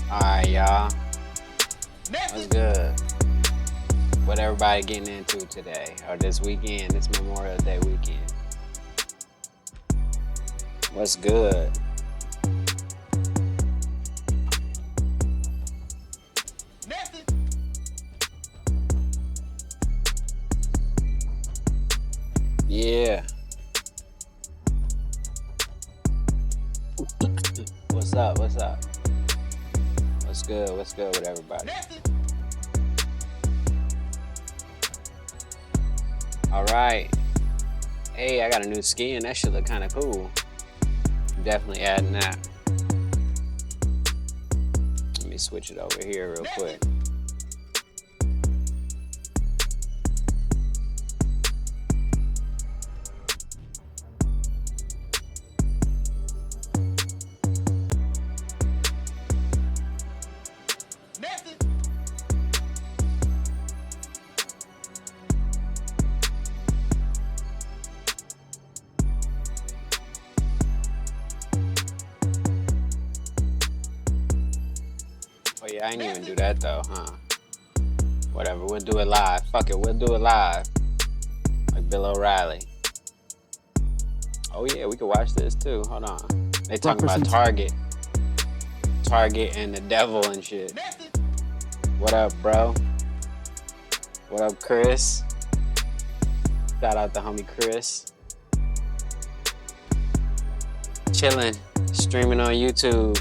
Alright, y'all. What's good? What everybody getting into today or this weekend, this Memorial Day weekend? What's good? Yeah. What's up? What's up? What's good? What's good with everybody? Alright. Hey, I got a new skin. That shit look kind of cool. Definitely adding that. Let me switch it over here real quick. Oh yeah, I ain't even do that though, huh? Whatever, we'll do it live. Fuck it, we'll do it live. Like Bill O'Reilly. Oh yeah, we could watch this too. Hold on. They talking about Target. Target and the devil and shit. What up, bro? What up, Chris? Shout out to homie Chris. Chilling, streaming on YouTube.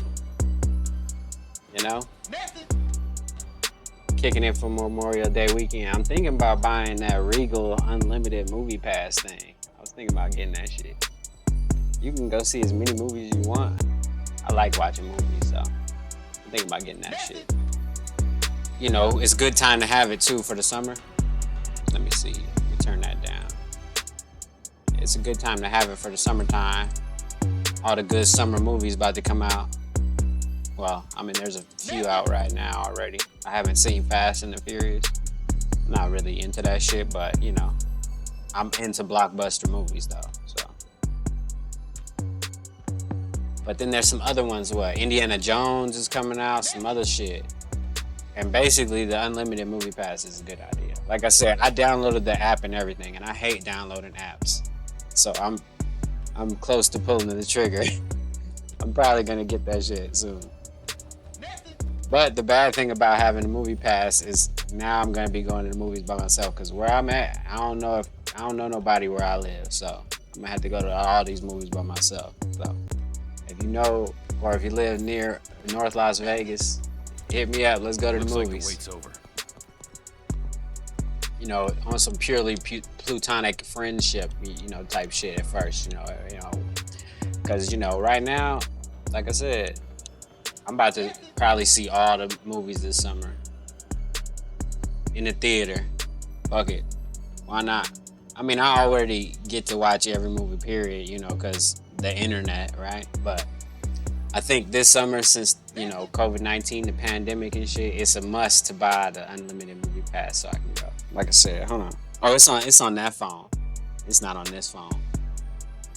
You know? Kicking it for Memorial Day weekend. I'm thinking about buying that Regal Unlimited movie pass thing. I was thinking about getting that shit. You can go see as many movies as you want. I like watching movies, so I'm thinking about getting that shit. You know, it's a good time to have it too for the summer. Let me see. Let me turn that down. It's a good time to have it for the summertime. All the good summer movies about to come out. Well, I mean, there's a few out right now already. I haven't seen Fast and the Furious. I'm not really into that shit, but you know, I'm into blockbuster movies though. So, but then there's some other ones. What Indiana Jones is coming out, some other shit, and basically the unlimited movie pass is a good idea. Like I said, I downloaded the app and everything, and I hate downloading apps. So I'm close to pulling the trigger. I'm probably gonna get that shit soon. But the bad thing about having a movie pass is now I'm gonna be going to the movies by myself because where I'm at, I don't know nobody where I live, so I'm gonna have to go to all these movies by myself. So if you know or if you live near North Las Vegas, hit me up. Let's go to the movies. Like the wait's over. You know, on some purely plutonic friendship, you know, type shit at first. You know, because you know, right now, like I said, I'm about to probably see all the movies this summer in the theater. Fuck it. Why not? I mean, I already get to watch every movie, period, you know, because the internet, right? But I think this summer, since, you know, COVID-19, the pandemic and shit, it's a must to buy the unlimited movie pass so I can go. Like I said, hold on. Oh, it's on that phone. It's not on this phone.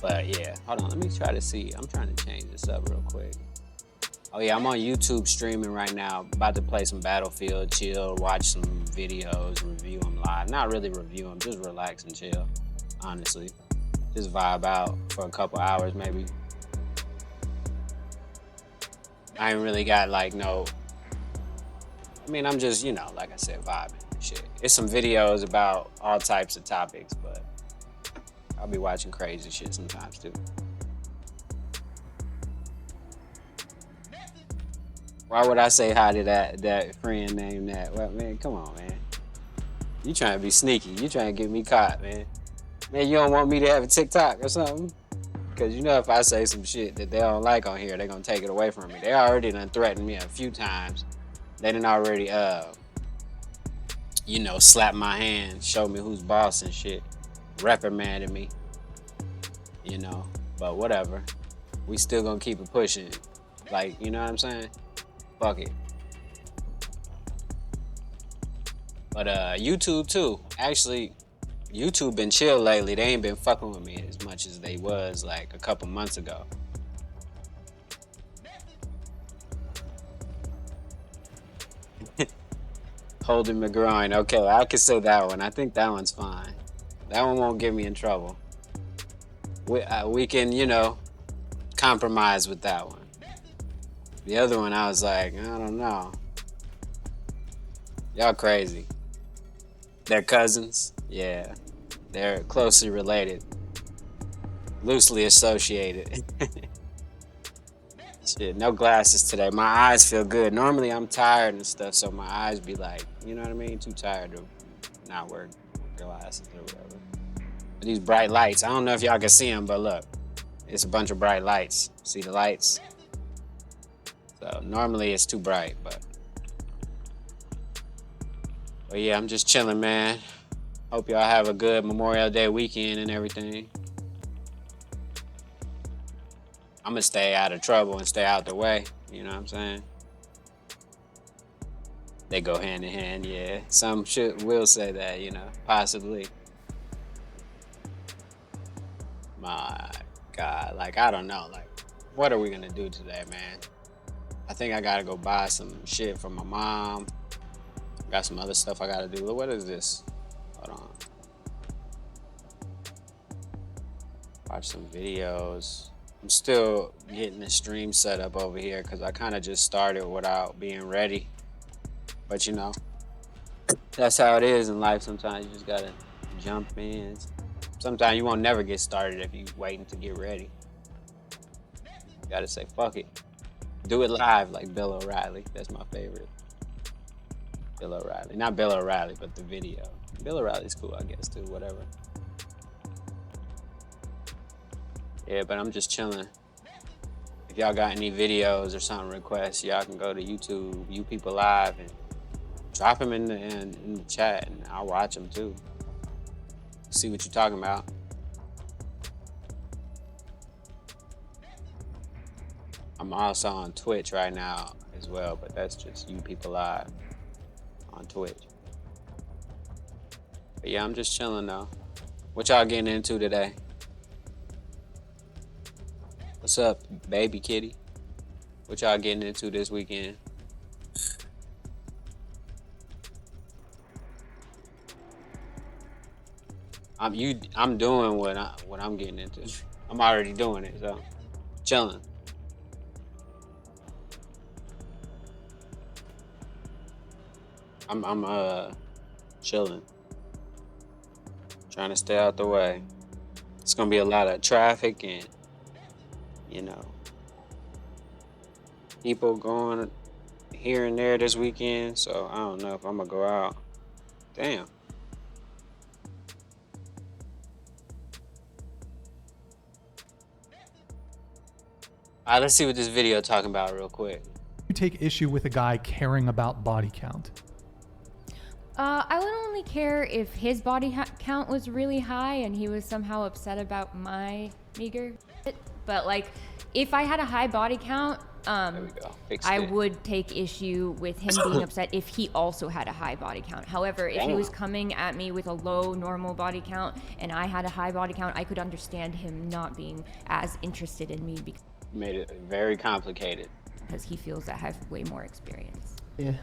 But yeah, hold on. Let me try to see. I'm trying to change this up real quick. Oh yeah, I'm on YouTube streaming right now. About to play some Battlefield, chill, watch some videos, review them live. Not really review them, just relax and chill, honestly. Just vibe out for a couple hours maybe. I ain't really got like no, I mean, I'm just, you know, like I said, vibing and shit. It's some videos about all types of topics, but I'll be watching crazy shit sometimes too. Why would I say hi to that friend named that? Well, man, come on, man. You trying to be sneaky. You trying to get me caught, man. Man, you don't want me to have a TikTok or something? Because you know if I say some shit that they don't like on here, they're going to take it away from me. They already done threatened me a few times. They done already, you know, slap my hand, show me who's boss and shit. Reprimanded me. You know, but whatever. We still going to keep it pushing. Like, you know what I'm saying? Fuck it. But YouTube too. Actually, YouTube been chill lately. They ain't been fucking with me as much as they was like a couple months ago. Holding my groin. Okay, I can say that one. I think that one's fine. That one won't get me in trouble. We can, compromise with that one. The other one, I was like, I don't know. Y'all crazy. They're cousins? Yeah. They're closely related. Loosely associated. Shit, no glasses today. My eyes feel good. Normally I'm tired and stuff, so my eyes be like, you know what I mean? Too tired to not wear glasses or whatever. But these bright lights, I don't know if y'all can see them, but look. It's a bunch of bright lights. See the lights? So normally it's too bright, but yeah, I'm just chilling, man. Hope y'all have a good Memorial Day weekend and everything. I'm gonna stay out of trouble and stay out the way. You know what I'm saying? They go hand in hand, yeah. Some will say that, possibly. My God, I don't know, what are we gonna do today, man? I think I gotta go buy some shit from my mom. Got some other stuff I gotta do. What is this? Hold on. Watch some videos. I'm still getting the stream set up over here because I kind of just started without being ready. But that's how it is in life. Sometimes you just gotta jump in. Sometimes you won't never get started if you waiting to get ready. You gotta say, fuck it. Do it live like Bill O'Reilly. That's my favorite. Bill O'Reilly. Not Bill O'Reilly, but the video. Bill O'Reilly's cool, I guess, too. Whatever. Yeah, but I'm just chilling. If y'all got any videos or something requests, y'all can go to YouTube, You People Live, and drop them in the chat, and I'll watch them too. See what you're talking about. I'm also on Twitch right now as well, but that's just You People Live on Twitch. But yeah, I'm just chilling though. What y'all getting into today? What's up, baby kitty? What y'all getting into this weekend? I'm doing what I'm getting into. I'm already doing it, so chilling. I'm chilling. Trying to stay out the way. It's gonna be a lot of traffic and people going here and there this weekend, so I don't know if I'm gonna go out. Damn. All right, let's see what this video talking about real quick. You take issue with a guy caring about body count? I would only care if his body count was really high and he was somehow upset about my meager. But if I had a high body count, I would take issue with him being upset if he also had a high body count. However, if he was coming at me with a low normal body count and I had a high body count, I could understand him not being as interested in me because made it very complicated. Because he feels that I have way more experience. Yeah.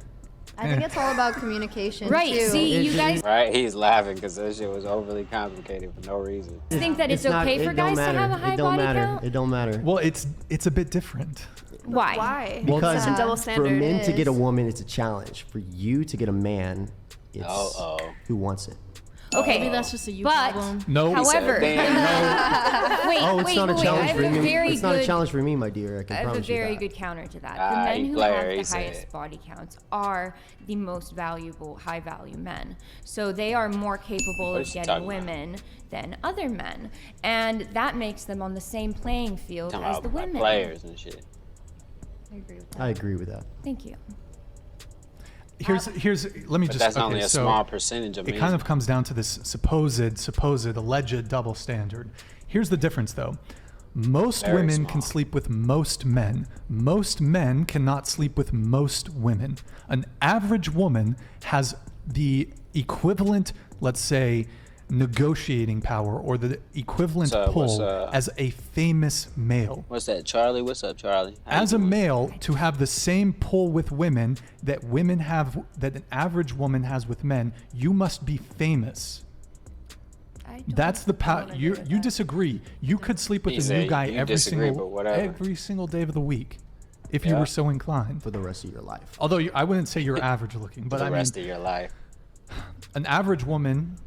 I think it's all about communication, right, too. see, you guys... Right, he's laughing because that shit was overly complicated for no reason. Think that it's okay for guys to have a high body count? It don't matter. Well, it's a bit different. Why? Why? Because Such a double standard. for men to get a woman, it's a challenge. For you to get a man, it's who wants it. Okay, maybe that's just a you but, problem. No. However, He wait, It's not a challenge for me. It's not a good- challenge for me, my dear. I can I have a promise you very that. good counter to that. Ah, The men you who player, have he the said. highest body counts are the most valuable, high-value men. So they are more capable What of is she getting talking about? women than other men, and that makes them on the same playing field Talking as about the my women. players and shit. I agree with that. I agree with that. Thank you. Here's let me But just that's okay, only a so small percentage of it men. kind of comes down to this supposed alleged double standard. Here's the difference though. Most Very women small. can sleep with most men. Most men cannot sleep with most women. An average woman has the equivalent, let's say, negotiating power or the equivalent What's up, pull what's up? as a famous male. What's that, Charlie? What's up, Charlie? How As you a doing? male, to have the same pull with women that women have, that an average woman has with men, you must be famous. I don't That's the I don't power. agree You with you that. disagree. You could sleep with He a said new guy you every disagree, but whatever. every single day of the week, if you Yeah. were so inclined. For the rest of your life. Although I wouldn't say you're average looking, For but the I mean, rest of your life. an average woman,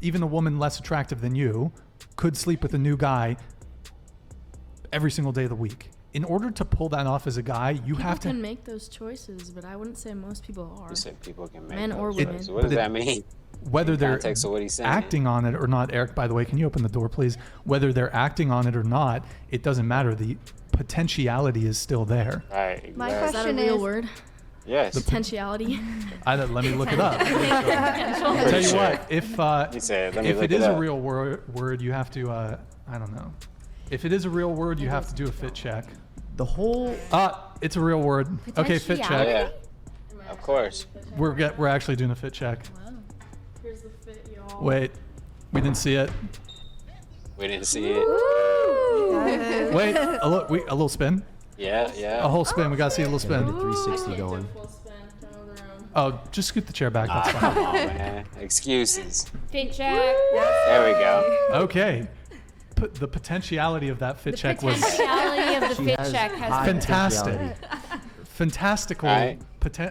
even a woman less attractive than you, could sleep with a new guy every single day of the week. In order to pull that off as a guy, you People have to. can make those choices, but I wouldn't say most people are. You said people can make Men those or choices. women. What does But that mean? Whether in they're context of what he's saying. acting on it or not, Eric, by the way, can you open the door, please? Whether they're acting on it or not, it doesn't matter. The potentiality is still there. Right. My exactly. Is that a question real is- word? Yes. Potentiality. Let me look it up. I'll tell you Sure. what, if He said, "Let me if look it it is a up." real word, you have to I don't know. If it is a real word, you have to do a fit check. The whole It's a real word. Okay, fit check. Potentiality? Yeah. Of course. We're actually doing a fit check. Here's the fit, y'all. Wait, we didn't see it. We didn't see it. Wait, a little spin. Yeah, A yeah. whole spin. We gotta see a little get a spin. 360 going. Full spin. Turn the room. Oh, just scoot the chair back. Ah, That's come fine. on, man. Excuses. Fit check. There we go. Okay. The potentiality of that fit The check was potentiality of the She fit has check has high been fantastic. potentiality. Fantastical. Alright.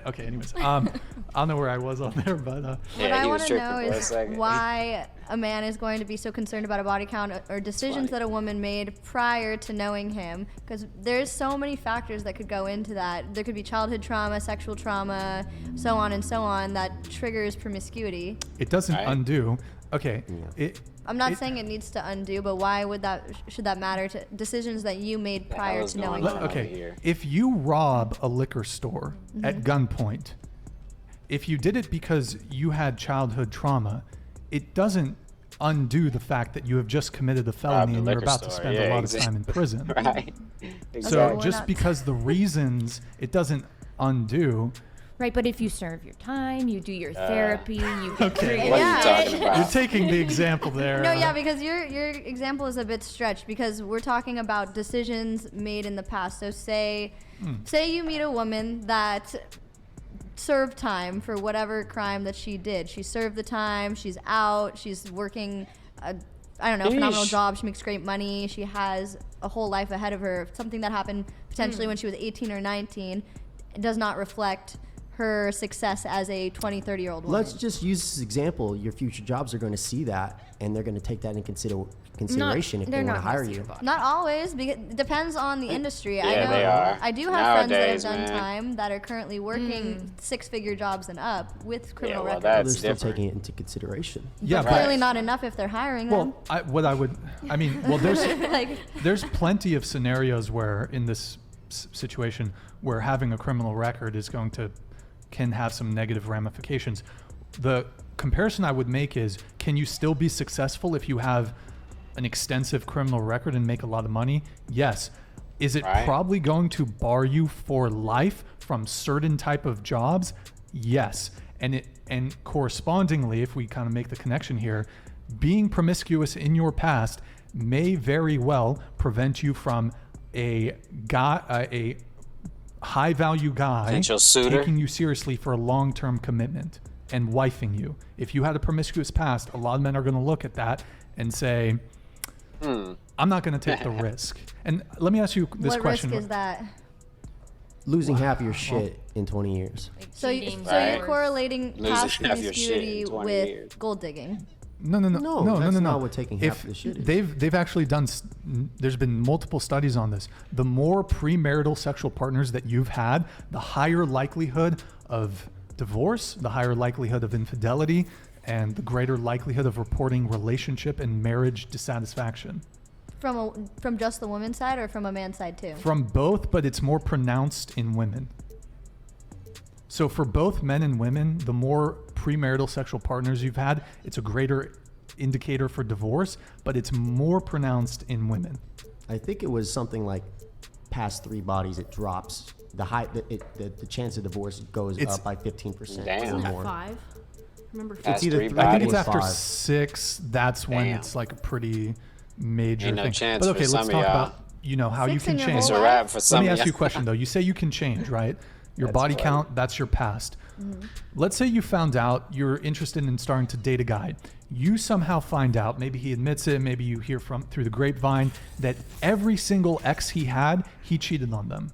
Okay. Anyways, I don't know where I was on there, but What Yeah, I he want was to tripping know for a is second. why a man is going to be so concerned about a body count or decisions funny. that a woman made prior to knowing him. Because there's so many factors that could go into that. There could be childhood trauma, sexual trauma, so on and so on, that triggers promiscuity. it doesn't Right. undo. Okay. I'm not saying it needs to undo, but why would that should that matter to decisions that you made The prior hell is to going knowing on him? over Okay. here? If you rob a liquor store at gunpoint, if you did it because you had childhood trauma, it doesn't undo the fact that you have just committed a felony a and you're liquor about to store. spend Yeah, a lot of time in exactly. prison. Right. So Exactly. why just not? because the reasons, it doesn't undo. right, but if you serve your time, you do your therapy, you get through Okay. your What Yeah. are you talking You're about? taking the example there. No, yeah, because your example is a bit stretched because we're talking about decisions made in the past. So say you meet a woman that served time for whatever crime that she did. She served the time. She's out. She's working. I don't know, phenomenal Yeesh. job. She makes great money. She has a whole life ahead of her. Something that happened potentially when she was 18 or 19 does not reflect her success as a 20, 30-year-old woman. Let's just use this example. Your future jobs are going to see that, and they're going to take that into consideration if they they're want to not hire gonna see you. your body. Not always, because it depends on the industry. I Yeah, know they are. I do have friends that have Nowadays, done man. time that are currently working six-figure jobs and up with criminal well, records. They're That's still different. taking it into consideration. Yeah, But but clearly not enough if they're hiring them. well, there's Like, there's plenty of scenarios where in this situation where having a criminal record is can have some negative ramifications. The comparison I would make is, can you still be successful if you have an extensive criminal record and make a lot of money? Yes. Is it Right. probably going to bar you for life from certain type of jobs? Yes. And correspondingly, if we kind of make the connection here, being promiscuous in your past may very well prevent you from a high value guy Potential suitor. taking you seriously for a long-term commitment and wifing you. If you had a promiscuous past, a lot of men are going to look at that and say, I'm not going to take the risk. And let me ask you this what question. risk is that? Losing half of your shit in 20 years. So, Cheating, so Right. you're correlating Losing past half your shit in promiscuity 20 with years. gold digging. No, that's not what taking half of the shit is. They've actually done. There's been multiple studies on this. The more premarital sexual partners that you've had, the higher likelihood of divorce, the higher likelihood of infidelity, and the greater likelihood of reporting relationship and marriage dissatisfaction. From just the woman's side or from a man's side too? From both, but it's more pronounced in women. So for both men and women, the more premarital sexual partners you've had, it's a greater indicator for divorce, but it's more pronounced in women. I think it was something like past 3 bodies, it drops. The chance of divorce goes It's- up by 15% Damn. or Isn't that more. 5? Remember, Past either three three I think bodies. it's after Five. 6. That's when Damn. it's like a pretty major Ain't no thing. chance But for okay, some let's of talk y'all. about how you Six can in your change. It's whole a wrap for Let some me of ask you a y'all. question though. You say you can change, right? Your That's body funny. count, that's your past. Let's say you found out you're interested in starting to date a guy. You somehow find out, maybe he admits it, maybe you hear from through the grapevine that every single ex he had, he cheated on them.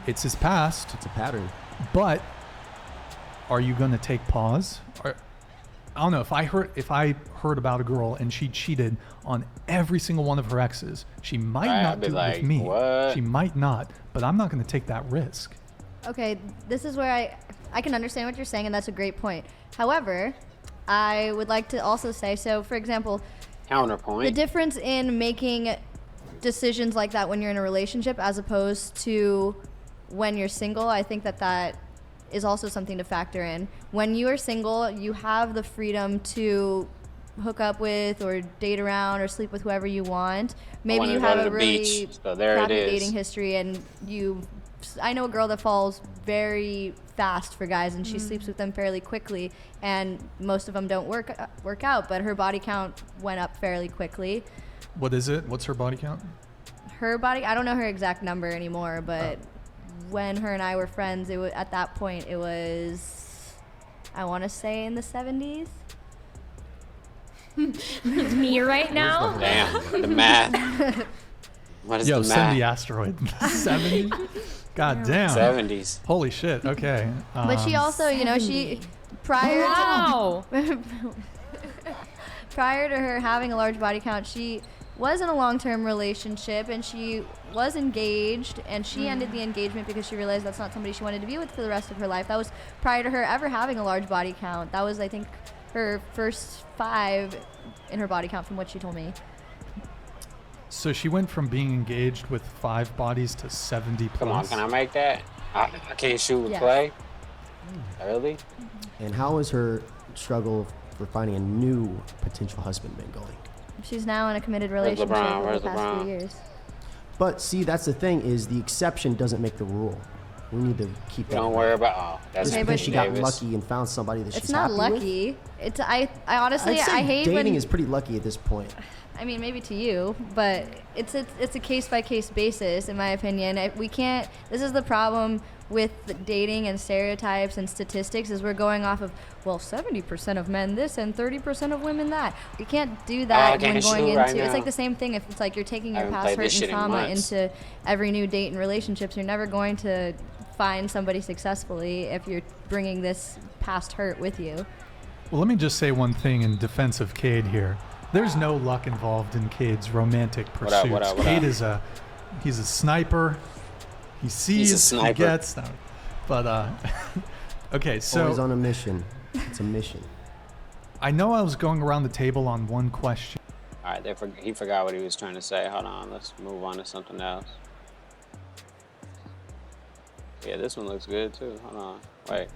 It's his past, It's a pattern. but are you going to take pause? Or, I don't know. If I heard about a girl and she cheated on every single one of her exes, she might Right, not I'd be do it like, with me. what? She might not, but I'm not going to take that risk. Okay, this is where I can understand what you're saying, and that's a great point. However, I would like to also say, so for example, Counterpoint. the difference in making decisions like that when you're in a relationship as opposed to when you're single, I think that is also something to factor in. When you are single, you have the freedom to hook up with or date around or sleep with whoever you want. Maybe wanna you go have to a the really beach, so there it crappy is. dating history, and I know a girl that falls very fast for guys, and she sleeps with them fairly quickly, and most of them don't work out, but her body count went up fairly quickly. What is it? What's her body count? Her body, I don't know her exact number anymore, but when her and I were friends, at that point it was, I want to say, in the 70s. Me right now? Damn, the math. What is Yo, the send the math? asteroid. 70? God damn. 70s. Holy shit. Okay. But she also, she prior Wow. prior to her having a large body count, she was in a long-term relationship, and she was engaged, and she ended the engagement because she realized that's not somebody she wanted to be with for the rest of her life. That was prior to her ever having a large body count. That was, I think, her first 5 in her body count from what she told me. So she went from being engaged with 5 bodies to 70 plus. Come on, can I make that? I can't shoot with Yes. play. Really? And how has her struggle for finding a new potential husband been going? She's now in a committed Where's relationship LeBron? over Where's the past LeBron? few years. But see, that's the thing, is the exception doesn't make the rule. We need to keep that. Don't in worry mind. about. Oh, that's Just Okay, because but- she got Davis. lucky and found somebody that It's she's not happy with. lucky. It's I honestly I'd say I hate dating when is pretty lucky at this point. I mean, maybe to you, but it's a case by case basis, in my opinion. We can't. This is the problem with dating and stereotypes and statistics, is we're going off of, well, 70% of men this and 30% of women that. We can't do that I can't when going shoot into. right it's now. like the same thing. If it's like you're taking I your haven't past played hurt this and shit in trauma months. into every new date and relationships, you're never going to find somebody successfully if you're bringing this past hurt with you. Well, let me just say one thing in defense of Cade here. There's no luck involved in Cade's romantic pursuits. up, what up, what Cade up? he's a sniper. He sees, he sniper. gets. No. But okay, Always so on a mission. It's a mission. I know I was going around the table on one question. All right, he forgot what he was trying to say. Hold on, let's move on to something else. Yeah, this one looks good too. Hold on, wait.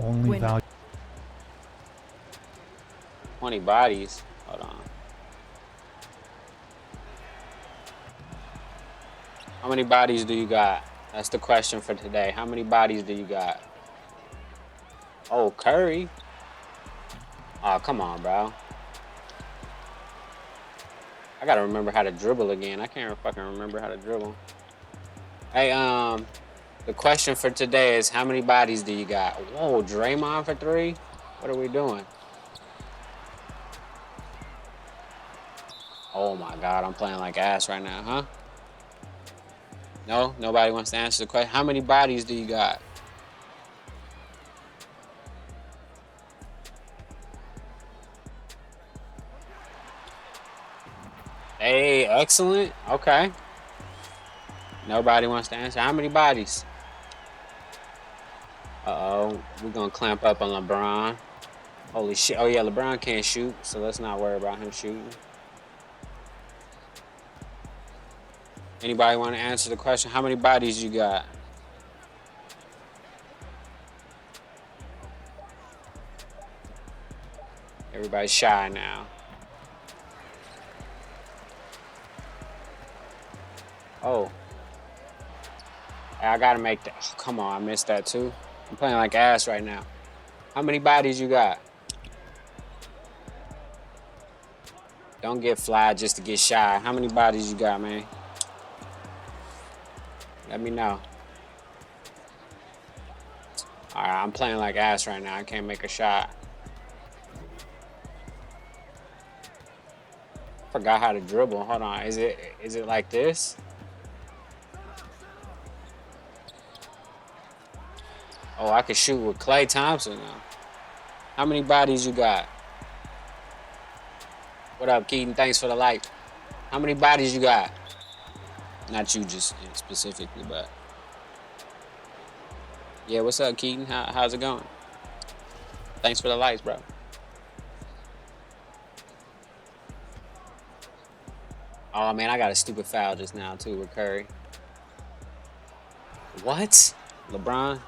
Only Win. value. 20 bodies. Hold on. How many bodies do you got? That's the question for today. How many bodies do you got? Oh, Curry. Oh, come on, bro. I gotta remember how to dribble again. I can't fucking remember how to dribble. Hey, the question for today is how many bodies do you got? Whoa, Draymond for 3? What are we doing? Oh my God, I'm playing like ass right now, huh? No, nobody wants to answer the question. How many bodies do you got? Hey, excellent. Okay. Nobody wants to answer. How many bodies? Uh-oh, we're gonna clamp up on LeBron. Holy shit. Oh yeah, LeBron can't shoot, so let's not worry about him shooting. Anybody want to answer the question? How many bodies you got? Everybody's shy now. Oh. I gotta make that. Oh, come on, I missed that too. I'm playing like ass right now. How many bodies you got? Don't get fly just to get shy. How many bodies you got, man? Let me know. Alright, I'm playing like ass right now. I can't make a shot. Forgot how to dribble. Hold on. Is it like this? Oh, I can shoot with Klay Thompson now. How many bodies you got? What up, Keaton? Thanks for the like. How many bodies you got? Not you just specifically, but... Yeah, what's up, Keaton? How's it going? Thanks for the likes, bro. Oh, man, I got a stupid foul just now, too, with Curry. What? LeBron?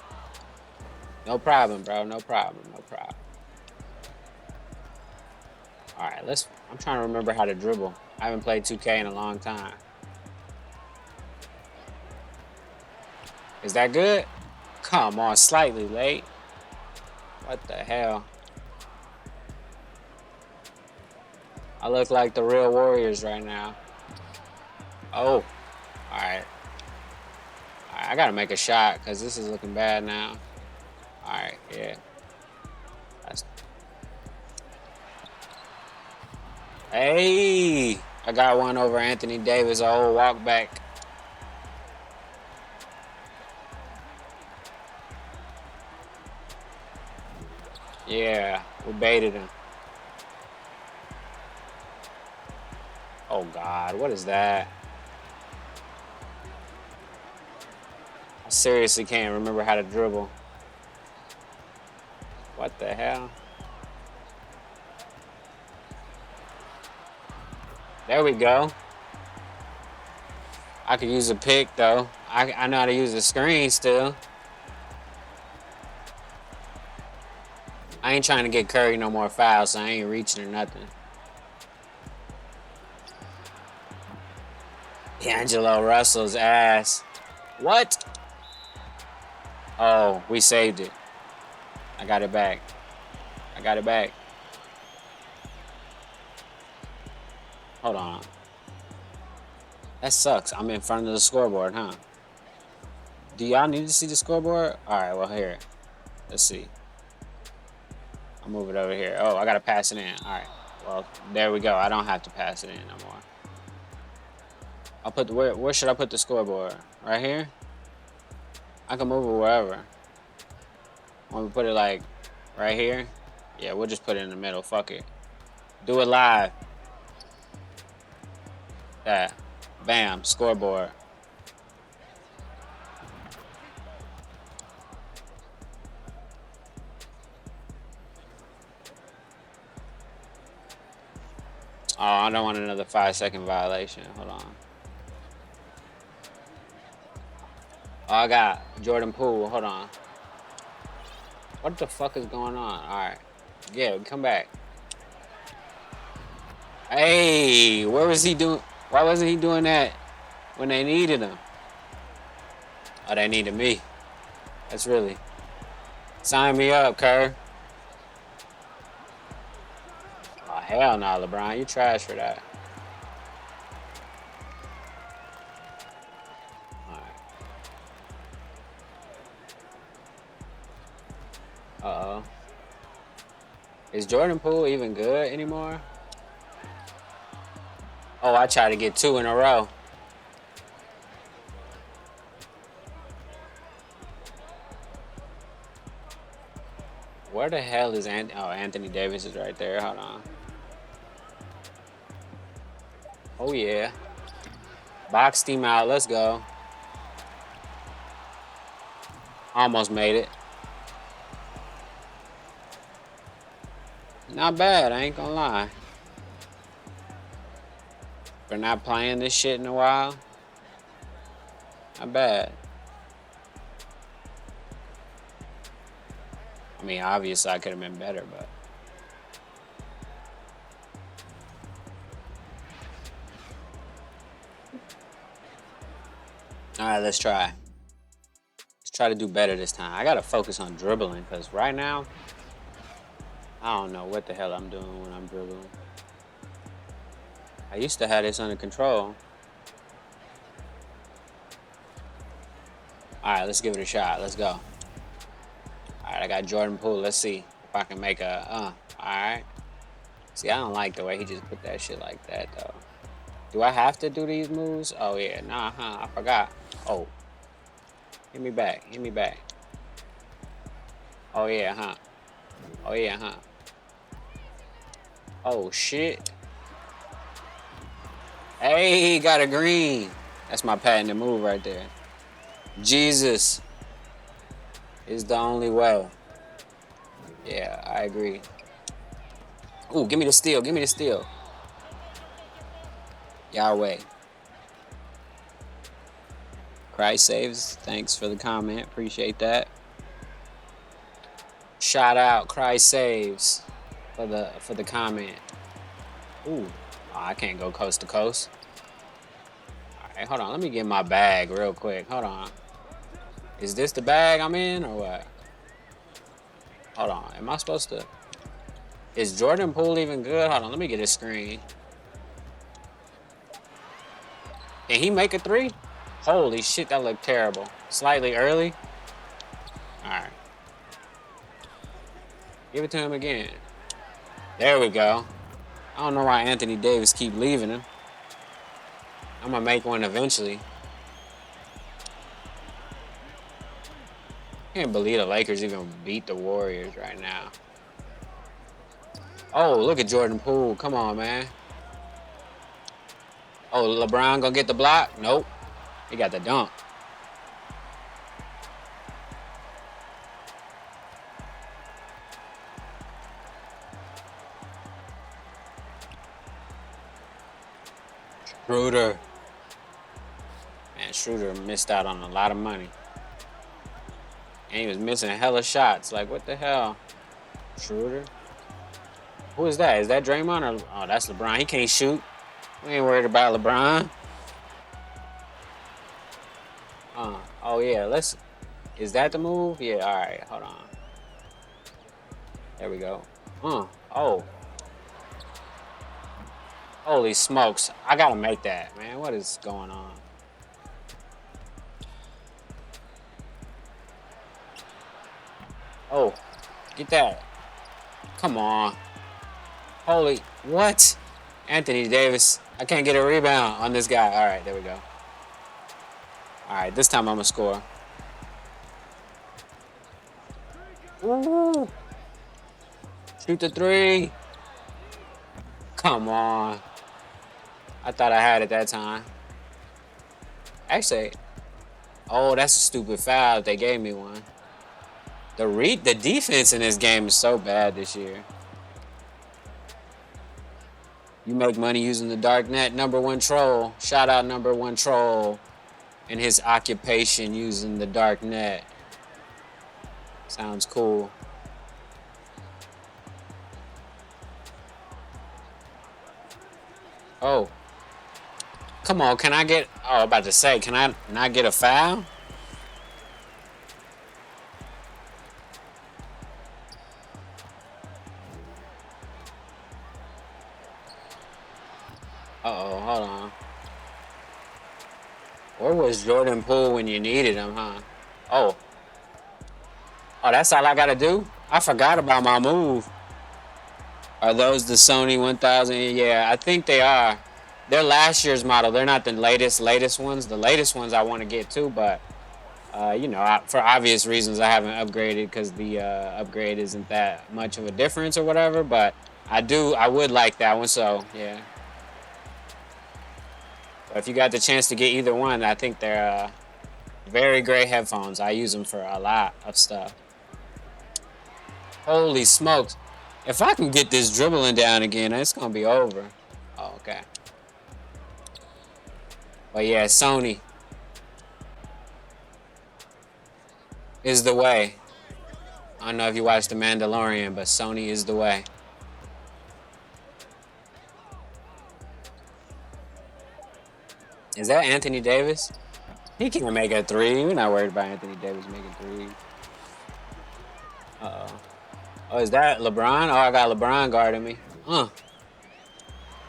No problem, bro. No problem. No problem. All right, I'm trying to remember how to dribble. I haven't played 2K in a long time. Is that good? Come on, slightly late. What the hell? I look like the real Warriors right now. Oh, all right. I gotta make a shot because this is looking bad now. All right, yeah. Hey, I got one over Anthony Davis, a whole walk back. Yeah, we baited him. Oh God, what is that? I seriously can't remember how to dribble. What the hell? There we go. I could use a pick though. I know how to use the screen still. I ain't trying to get Curry no more fouls, so I ain't reaching or nothing. D'Angelo Russell's ass. What? Oh, we saved it. I got it back. I got it back. Hold on. That sucks. I'm in front of the scoreboard, huh? Do y'all need to see the scoreboard? All right, well, here. Let's see. I'll move it over here. Oh, I got to pass it in. All right. Well, there we go. I don't have to pass it in no more. I'll put where should I put the scoreboard? Right here? I can move it wherever. Want me to put it like right here? Yeah, we'll just put it in the middle. Fuck it. Do it live. That. Bam. Scoreboard. Oh, I don't want another 5-second violation. Hold on. Oh, I got Jordan Poole. Hold on. What the fuck is going on? All right. Yeah, come back. Hey, where was he doing? Why wasn't he doing that when they needed him? Oh, they needed me. That's really. Sign me up, Kerr. Oh, hell no, LeBron. You trash for that. Uh-oh. Is Jordan Poole even good anymore? Oh, I tried to get 2 in a row. Where the hell is Anthony? Oh, Anthony Davis is right there. Hold on. Oh, yeah. Box team out. Let's go. Almost made it. Not bad, I ain't gonna lie. For not playing this shit in a while. Not bad. I mean, obviously I could have been better, but. All right, let's try. Let's try to do better this time. I gotta focus on dribbling because right now, I don't know what the hell I'm doing when I'm dribbling. I used to have this under control. All right, let's give it a shot. Let's go. All right, I got Jordan Poole. Let's see if I can make a, all right. See, I don't like the way he just put that shit like that, though. Do I have to do these moves? Oh, yeah. Nah, I forgot. Oh. Hit me back. Hit me back. Oh, yeah, Oh, yeah, Oh, shit. Hey, got a green. That's my patented move right there. Jesus is the only way. Yeah, I agree. Ooh, give me the steal. Give me the steal. Yahweh. Christ saves. Thanks for the comment. Appreciate that. Shout out Christ saves for the comment. Ooh, oh, I can't go coast to coast. All right, hold on. Let me get my bag real quick. Hold on. Is this the bag I'm in or what? Hold on. Am I supposed to? Is Jordan Poole even good? Hold on. Let me get his screen. Can he make a three? Holy shit, that looked terrible. Slightly early. All right. Give it to him again. There we go. I don't know why Anthony Davis keep leaving him. I'm gonna make one eventually. Can't believe the Lakers even beat the Warriors right now. Oh, look at Jordan Poole. Come on, man. Oh, LeBron gonna get the block? Nope. He got the dunk. Schroeder. Man, Schroeder missed out on a lot of money. And he was missing hella shots. Like, what the hell? Schroeder? Who is that? Is that Draymond or... Oh, that's LeBron. He can't shoot. We ain't worried about LeBron. Oh, yeah. Let's... Is that the move? Yeah, all right. Hold on. There we go. Oh. Holy smokes. I gotta make that, man. What is going on? Oh, get that. Come on. Holy, what? Anthony Davis. I can't get a rebound on this guy. All right, there we go. All right, this time I'm gonna score. Ooh. Shoot the three. Come on. I thought I had it that time. Actually, oh, that's a stupid foul. They gave me one. The defense in this game is so bad this year. You make money using the dark net. Number one troll. Shout out number one troll and his occupation using the dark net. Sounds cool. Oh. Come on, can I get... Oh, I'm about to say, can I not get a foul? Uh-oh, hold on. Where was Jordan Poole when you needed him, huh? Oh. Oh, that's all I gotta do? I forgot about my move. Are those the Sony 1000? Yeah, I think they are. They're last year's model. They're not the latest ones. The latest ones I want to get too, but you know, for obvious reasons, I haven't upgraded because the upgrade isn't that much of a difference or whatever. But I would like that one. So yeah. But if you got the chance to get either one, I think they're very great headphones. I use them for a lot of stuff. Holy smokes. If I can get this dribbling down again, it's going to be over. Oh, okay. But yeah, Sony is the way. I don't know if you watched The Mandalorian, but Sony is the way. Is that Anthony Davis? He can make a three. We're not worried about Anthony Davis making three. Uh-oh. Oh, is that LeBron? Oh, I got LeBron guarding me.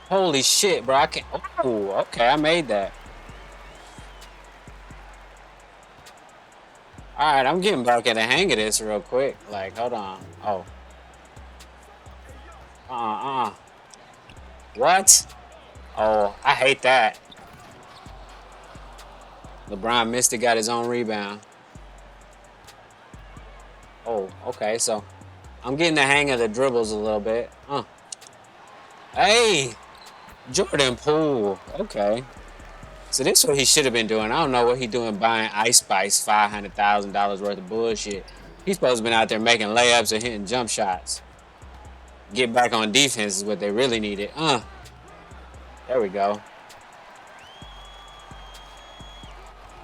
Holy shit, bro. I can't. Oh, okay. I made that. All right, I'm getting back at the hang of this real quick. Like, hold on. Oh. What? Oh, I hate that. LeBron missed it, got his own rebound. Oh, okay, so I'm getting the hang of the dribbles a little bit. Hey, Jordan Poole. Okay. So this is what he should have been doing. I don't know what he doing buying Ice Spice $500,000 worth of bullshit. He's supposed to been out there making layups and hitting jump shots. Get back on defense is what they really needed. There we go.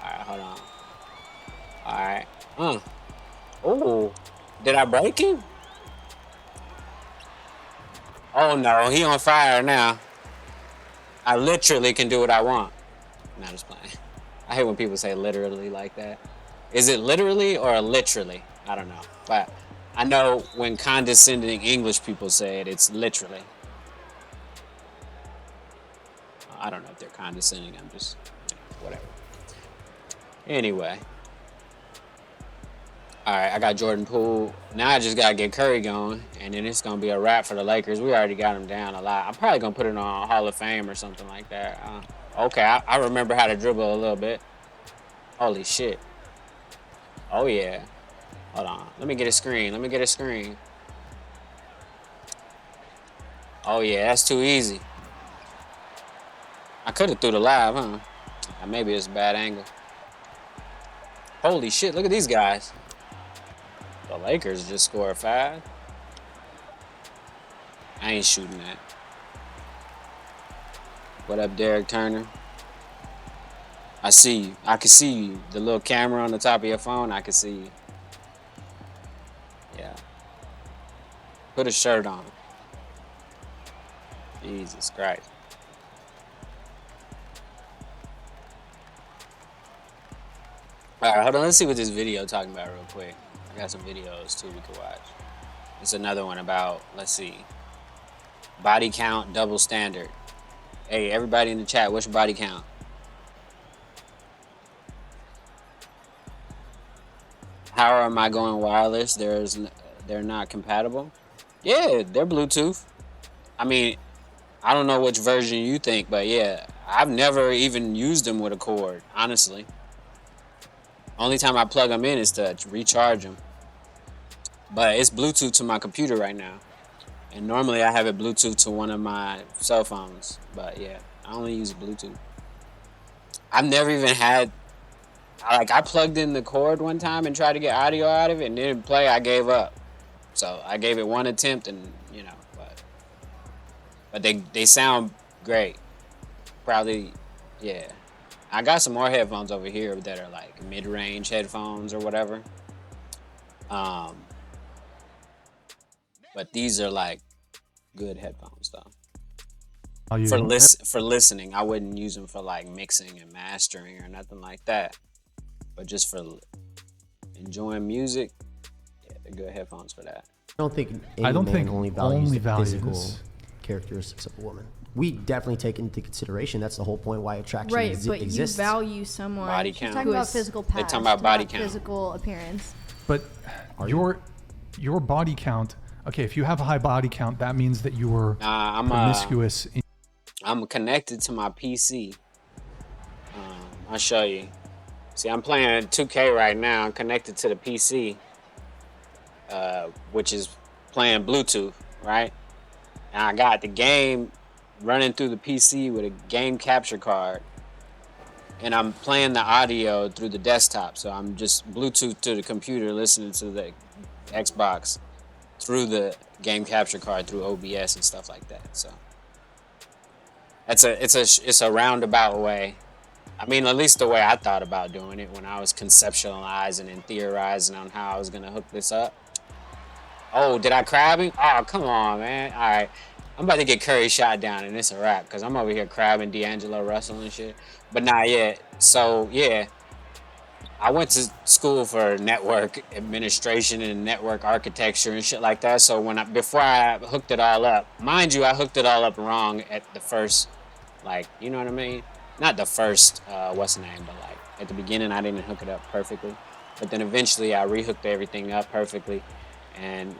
Alright, hold on. Alright. Oh, did I break him? Oh no, he on fire now. I literally can do what I want. No, I'm just playing. I hate when people say literally like that. Is it literally or literally? I don't know. But I know when condescending English people say it, it's literally. I don't know if they're condescending. I'm just, whatever. Anyway. All right, I got Jordan Poole. Now I just got to get Curry going, and then it's going to be a wrap for the Lakers. We already got them down a lot. I'm probably going to put it on Hall of Fame or something like that. Okay, I remember how to dribble a little bit. Holy shit. Oh, yeah. Hold on. Let me get a screen. Oh, yeah, that's too easy. I could have threw the live, huh? Maybe it's a bad angle. Holy shit, look at these guys. The Lakers just scored 5. I ain't shooting that. What up, Derek Turner? I see you. I can see you. The little camera on the top of your phone, I can see you. Yeah. Put a shirt on. Jesus Christ. All right, hold on. Let's see what this video talking about real quick. I got some videos too we could watch. It's another one about, let's see, body count double standard. Hey, everybody in the chat, what's your body count? How am I going wireless? They're not compatible. Yeah, they're Bluetooth. I mean, I don't know which version you think, but yeah, I've never even used them with a cord, honestly. Only time I plug them in is to recharge them. But it's Bluetooth to my computer right now. And normally I have it Bluetooth to one of my cell phones. But yeah, I only use Bluetooth. I've never even had, like, I plugged in the cord one time and tried to get audio out of it and didn't play. I gave up. So I gave it one attempt and, you know, but they sound great. Probably, yeah. I got some more headphones over here that are like mid-range headphones or whatever. But these are like good headphones though. For listening, I wouldn't use them for like mixing and mastering or nothing like that. But just for enjoying music, yeah, they're good headphones for that. I don't think man only values the physical characteristics of a woman. We definitely take into consideration that's the whole point why attraction exists. But you value someone. Body count. She's talking about physical past. They're talking about body count. Physical appearance. But your body count. Okay, if you have a high body count, that means that you were promiscuous. I'm connected to my PC. I'll show you. See, I'm playing 2K right now. I'm connected to the PC, which is playing Bluetooth, right? And I got the game running through the PC with a game capture card. And I'm playing the audio through the desktop. So I'm just Bluetooth to the computer, listening to the Xbox through the game capture card through OBS and stuff like that. So it's a roundabout way. I mean, at least the way I thought about doing it when I was conceptualizing and theorizing on how I was gonna hook this up. Oh, did I crab him? Oh, come on, man. All right, I'm about to get Curry shot down and it's a wrap because I'm over here crabbing D'Angelo Russell and shit. But not yet. So yeah, I went to school for network administration and network architecture and shit like that. So before I hooked it all up, mind you, I hooked it all up wrong at the first, like, you know what I mean? Not the first, what's the name, but like at the beginning, I didn't hook it up perfectly. But then eventually I rehooked everything up perfectly. And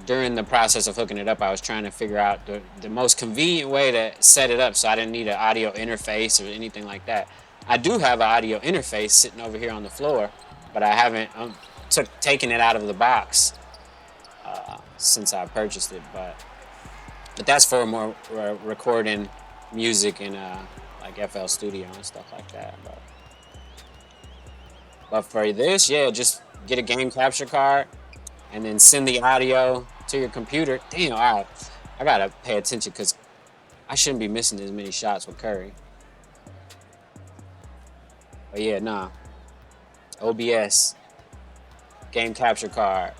during the process of hooking it up, I was trying to figure out the most convenient way to set it up so I didn't need an audio interface or anything like that. I do have an audio interface sitting over here on the floor, but I haven't taken it out of the box since I purchased it. But that's for more recording music in like FL Studio and stuff like that. But for this, yeah, just get a game capture card and then send the audio to your computer. Damn, all right. I gotta pay attention because I shouldn't be missing as many shots with Curry. But yeah, nah. OBS, game capture card.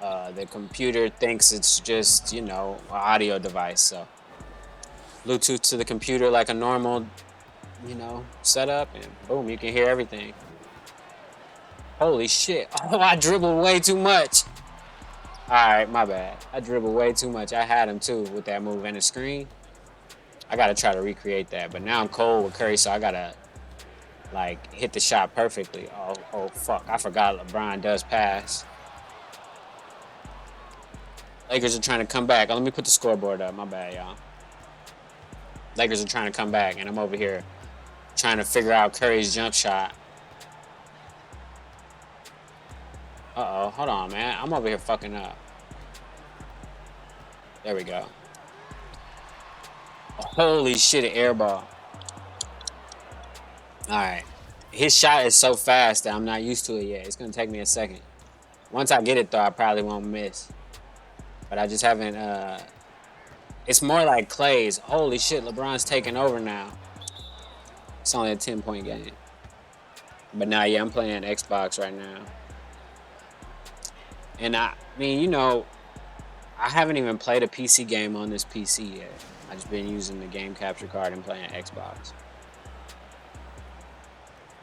The computer thinks it's just, you know, an audio device. So Bluetooth to the computer like a normal, you know, setup, and boom, you can hear everything. Holy shit. Oh, I dribbled way too much. All right, my bad. I dribbled way too much. I had him too with that move and the screen. I gotta try to recreate that, but now I'm cold with Curry, so I gotta like hit the shot perfectly. Oh fuck, I forgot LeBron does pass. Lakers are trying to come back. Oh, let me put the scoreboard up. My bad, y'all. Lakers are trying to come back, and I'm over here trying to figure out Curry's jump shot. Uh-oh, hold on, man. I'm over here fucking up. There we go. Holy shit, an air ball. Alright. His shot is so fast that I'm not used to it yet. It's gonna take me a second. Once I get it, though, I probably won't miss. But I just haven't, it's more like Clay's. Holy shit, LeBron's taking over now. It's only a 10-point game. But nah, yeah, I'm playing Xbox right now. And I mean, you know, I haven't even played a PC game on this PC yet. I've just been using the game capture card and playing Xbox.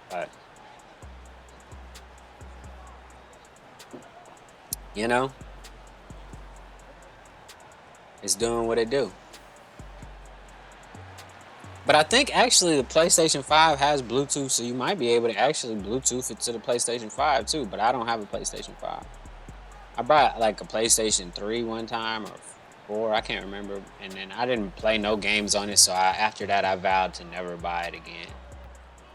But, you know, it's doing what it do. But I think actually the PlayStation 5 has Bluetooth, so you might be able to actually Bluetooth it to the PlayStation 5 too, but I don't have a PlayStation 5. I bought like a PlayStation 3 one time or 4, I can't remember, and then I didn't play no games on it, so after that I vowed to never buy it again.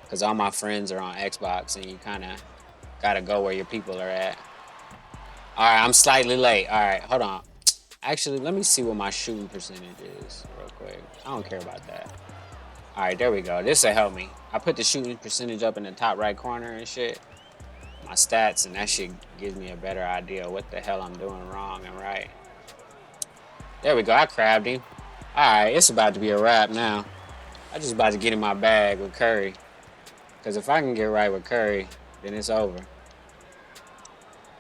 Because all my friends are on Xbox and you kind of got to go where your people are at. Alright, I'm slightly late. Alright, hold on. Actually, let me see what my shooting percentage is real quick. I don't care about that. Alright, there we go. This will help me. I put the shooting percentage up in the top right corner and shit. My stats, and that shit gives me a better idea of what the hell I'm doing wrong and right. There we go. I crabbed him. Alright, it's about to be a wrap now. I just about to get in my bag with Curry. Because if I can get right with Curry, then it's over.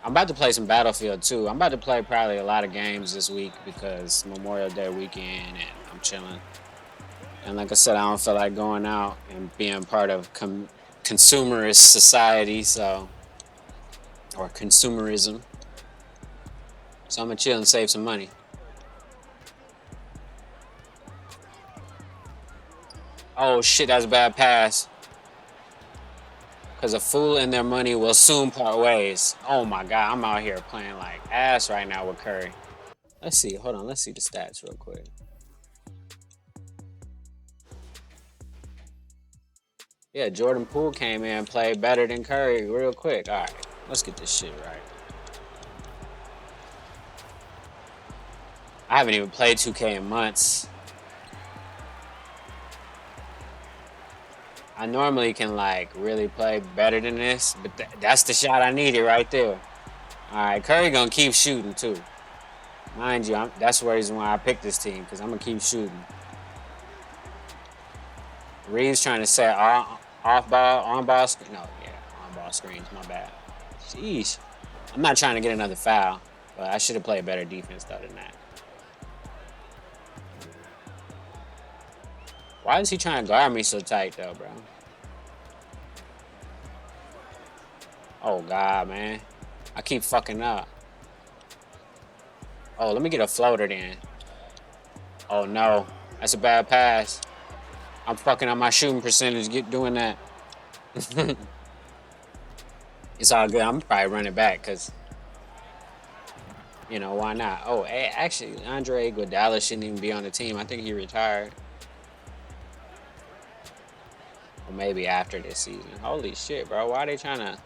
I'm about to play some Battlefield 2. I'm about to play probably a lot of games this week because Memorial Day weekend and I'm chilling. And like I said, I don't feel like going out and being part of consumerist society, so, or consumerism. So I'm gonna chill and save some money. Oh shit, that's a bad pass. Because a fool and their money will soon part ways. Oh my god, I'm out here playing like ass right now with Curry. Let's see, hold on, let's see the stats real quick. Yeah, Jordan Poole came in and played better than Curry real quick. All right, let's get this shit right. I haven't even played 2K in months. I normally can like really play better than this, but that's the shot I needed right there. All right, Curry gonna keep shooting too. Mind you, that's the reason why I picked this team, because I'm gonna keep shooting. Reeves trying to set off-ball, on-ball screen. No, yeah, on-ball screens, my bad. Sheesh. I'm not trying to get another foul, but I should have played better defense though than that. Why is he trying to guard me so tight though, bro? Oh, God, man. I keep fucking up. Oh, let me get a floater then. Oh, no. That's a bad pass. I'm fucking on my shooting percentage doing that. It's all good. I'm probably running back because, you know, why not? Oh, actually, Andre Iguodala shouldn't even be on the team. I think he retired. Or maybe after this season. Holy shit, bro. Why are they trying to...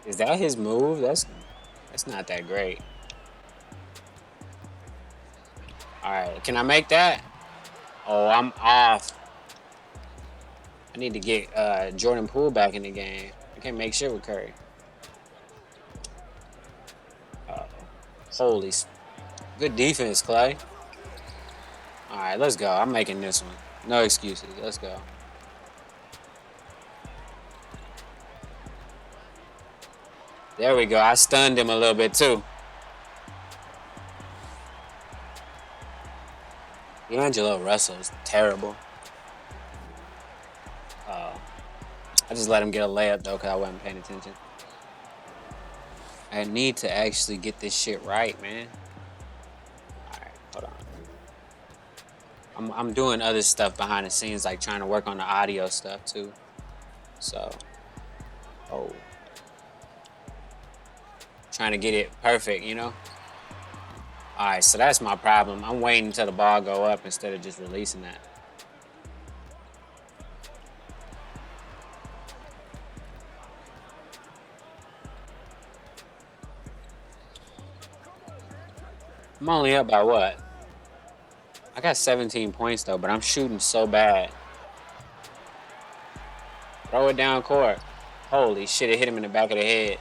Is that his move? That's not that great. All right, can I make that? Oh, I'm off. I need to get Jordan Poole back in the game. I can't make shit with Curry. Holy, good defense, Clay. All right, let's go. I'm making this one. No excuses. Let's go. There we go. I stunned him a little bit too. D'Angelo Russell is terrible. I just let him get a layup though because I wasn't paying attention. I need to actually get this shit right, man. Alright, hold on. I'm doing other stuff behind the scenes, like trying to work on the audio stuff too. So, trying to get it perfect, you know? Alright, so that's my problem. I'm waiting until the ball go up instead of just releasing that. I'm only up by what? I got 17 points though, but I'm shooting so bad. Throw it down court. Holy shit, it hit him in the back of the head.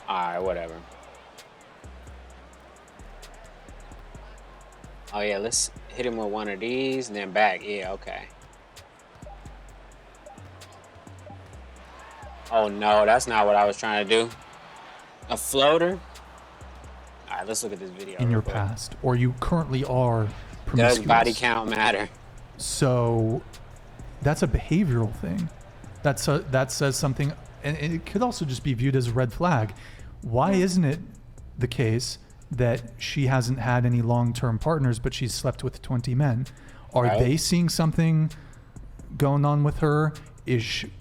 Alright, whatever. Oh yeah, let's hit him with one of these and then back. Yeah, okay. Oh no, that's not what I was trying to do. A floater? Alright, let's look at this video. In your past, or you currently are promiscuous. Does body count matter? So that's a behavioral thing. That says something, and it could also just be viewed as a red flag. Why isn't it the case that she hasn't had any long-term partners, but she's slept with 20 men? Are they seeing something going on with her?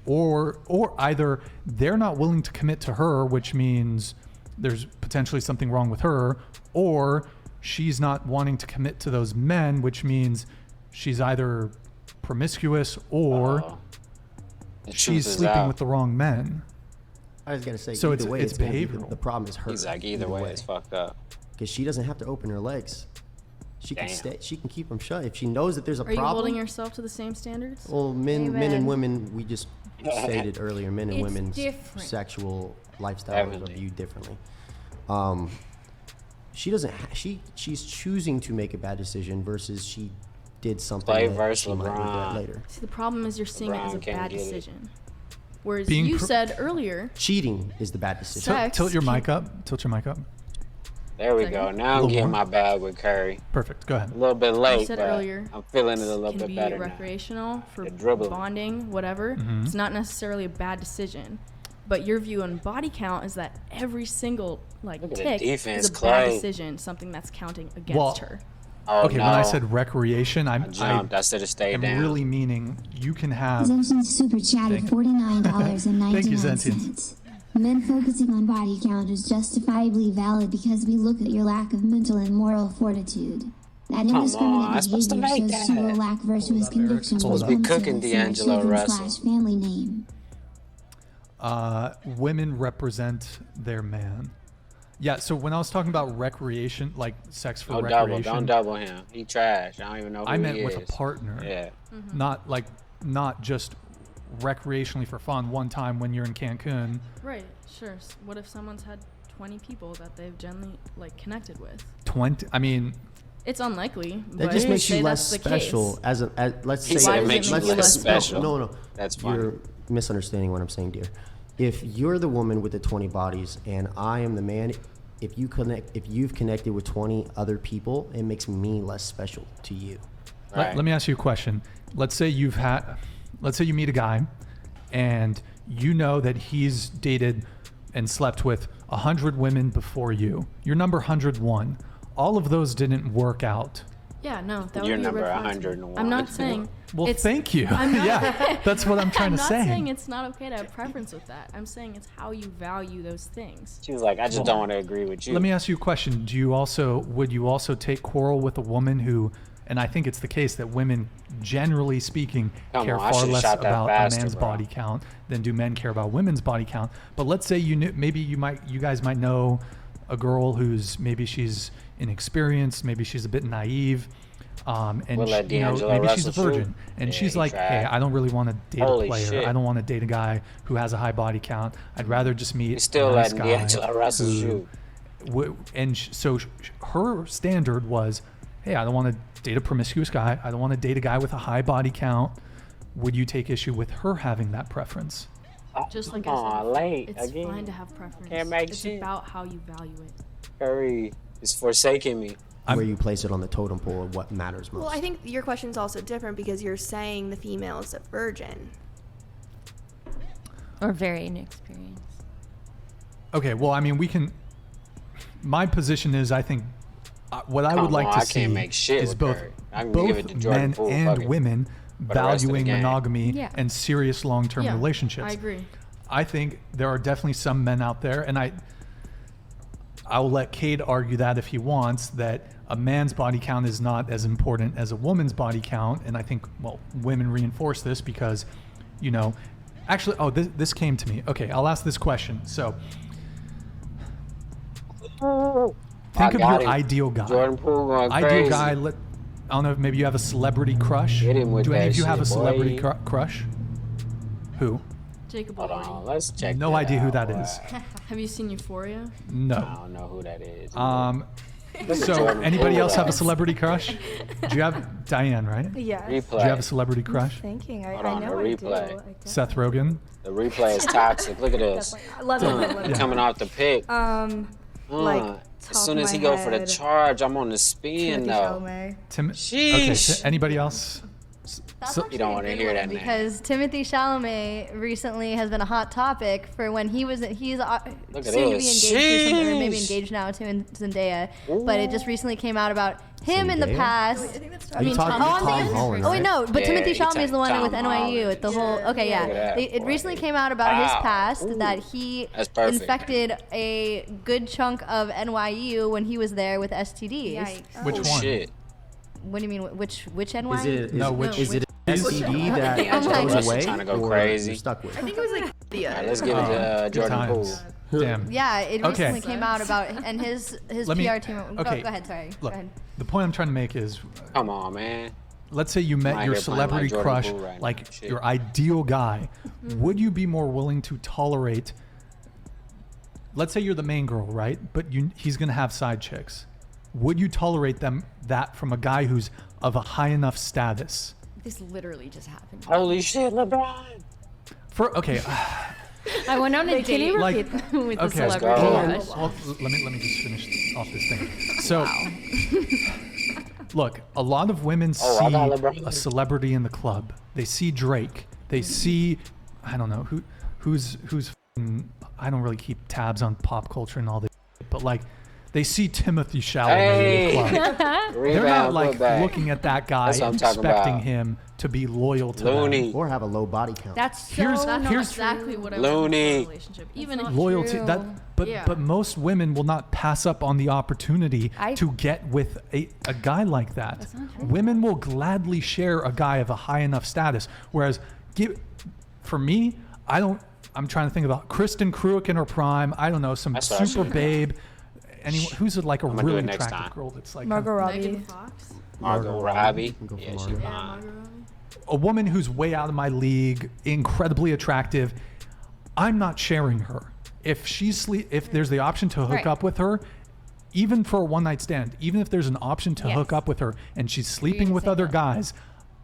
Or either they're not willing to commit to her, which means there's potentially something wrong with her, or she's not wanting to commit to those men, which means she's either promiscuous or she's sleeping with the wrong men. I was gonna say, so either way, it's behavioral. The problem is her. He's like, either way, it's fucked up. Because she doesn't have to open her legs. She can stay. She can keep them shut. If she knows that there's a problem. Are you holding yourself to the same standards? Well, men and women, we just stated earlier, men and women's different. sexual lifestyles are viewed differently. She doesn't. She's choosing to make a bad decision versus she did something that she might regret later. See, the problem is you're seeing it as a bad decision. Whereas Being you said earlier, cheating is the bad decision. Tilt your mic up. Tilt your mic up. There we go. Now I'm getting my bag with Curry. Perfect. Go ahead. A little bit late, you said but earlier, I'm feeling it a little bit better can be now. recreational for dribbling. bonding, whatever. Mm-hmm. It's not necessarily a bad decision. But your view on body count is that every single tick defense, is a bad Clay. decision, something that's counting against her. Oh, Okay, no. when I said recreation, I jumped. I should have stayed am down. really meaning you can have. Sentient super chat at $49.99. Thank you, Sentient. Men focusing on body count is justifiably valid because we look at your lack of mental and moral fortitude. That indiscriminate I'm supposed to behavior make shows she will that. lack virtuous convictions Supposed when to be it comes cooking to D'Angelo Russell. children/family name. Women represent their man. Yeah, so when I was talking about recreation, like sex for recreation. Don't double him. He trash. I don't even know who I meant he with is. a partner. Yeah. Not just recreationally for fun one time when you're in Cancun. Right, sure. What if someone's had 20 people that they've generally connected with? 20? I mean, it's unlikely. That but just makes you say less that's the special. case. Let's He say said it does makes you make less less special. No. That's fine. You're misunderstanding what I'm saying, dear. If you're the woman with the 20 bodies and I am the man, if you've connected with 20 other people, it makes me less special to you. Right. Let me ask you a question. Let's say you meet a guy and you know that he's dated and slept with 100 women before you. You're number 101. All of those didn't work out. Yeah, no, that You're would be a number red flag to me. 101. I'm not saying. Well, it's, thank you. I'm not- Yeah, that's what I'm trying I'm to not say. saying it's not okay to have preference with that. I'm saying it's how you value those things. She was like, I just don't want to agree with you. Let me ask you a question. Would you also take quarrel with a woman who, and I think it's the case that women, generally speaking, Come care on, I far should've less shot that about faster, a man's bro. body count than do men care about women's body count. But let's say you guys might know a girl who's maybe she's inexperienced, maybe she's a bit naive, and We'll let D'Angelo maybe she's a Russell shoot. virgin, and Yeah, she's he like, tried. hey, I don't really want to date Holy a player. shit. I don't want to date a guy who has a high body count. I'd rather just meet He's still a nice letting guy D'Angelo Russell who- shoot. So her standard was, hey, I don't want to date a promiscuous guy. I don't want to date a guy with a high body count. Would you take issue with her having that preference? Just like Come I said, on, late it's again. fine to have preference. Can't make it's shit. about how you value it. Curry is forsaking me. Where you place it on the totem pole of what matters most. Well, I think your question's also different because you're saying the female is a virgin. Or very inexperienced. Okay, well, I mean, we can. My position is, I think, what I would Come like on, to I see can't make shit is with both Curry. I can both give it to Jordan men Poole, fuck and it. women For the rest of the valuing game. monogamy Yeah. and serious long-term Yeah, relationships. I agree. I think there are definitely some men out there, and I'll let Cade argue that if he wants, that a man's body count is not as important as a woman's body count. And I think, well, women reinforce this because, actually, this came to me. Okay, I'll ask this question. So, think of got your him. ideal guy. Jordan Poole going Ideal crazy. guy, I don't know, maybe you have a celebrity crush. Hit him with Do any that of you have a shit, celebrity boy. crush? Who? Jacob Hold on, Elordi. let's check. No that idea who out, that boy. is. Have you seen Euphoria? I No. don't know who that is. So, Jordan anybody Poole, else have a guys. celebrity crush? Do you have Diane, right? Do Yeah. Replay. you have a celebrity crush? Thinking. Hold on, the replay. Seth Rogen? The replay is toxic. Look at this. I love it. Coming off the pick. Like, As top soon of as he my go for the head, charge, I'm on the spin Timothée though. Chalamet. Okay, Sheesh. anybody else? That's So- actually You don't a wanna good hear one that name. because Timothy Chalamet recently has been a hot topic for when he's Look at soon to be this. engaged to something, or maybe Sheesh. engaged now to Zendaya. But it just recently came out about him in the Zendaya? past. Are you talking Tom Tom Holland? Oh wait, right? no, but Yeah, Timothy he Chalamet is the one Tom with NYU Holland. at the whole. Okay, Look at yeah. that, It boy. recently came out about his Wow. past Ooh. that he That's perfect. infected a good chunk of NYU when he was there with STDs. Yikes. Which Oh, one? shit. What do you mean? Which NYU? Is it an STD that Angelo goes Russell away trying to go or crazy. you're stuck with? I think it was like All right, let's give it to Good Jordan Poole. times. Damn. Yeah, it Okay. recently came out about, and his Let me- PR team. okay. Go ahead, sorry. Look, Go ahead. the point I'm trying to make is, Come on, man. let's say you met Right your here playing celebrity like Jordan crush, Poole right now. like Shit. your ideal guy. Would you be more willing to tolerate? Let's say you're the main girl, right? But he's gonna have side chicks. Would you tolerate that from a guy who's of a high enough status? This literally just happened. Holy shit, LeBron. Okay, I went on a Can you date like, with a okay, celebrity go. crush. well, let me just finish off this thing. So, look, a lot of women Oh, I see thought LeBron- a celebrity in the club. They see Drake. They see, I don't know who's. f***ing- I don't really keep tabs on pop culture and all this, but like, they see Timothy Chalamet in the club. They're Rebound, not like putback. looking at that guy That's what I'm and talking expecting about. him to be loyal to them. Looney. Or have a low body count. That's so Here's- That's not here's- exactly what I Looney. want in a relationship. Even if Loyalty True. but Yeah. but most women will not pass up on the opportunity to get with a guy like that. That's not true. Women will gladly share a guy of a high enough status, whereas for me, I'm trying to think about Kristen Cruick in her prime. I don't know, some That's what I super should- babe. Anyone who's like a I'ma do really it next attractive time. girl that's like Margot Robbie. Megan Fox. Margot Robbie. Can go for Yeah, she Margot. Yeah, fine. Margot Robbie. a woman who's way out of my league, incredibly attractive. I'm not sharing her. If if there's the option to hook Right. up with her, even for a one night stand, even if there's an option to Yes. hook up with her and she's sleeping gonna with say other no. guys,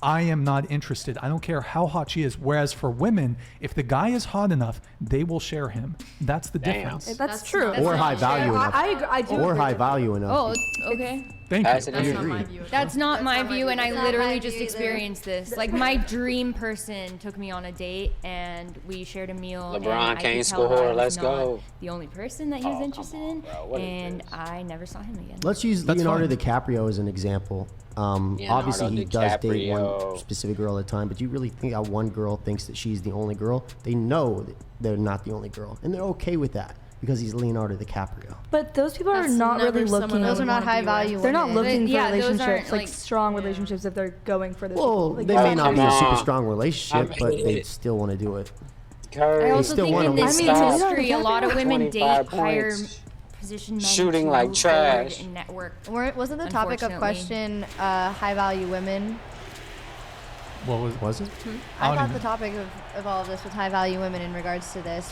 I am not interested. I don't care how hot she is. Whereas for women, if the guy is hot enough, they will share him. That's the Damn. difference. That's true. Or high value enough. I agree. I do. Or agree high with value enough. Oh, okay. Thank That's you. it. That's not my view. That's not my view, and I That's not literally my just view either. experienced this. Like, my dream person took me on a date, and we shared a meal. and LeBron I could can't tell score, I was let's not go. The only person that he was Oh, come interested on, in, bro. What is and this? I never saw him again. Let's use That's Leonardo fine. DiCaprio as an example. Obviously, he does date one DiCaprio. specific girl at a time, but you really think that one girl thinks that she's the only girl? They know that they're not the only girl, and they're okay with that because he's Leonardo DiCaprio. But those people are That's not never really someone looking. I Those would are not wanna be high with. value They're not women. looking for Yeah, those aren't, relationships, like like- strong yeah. relationships. If they're going for this, Well, like, they may not be a come super on. strong relationship, I mean, but they still want to do it. Curry. I also still think wanna in this leave. I mean, industry, a lot of women 25 date higher points. position men Shooting to like move forward trash. and network. Wasn't the topic of Unfortunately. question high value women? What was? Was it? I don't thought even- the topic of all of this was high value women in regards to this.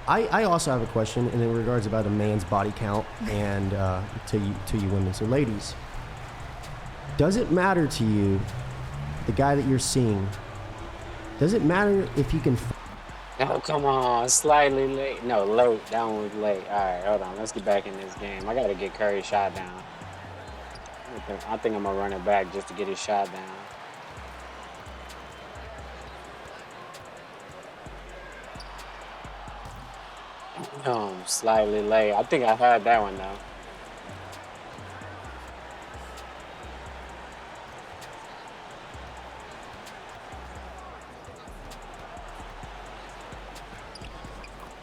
I also have a question in regards about a man's body count and to you women. So, ladies, does it matter to you, the guy that you're seeing? Does it matter if he can? No, come on, slightly late. No, late. That one was late. All right, hold on. Let's get back in this game. I gotta get Curry's shot down. I think I'm gonna run it back just to get his shot down. No, I'm slightly late. I think I had that one though.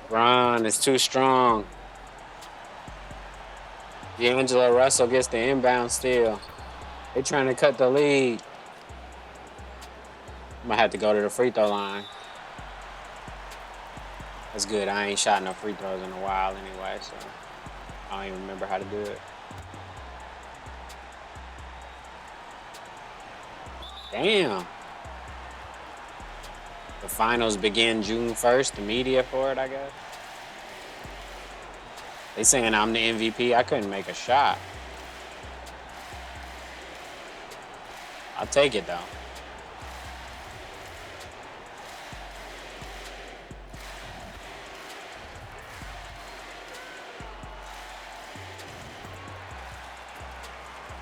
Ron is too strong. D'Angelo Russell gets the inbound steal. They trying to cut the lead. I'm gonna have to go to the free throw line. That's good. I ain't shot no free throws in a while anyway, so I don't even remember how to do it. Damn. The finals begin June 1st. The media for it, I guess. They saying I'm the MVP. I couldn't make a shot. I'll take it though.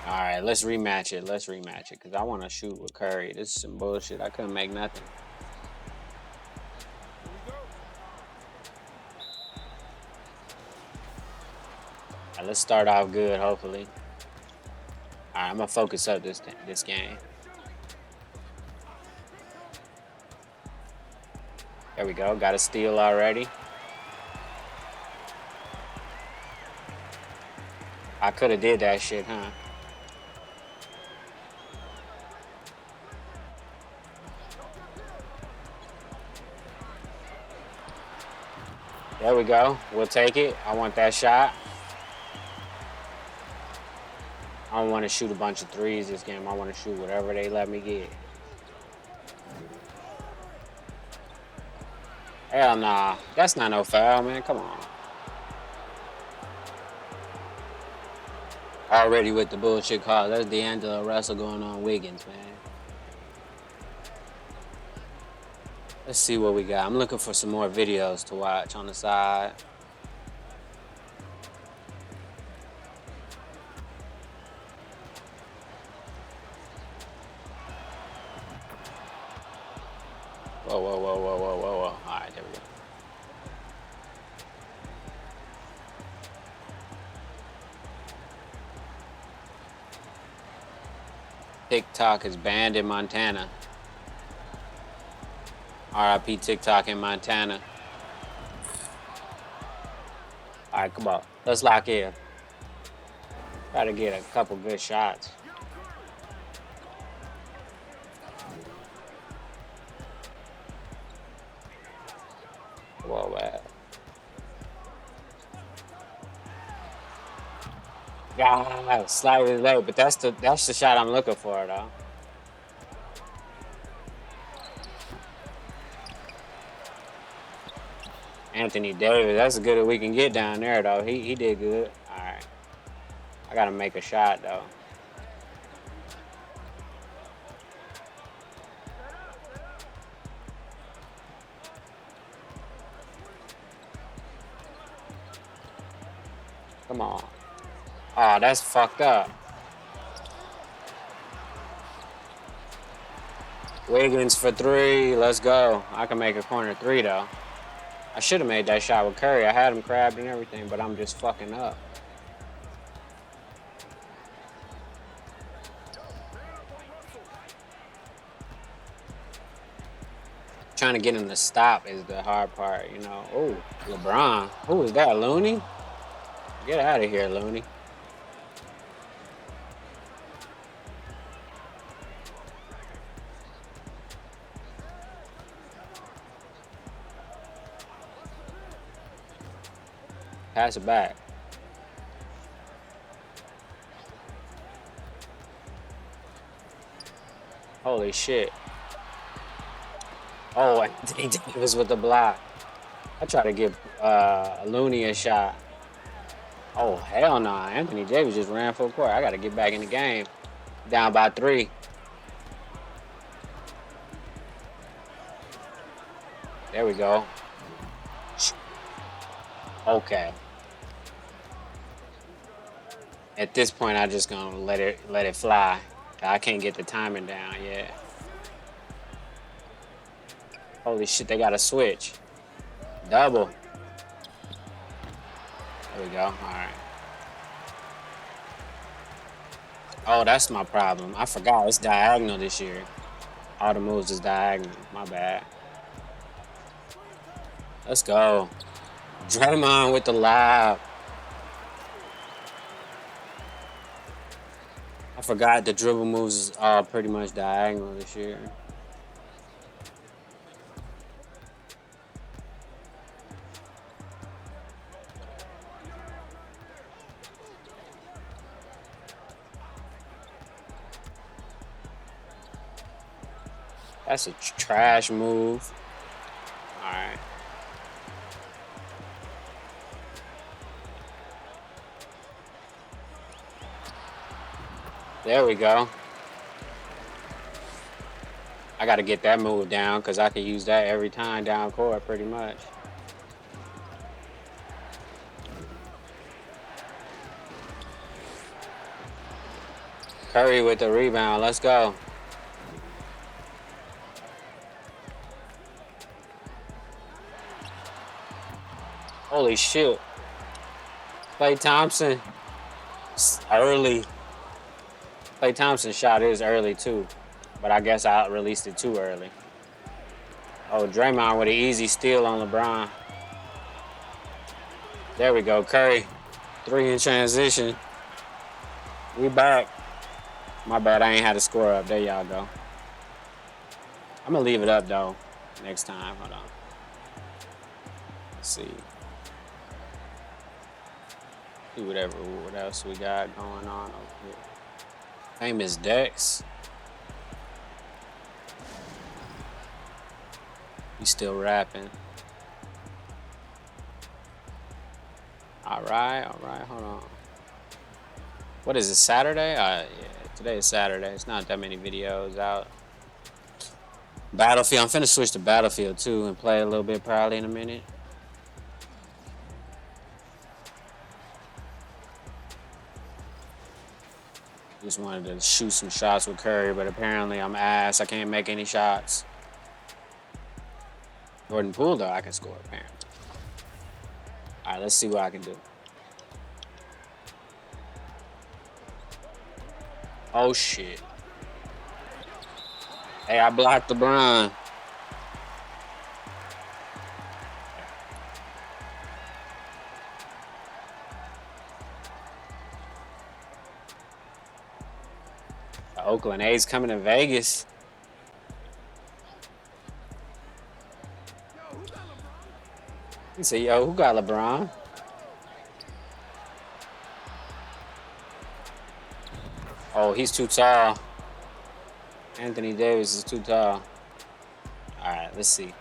All right, let's rematch it. Let's rematch it because I want to shoot with Curry. This is some bullshit. I couldn't make nothing. All right, let's start off good, hopefully. All right, I'm gonna focus up this game. There we go. Got a steal already. I could have did that shit, huh? There we go. We'll take it. I want that shot. I don't want to shoot a bunch of threes this game. I want to shoot whatever they let me get. Hell nah. That's not no foul, man. Come on. Already with the bullshit call. That's D'Angelo Russell going on Wiggins, man. Let's see what we got. I'm looking for some more videos to watch on the side. Whoa, whoa, whoa, whoa, whoa, whoa, whoa. All right, there we go. TikTok is banned in Montana. RIP TikTok in Montana. All right, come on. Let's lock in. Try to get a couple good shots. Whoa, man. God, slightly low, but that's the shot I'm looking for, though. Anthony Davis, that's as good as we can get down there, though. He did good. All right. I got to make a shot, though. Come on. Oh, that's fucked up. Wiggins for 3. Let's go. I can make a corner 3 though. I should have made that shot with Curry. I had him crabbed and everything, but I'm just fucking up. Trying to get him to stop is the hard part, you know. Oh, LeBron. Who is that, Looney? Get out of here, Looney. Pass it back. Holy shit. Oh, Anthony Davis with the block. I try to give Looney a shot. Oh, hell no. Anthony Davis just ran full court. I got to get back in the game. Down by 3. There we go. Okay. At this point, I'm just gonna let it fly. I can't get the timing down yet. Holy shit, they got a switch. Double. There we go. All right. Oh, that's my problem. I forgot it's diagonal this year. All the moves is diagonal. My bad. Let's go. Draymond with the lob. I forgot the dribble moves is all pretty much diagonal this year. That's a trash move. All right. There we go. I got to get that move down because I can use that every time down court pretty much. Curry with the rebound. Let's go. Holy shit. Klay Thompson. Early. Klay Thompson's shot is early too, but I guess I released it too early. Oh, Draymond with an easy steal on LeBron. There we go, Curry. 3 in transition. We back. My bad, I ain't had to score up. There y'all go. I'm gonna leave it up though next time. Hold on. Let's see. See what else we got going on over here. Famous Dex. He's still rapping. All right, hold on. What is it, Saturday? Yeah, today is Saturday. It's not that many videos out. Battlefield, I'm finna switch to Battlefield too and play a little bit probably in a minute. Just wanted to shoot some shots with Curry, but apparently I'm ass. I can't make any shots. Jordan Poole, though, I can score, apparently. All right, let's see what I can do. Oh, shit. Hey, I blocked LeBron. The Oakland A's coming to Vegas. He said, yo, who got LeBron? Oh, he's too tall. Anthony Davis is too tall. All right, let's see.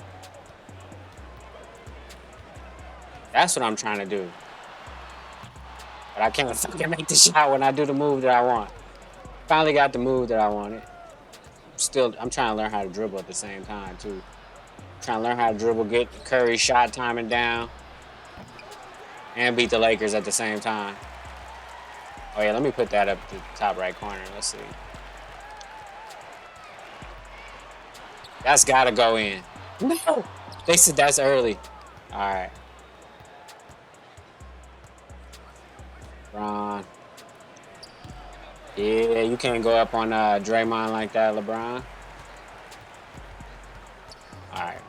That's what I'm trying to do. But I can't fucking make the shot when I do the move that I want. Finally got the move that I wanted. I'm trying to learn how to dribble at the same time, too. Trying to learn how to dribble, get Curry shot timing down. and beat the Lakers at the same time. Oh yeah, let me put that up the top right corner. Let's see. That's gotta go in. No, they said that's early. All right. LeBron. Yeah, you can't go up on Draymond like that, LeBron. All right.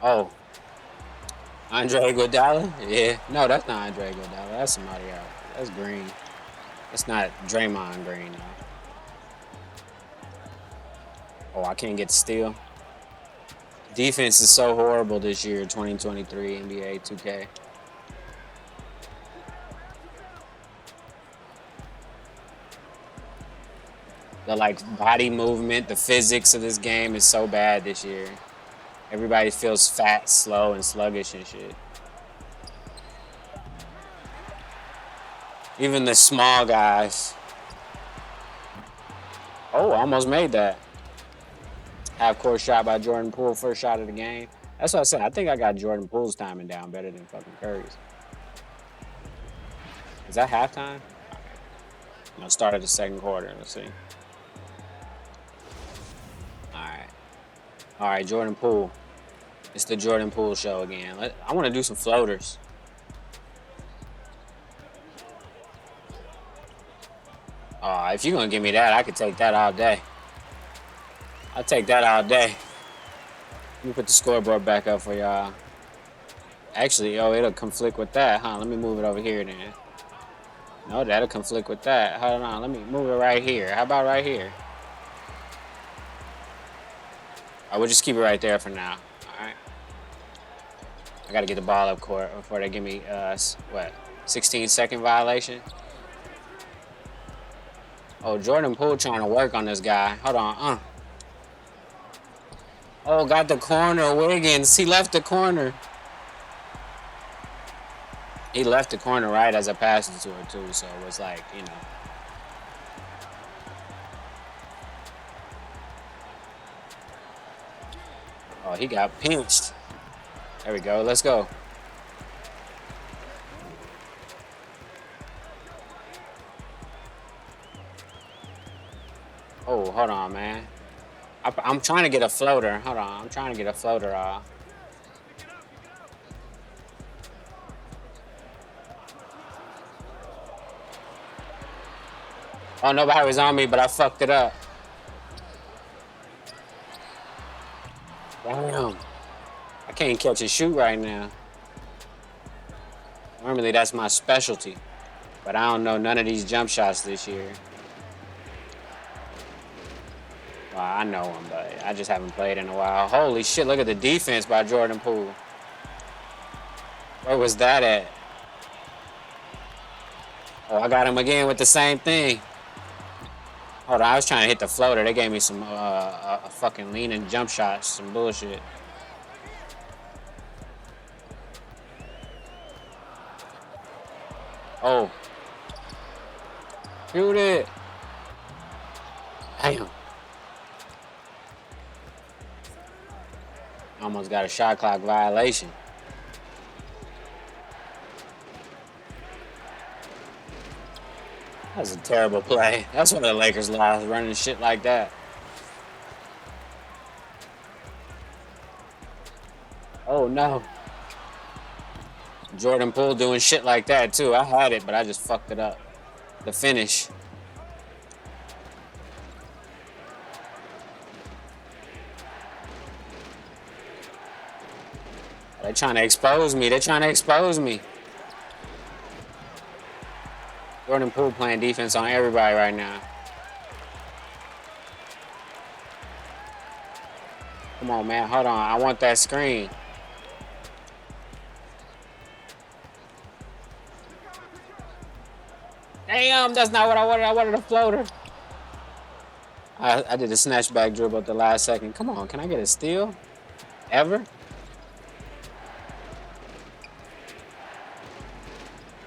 Oh. Andre Iguodala? Yeah. No, that's not Andre Iguodala. That's somebody else. That's Green. That's not Draymond Green, though. Oh, I can't get the steal. Defense is so horrible this year, 2023 NBA 2K. The body movement, the physics of this game is so bad this year. Everybody feels fat, slow, and sluggish and shit. Even the small guys. Oh, almost made that. Half-court shot by Jordan Poole, first shot of the game. That's what I said. I think I got Jordan Poole's timing down better than fucking Curry's. Is that halftime? No, start of the second quarter. Let's see. All right, Jordan Poole. It's the Jordan Poole show again. I want to do some floaters. If you're going to give me that, I could take that all day. I'll take that all day. Let me put the scoreboard back up for y'all. Actually, it'll conflict with that, huh? Let me move it over here then. No, that'll conflict with that. Hold on, let me move it right here. How about right here? I will just keep it right there for now. All right. I got to get the ball up court before they give me, 16-second violation? Oh, Jordan Poole trying to work on this guy. Hold on, Oh, got the corner, Wiggins. He left the corner. He left the corner right as I passed it to her, too, so it was like, you know. Oh, he got pinched. There we go. Let's go. Oh, hold on, man. I'm trying to get a floater. Hold on. I'm trying to get a floater off. Oh, nobody was on me, but I fucked it up. Damn. I can't catch and shoot right now. Normally, that's my specialty. But I don't know none of these jump shots this year. Well, I know them, but I just haven't played in a while. Holy shit, look at the defense by Jordan Poole. Where was that at? Oh, I got him again with the same thing. Hold on, I was trying to hit the floater. They gave me some a fucking leaning jump shots, some bullshit. Oh. Shoot it. Damn. Almost got a shot clock violation. That was a terrible play. That's why the Lakers lost, running shit like that. Oh, no. Jordan Poole doing shit like that, too. I had it, but I just fucked it up. The finish. They're trying to expose me. They're trying to expose me. Jordan Poole playing defense on everybody right now. Come on, man. Hold on. I want that screen. Damn, that's not what I wanted. I wanted a floater. I did a snatchback dribble at the last second. Come on, can I get a steal? Ever?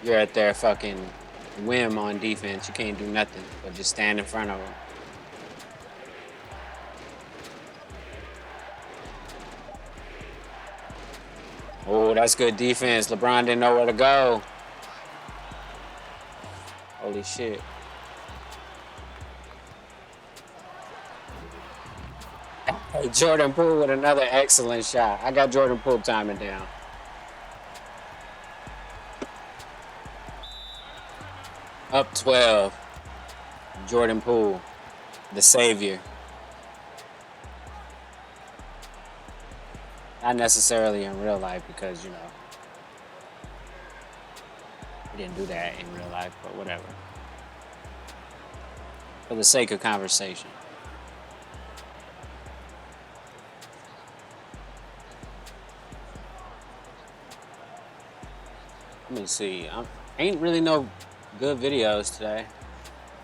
You're at their fucking whim on defense. You can't do nothing but just stand in front of them. Oh, that's good defense. LeBron didn't know where to go. Holy shit. Hey, Jordan Poole with another excellent shot. I got Jordan Poole timing down. Up 12. Jordan Poole, the savior. Not necessarily in real life because, you know, he didn't do that in real life, but whatever. For the sake of conversation. Let me see. Ain't really no good videos today.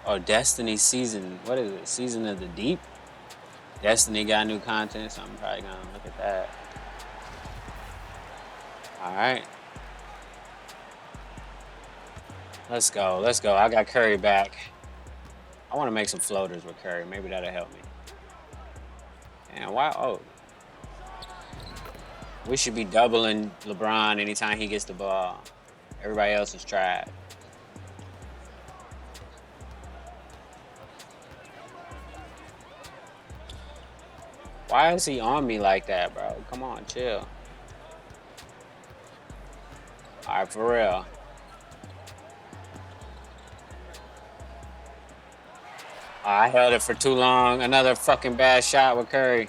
Oh, Destiny season. What is it? Season of the Deep? Destiny got new content, so I'm probably gonna look at that. Alright. Let's go. Let's go. I got Curry back. I want to make some floaters with Curry. Maybe that'll help me. And why? Oh. We should be doubling LeBron anytime he gets the ball. Everybody else is trash. Why is he on me like that, bro? Come on, chill. Alright, for real. Oh, I held it for too long. Another fucking bad shot with Curry.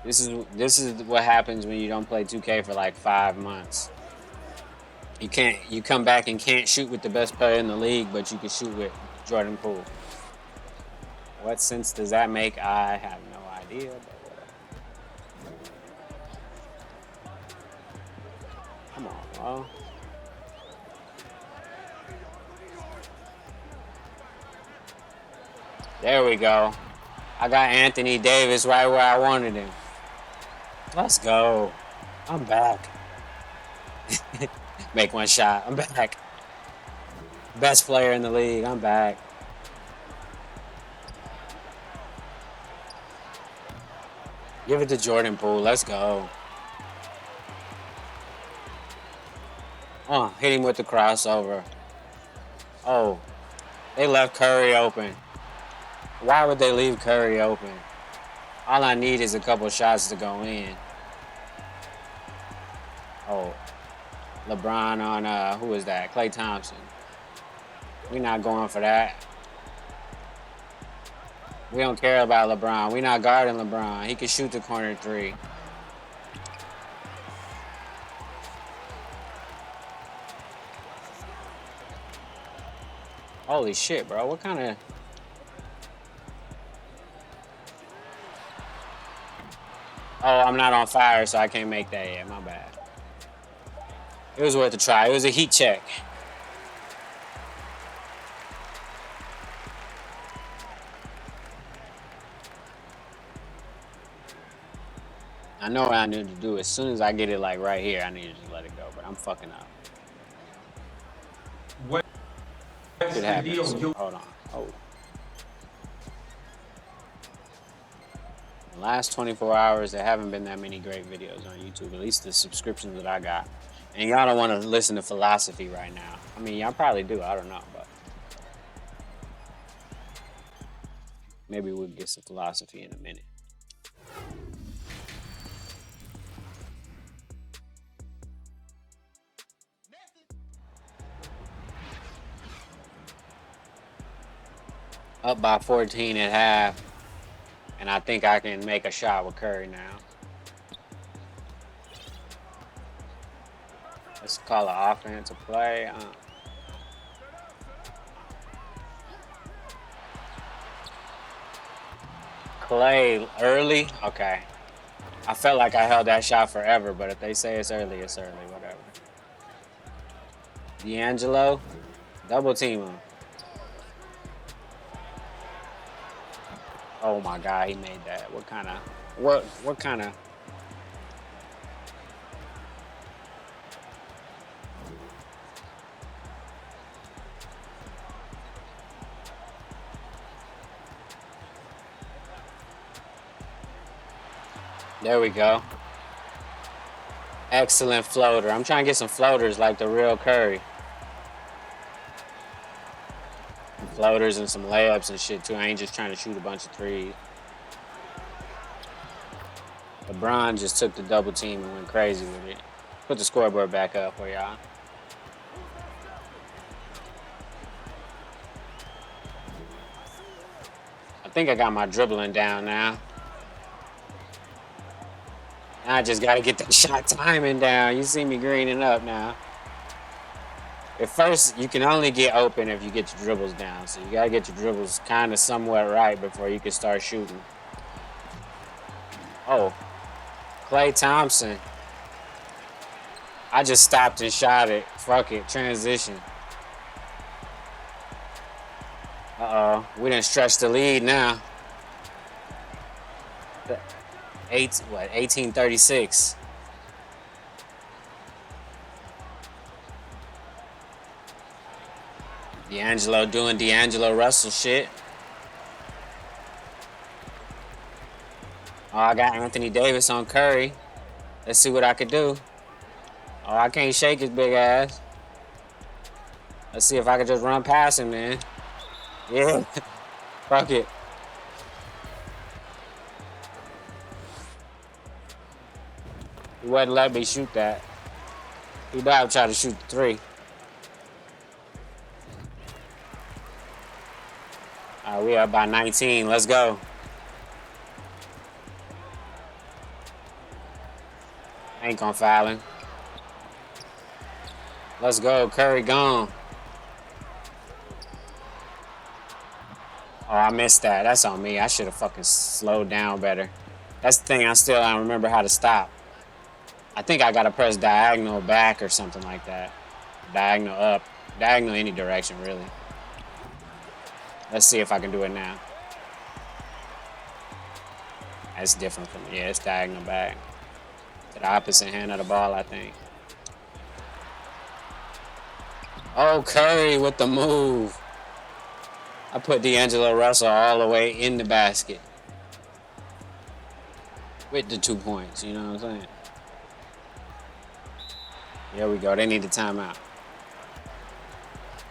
This is what happens when you don't play 2K for like 5 months. You come back and can't shoot with the best player in the league, but you can shoot with Jordan Poole. What sense does that make? I have no idea, but whatever. Come on, bro. There we go. I got Anthony Davis right where I wanted him. Let's go. I'm back. Make one shot. I'm back. Best player in the league. I'm back. Give it to Jordan Poole. Let's go. Oh, hit him with the crossover. Oh, they left Curry open. Why would they leave Curry open? All I need is a couple shots to go in. Oh, LeBron on, who is that? Klay Thompson. We're not going for that. We don't care about LeBron. We're not guarding LeBron. He can shoot the corner three. Holy shit, bro. What kind of... Oh, I'm not on fire, so I can't make that yet. My bad. It was worth a try. It was a heat check. I know what I need to do. As soon as I get it like right here, I need to just let it go. But I'm fucking up. What? It happens. Hold on. Oh. The last 24 hours, there haven't been that many great videos on YouTube. At least the subscriptions that I got. And y'all don't want to listen to philosophy right now. I mean, y'all probably do. I don't know, but maybe we'll get some philosophy in a minute. Up by 14 at half, and I think I can make a shot with Curry now. Let's call an offensive play. Klay early? Okay. I felt like I held that shot forever, but if they say it's early, whatever. D'Angelo, double team him. Oh my God, he made that. What kind of... There we go. Excellent floater. I'm trying to get some floaters like the real Curry. Some floaters and some layups and shit too. I ain't just trying to shoot a bunch of threes. LeBron just took the double team and went crazy with it. Put the scoreboard back up for y'all. I think I got my dribbling down now. Now I just gotta get that shot timing down. You see me greening up now. At first, you can only get open if you get your dribbles down. So you gotta get your dribbles kind of somewhat right before you can start shooting. Oh, Klay Thompson. I just stopped and shot it. Fuck it, transition. Uh-oh, we didn't stretch the lead now. 1836. D'Angelo doing D'Angelo Russell shit. Oh, I got Anthony Davis on Curry. Let's see what I could do. Oh, I can't shake his big ass. Let's see if I can just run past him, man. Yeah, fuck it. He wouldn't let me shoot that. He about to try to shoot the three. All right, we up by 19. Let's go. Ain't gonna foul him. Let's go, Curry gone. Oh, I missed that. That's on me. I should have fucking slowed down better. That's the thing. I don't remember how to stop. I think I gotta press diagonal back or something like that. Diagonal up. Diagonal any direction, really. Let's see if I can do it now. That's different from me. Yeah, it's diagonal back. To the opposite hand of the ball, I think. Oh, Curry with the move. I put D'Angelo Russell all the way in the basket. With the 2 points, you know what I'm saying? There we go. They need a timeout.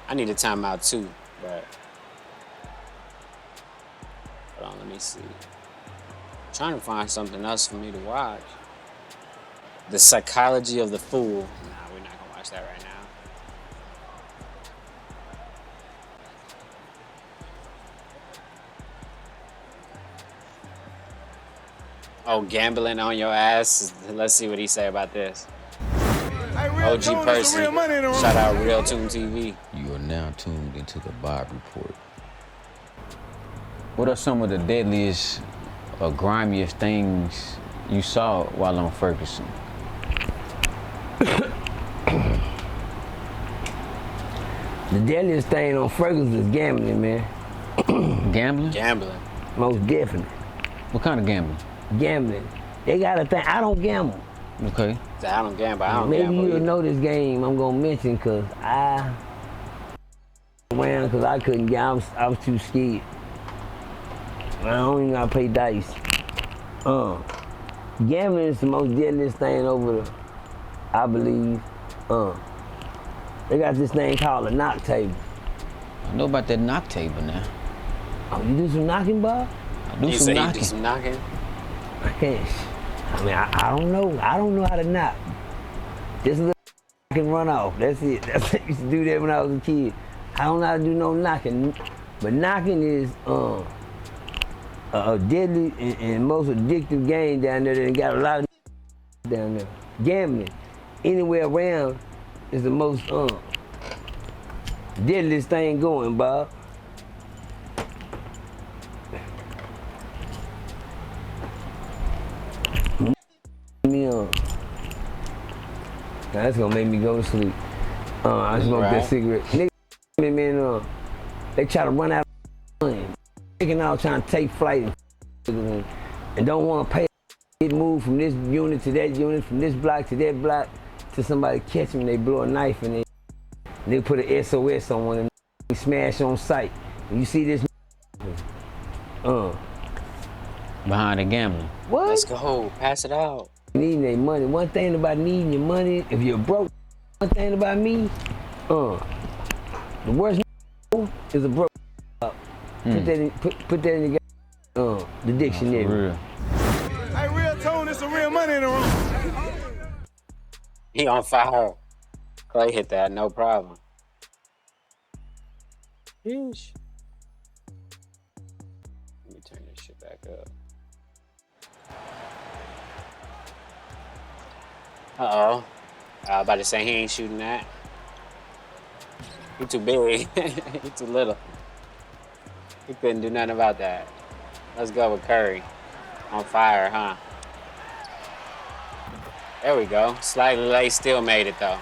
I need a timeout too, but hold on, let me see. I'm trying to find something else for me to watch. The Psychology of the Fool. Nah, we're not gonna watch that right now. Oh, gambling on your ass. Let's see what he say about this. OG Percy. Shout out Real Tune TV. You are now tuned into the Bob Report. What are some of the deadliest or grimiest things you saw while on Ferguson? The deadliest thing on Ferguson is gambling, man. Gambling? Gambling. Most definitely. What kind of gambling? Gambling. They got a thing. I don't gamble. Okay. I don't gamble. I don't Maybe gamble. you'll Either. know this game I'm gonna mention because I ran because I couldn't gamble. I was too scared. I don't even know how to play dice. Gambling is the most deadliest thing over the, I believe. They got this thing called a knock table. I know about that knock table now. Oh, you do some knocking, Bob? I do You some say knocking. you do some knocking? I can't. I mean, I don't know. I don't know how to knock. Just a little I can run off. That's it. That's I used to do that when I was a kid. I don't know how to do no knocking. But knocking is a deadly and most addictive game down there. They got a lot of down there. Gambling, anywhere around, is the most deadliest thing going, Bob. That's gonna make me go to sleep. I smoke that cigarette. Niggas, man, they try to run out of money. Taking out trying to take flight and don't want to pay. Get moved from this unit to that unit, from this block to that block, till somebody catch them, they blow a knife and they put an SOS on one and they smash on sight. When you see this, behind the gambling. What? Let's go. Pass it out. Needing their money. One thing about needing your money, if you're broke, one thing about me, the worst is a broke. Put that in the dictionary. For real. Hey, real tone, there's some real money in the room. He on fire. Clay hit that, no problem. Yeesh. Let me turn this shit back up. Uh-oh. I was about to say he ain't shooting that. He too big. He too little. He couldn't do nothing about that. Let's go with Curry. On fire, huh? There we go. Slightly late, still made it though.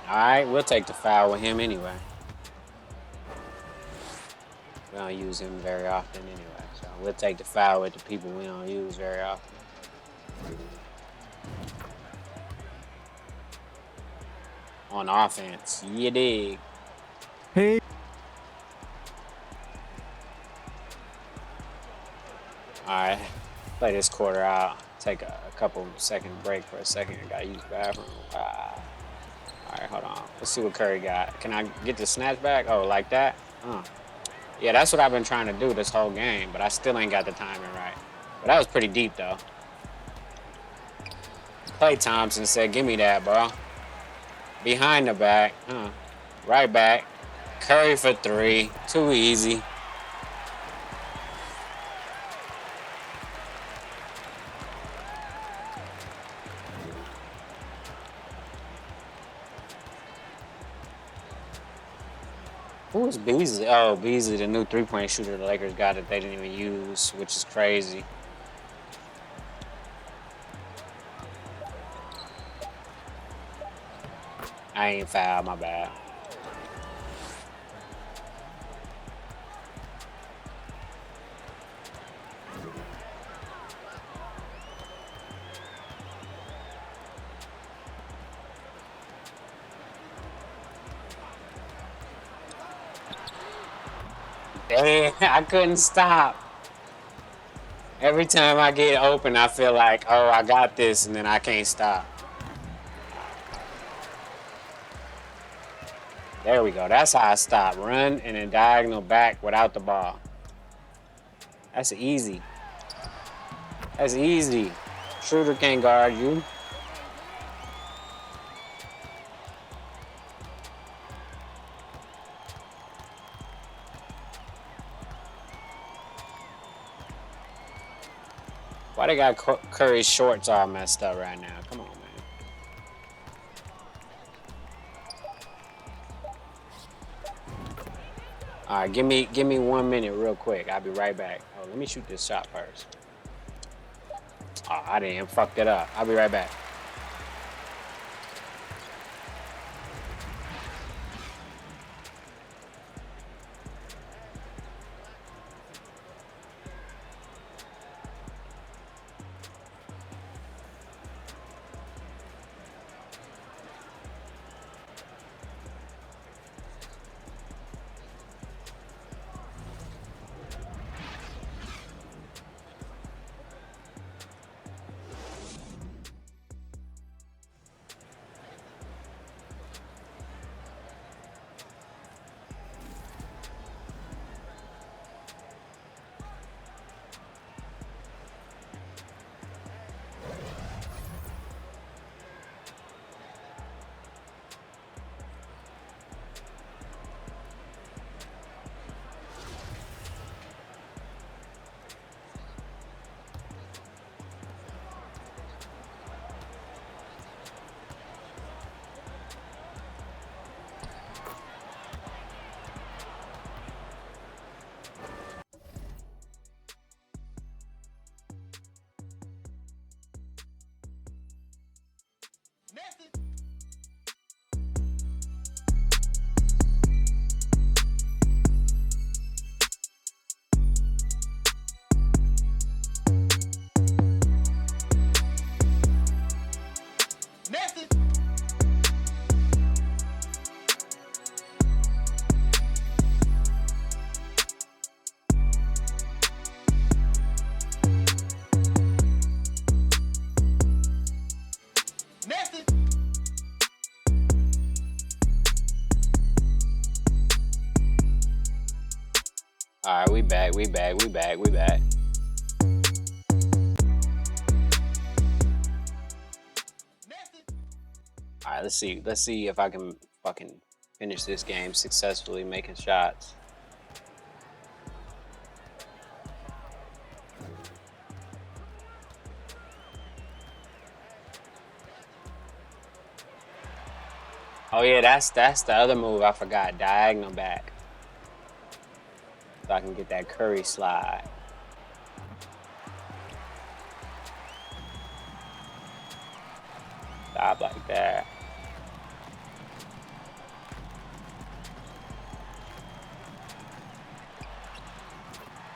All right, we'll take the foul with him anyway. We don't use him very often anyway, so we'll take the foul with the people we don't use very often. On offense, you dig. Hey. All right, play this quarter out. Take a couple second break for a second. I gotta use the bathroom. All right, hold on. Let's see what Curry got. Can I get the snatch back? Oh, like that? Yeah, that's what I've been trying to do this whole game, but I still ain't got the timing right. But that was pretty deep, though. Klay Thompson said, give me that, bro. Behind the back. Right back. Curry for three. Too easy. Who is Beasley? Oh, Beasley, the new three-point shooter the Lakers got that they didn't even use, which is crazy. I ain't foul, my bad. Dang, I couldn't stop. Every time I get open, I feel like, oh, I got this, and then I can't stop. There we go. That's how I stop. Run and then diagonal back without the ball. That's easy. That's easy. Shooter can't guard you. Why they got Curry's shorts all messed up right now? Come on, man. All right, give me 1 minute real quick. I'll be right back. Oh, let me shoot this shot first. Oh, I didn't fuck it up. I'll be right back. back. All right, let's see if I can fucking finish this game successfully making shots. Oh yeah, that's the other move I forgot. Diagonal back. So I can get that Curry slide. Stop like that.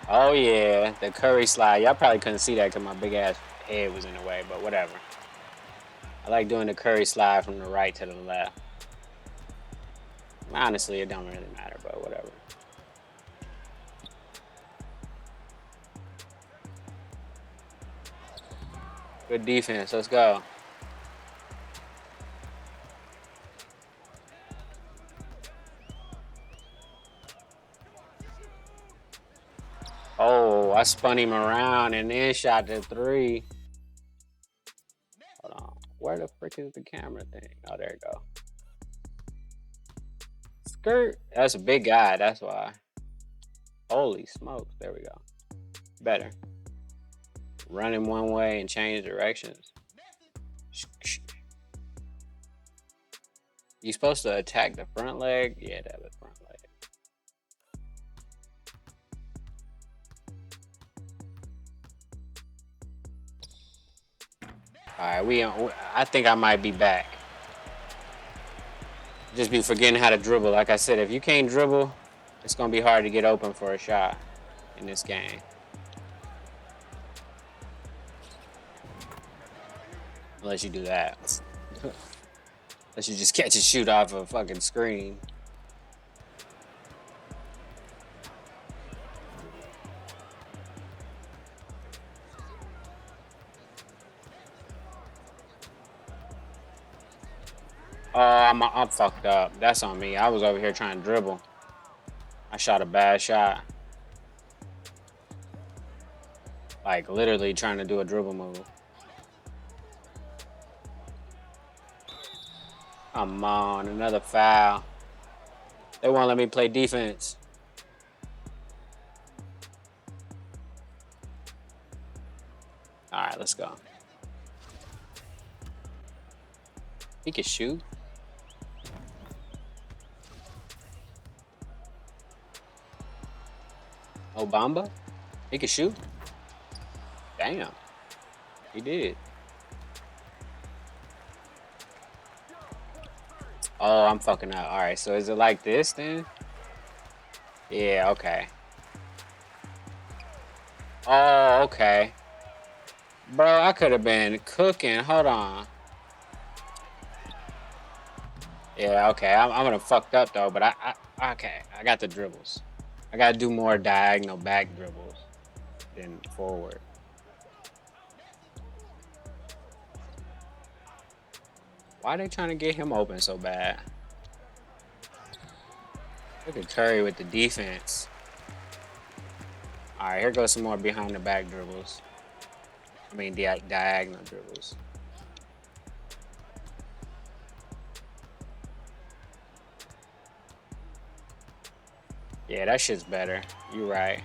Oh yeah, the Curry slide. Y'all probably couldn't see that because my big ass head was in the way, but whatever. I like doing the Curry slide from the right to the left. Honestly, it don't really matter, but whatever. Good defense, let's go. Oh, I spun him around and then shot the three. Hold on, where the frick is the camera thing? Oh, there you go. Skirt. That's a big guy, that's why. Holy smokes, there we go. Better. Running one way and change directions. You supposed to attack the front leg? Yeah, that's the front leg. All right, I think I might be back. Just be forgetting how to dribble. Like I said, if you can't dribble, it's gonna be hard to get open for a shot in this game. Unless you do that. Unless you just catch and shoot off a fucking screen. Oh, I'm fucked up. That's on me. I was over here trying to dribble. I shot a bad shot. Like literally trying to do a dribble move. Come on, another foul. They won't let me play defense. All right, let's go. He can shoot. Obama? He can shoot? Damn. He did. Oh, I'm fucking up. All right, so is it like this then? Yeah, okay. Oh, okay. Bro, I could have been cooking. Hold on. Yeah, okay. I'm gonna fucked up though, but okay. I got the dribbles. I gotta do more diagonal back dribbles than forward. Why are they trying to get him open so bad? Look at Curry with the defense. All right, here goes some more behind the back dribbles. I mean, diagonal dribbles. Yeah, that shit's better. You right.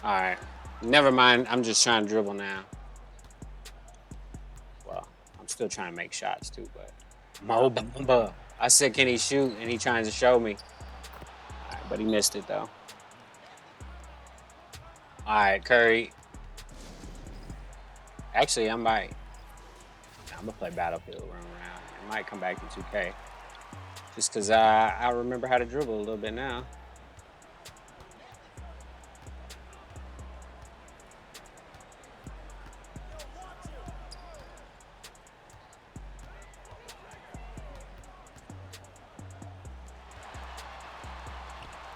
All right. Never mind. I'm just trying to dribble now. Well, I'm still trying to make shots too, but Mo Bamba. I said, can he shoot? And he trying to show me. All right, but he missed it though. All right, Curry. Actually, I'm gonna play Battlefield run around. It might come back to 2K. Just because I remember how to dribble a little bit now.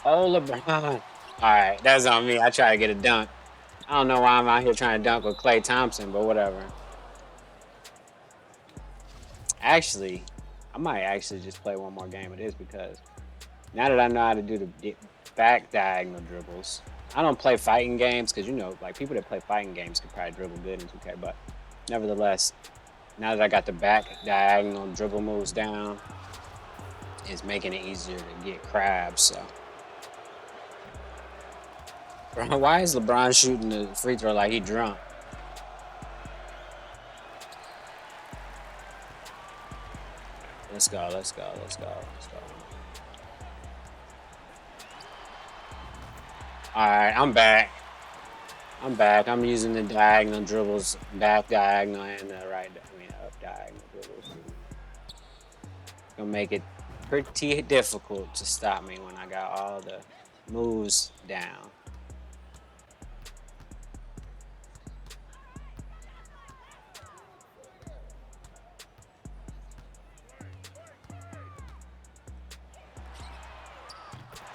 Oh, LeBron. All right, that's on me. I try to get a dunk. I don't know why I'm out here trying to dunk with Klay Thompson, but whatever. Actually, I might actually just play one more game of this because Now that I know how to do the back diagonal dribbles, I don't play fighting games because, you know, like people that play fighting games can probably dribble good in 2K, but nevertheless, now that I got the back diagonal dribble moves down, it's making it easier to get crabs. So, bro, why is LeBron shooting the free throw like he drunk? Let's go, let's go, let's go, let's go. Alright, I'm back. I'm back. I'm using the diagonal dribbles, back diagonal and the up diagonal dribbles. Gonna make it pretty difficult to stop me when I got all the moves down.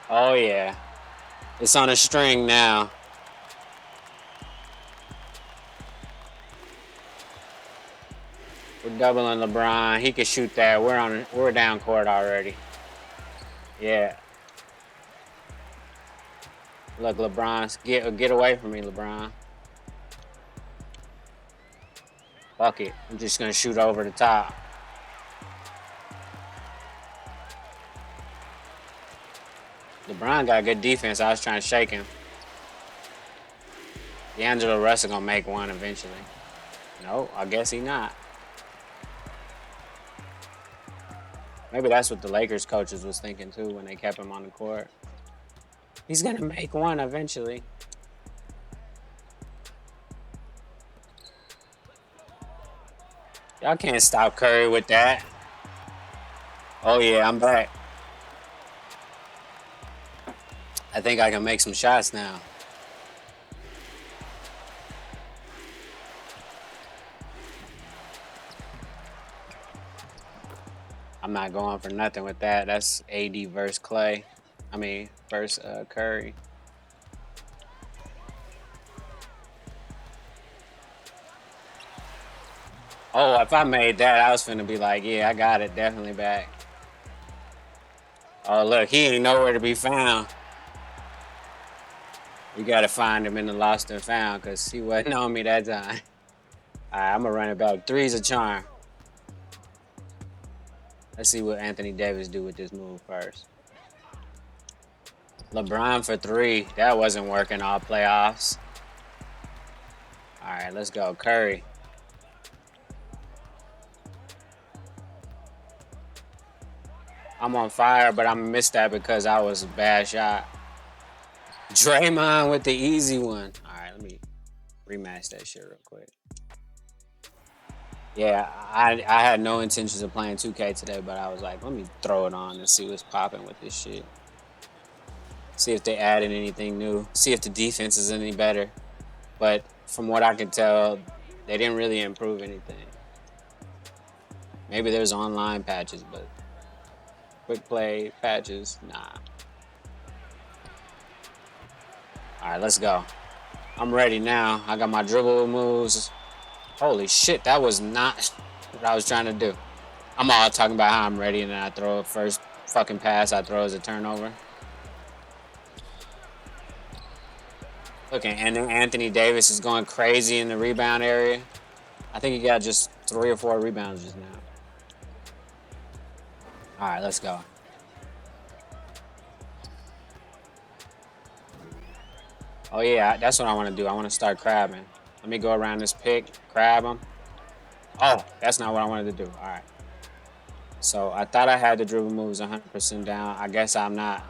Oh yeah. It's on a string now. We're doubling LeBron. He can shoot that. We're down court already. Yeah. Look, LeBron, get away from me, LeBron. Fuck it. I'm just gonna shoot over the top. LeBron got good defense. I was trying to shake him. D'Angelo Russell gonna make one eventually. No, I guess he not. Maybe that's what the Lakers coaches was thinking too when they kept him on the court. He's gonna make one eventually. Y'all can't stop Curry with that. Oh yeah, I'm back. I think I can make some shots now. I'm not going for nothing with that. That's AD versus Clay. I mean, versus Curry. Oh, if I made that, I was finna be like, yeah, I got it. Definitely back. Oh, look, he ain't nowhere to be found. You gotta find him in the lost and found because he wasn't on me that time. All right, I'm gonna run it back. Three's a charm. Let's see what Anthony Davis do with this move first. LeBron for three. That wasn't working all playoffs. All right, let's go. Curry. I'm on fire, but I'm gonna miss that because I was a bad shot. Draymond with the easy one. All right, let me rematch that shit real quick. Yeah, I had no intentions of playing 2K today, but I was like, let me throw it on and see what's popping with this shit. See if they added anything new. See if the defense is any better. But from what I can tell, they didn't really improve anything. Maybe there's online patches, but quick play patches, nah. All right, let's go. I'm ready now. I got my dribble moves. Holy shit, that was not what I was trying to do. I'm all talking about how I'm ready, and then I throw a first fucking pass I throw as a turnover. Okay, and then Anthony Davis is going crazy in the rebound area. I think he got just 3 or 4 rebounds just now. All right, let's go. Oh yeah, that's what I want to do. I want to start crabbing. Let me go around this pick, crab him. Oh, that's not what I wanted to do. All right. So I thought I had the dribble moves 100% down. I guess I'm not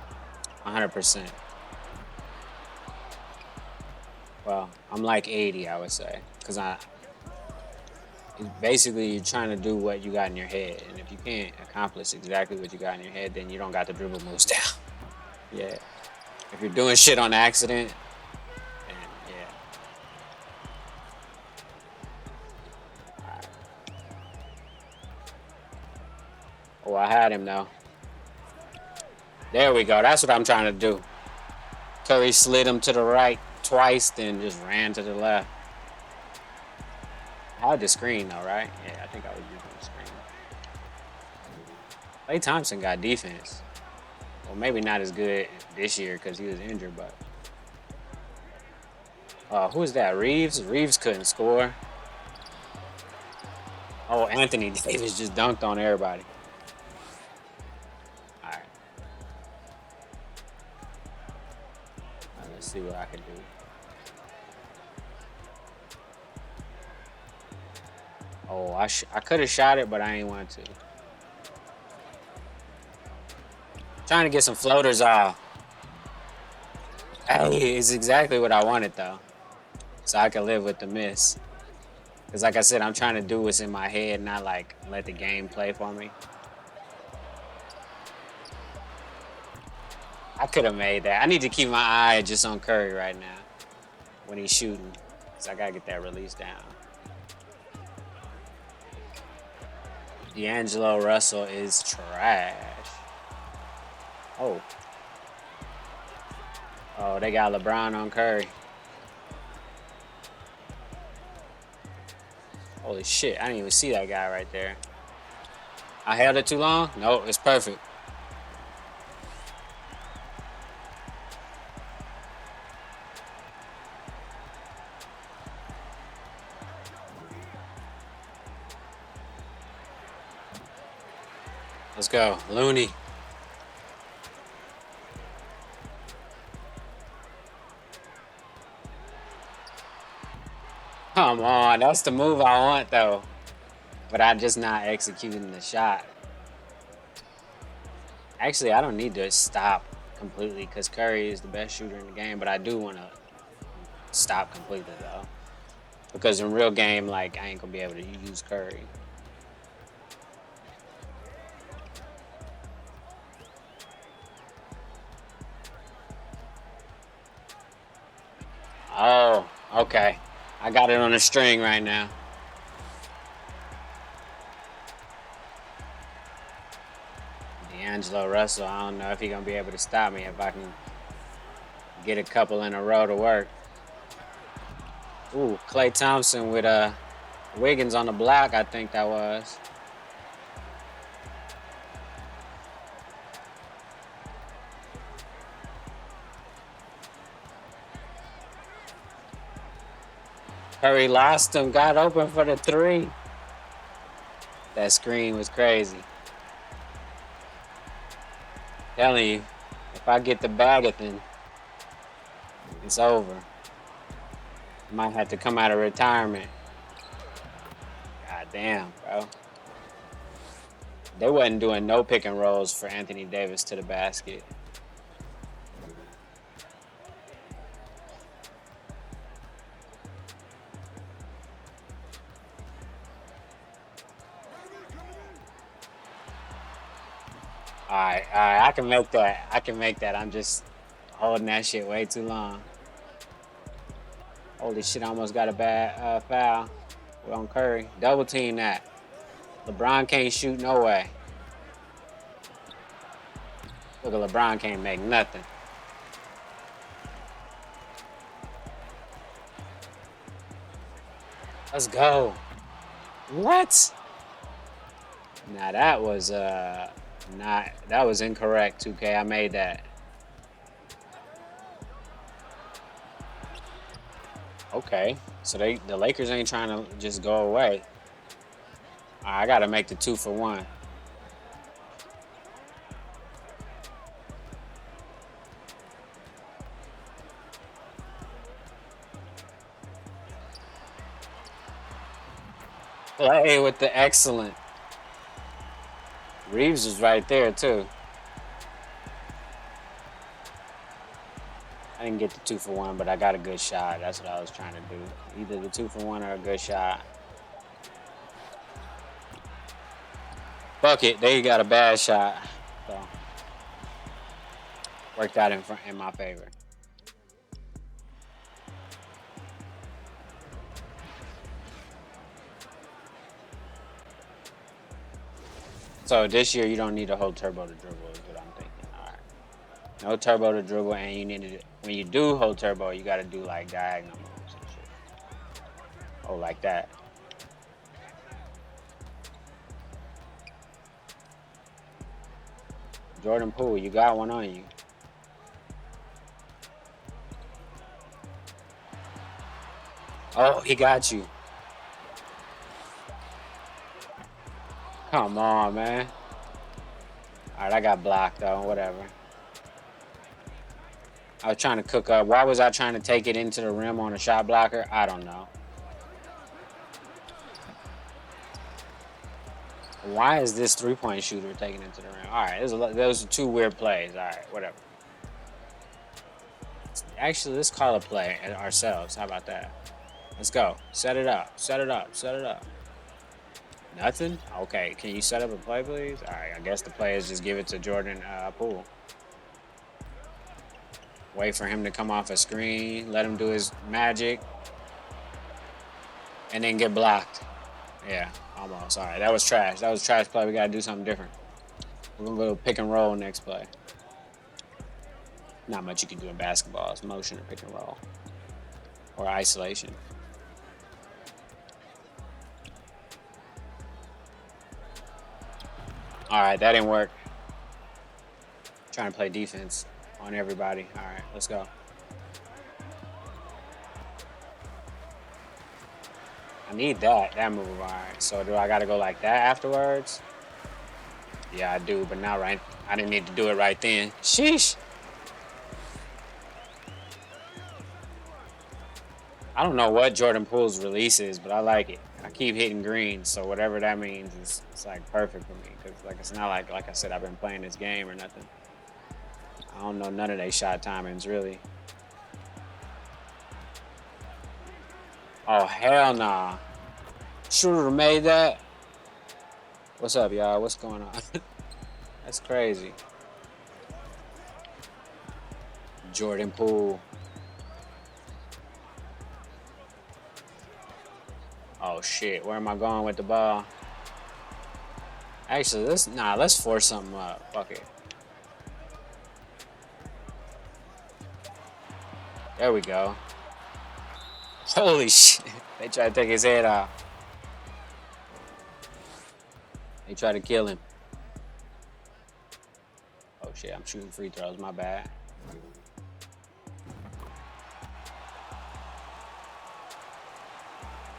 100%. Well, I'm like 80, I would say, because basically you're trying to do what you got in your head, and if you can't accomplish exactly what you got in your head, then you don't got the dribble moves down. Yeah. If you're doing shit on accident, then yeah. Alright. Oh, I had him though. There we go. That's what I'm trying to do. Curry slid him to the right twice, then just ran to the left. I had the screen though, right? Yeah, I think I was using the screen. Klay Thompson got defense. Well, maybe not as good this year because he was injured, but. Who is that? Reeves? Reeves couldn't score. Oh, Anthony Davis just dunked on everybody. All right. Let's see what I can do. Oh, I could have shot it, but I ain't want to. Trying to get some floaters off. Hey, it's exactly what I wanted though. So I can live with the miss. Because like I said, I'm trying to do what's in my head, not like let the game play for me. I could have made that. I need to keep my eye just on Curry right now when he's shooting. So I got to get that release down. D'Angelo Russell is trash. Oh. Oh, they got LeBron on Curry. Holy shit, I didn't even see that guy right there. I held it too long? No, it's perfect. Let's go, Looney. Come on, that's the move I want though. But I'm just not executing the shot. Actually, I don't need to stop completely because Curry is the best shooter in the game, but I do want to stop completely though. Because in real game, like, I ain't gonna be able to use Curry. Oh, okay. I got it on a string right now. D'Angelo Russell, I don't know if he's going to be able to stop me if I can get a couple in a row to work. Ooh, Klay Thompson with Wiggins on the block, I think that was. Curry lost him, got open for the three. That screen was crazy. Telling you, if I get the bag it, then it's over. Might have to come out of retirement. God damn, bro. They wasn't doing no pick and rolls for Anthony Davis to the basket. All right, I can make that. I can make that. I'm just holding that shit way too long. Holy shit, I almost got a bad foul. We're on Curry. Double team that. LeBron can't shoot no way. Look at LeBron can't make nothing. Let's go. What? Now that was that was incorrect, 2K. I made that. Okay. So the Lakers ain't trying to just go away. All right, I gotta make the 2 for 1. Play with the excellent. Reeves was right there too. I didn't get the 2 for 1, but I got a good shot. That's what I was trying to do. Either the 2 for 1 or a good shot. Fuck it, they got a bad shot. So worked out in my favor. So this year you don't need a whole turbo to dribble is what I'm thinking. All right. No turbo to dribble, and you need to, when you do hold turbo, you got to do like diagonal moves and shit. Oh, like that. Jordan Poole, you got one on you. Oh, he got you. Come on, man. All right, I got blocked though. Whatever. I was trying to cook up. Why was I trying to take it into the rim on a shot blocker? I don't know. Why is this three-point shooter taking it to the rim? All right, those are two weird plays. All right, whatever. Actually, let's call a play ourselves. How about that? Let's go. Set it up. Set it up. Set it up. Nothing? Okay, can you set up a play, please? All right, I guess the play is just give it to Jordan Poole. Wait for him to come off a screen. Let him do his magic. And then get blocked. Yeah, almost. All right, that was trash. That was a trash play. We got to do something different. We're going to go pick and roll next play. Not much you can do in basketball. It's motion or pick and roll. Or isolation. All right, that didn't work. Trying to play defense on everybody. All right, let's go. I need that move. All right, so do I got to go like that afterwards? Yeah, I do, but not right. I didn't need to do it right then. Sheesh. I don't know what Jordan Poole's release is, but I like it. I keep hitting green, so whatever that means is it's like perfect for me. Cause like it's not like I said, I've been playing this game or nothing. I don't know none of they shot timings really. Oh hell nah! Shooter made that. What's up, y'all? What's going on? That's crazy. Jordan Poole. Oh shit, where am I going with the ball? Actually, let's force something up. Fuck it. There we go. Holy shit. They tried to take his head off. They tried to kill him. Oh shit, I'm shooting free throws, my bad.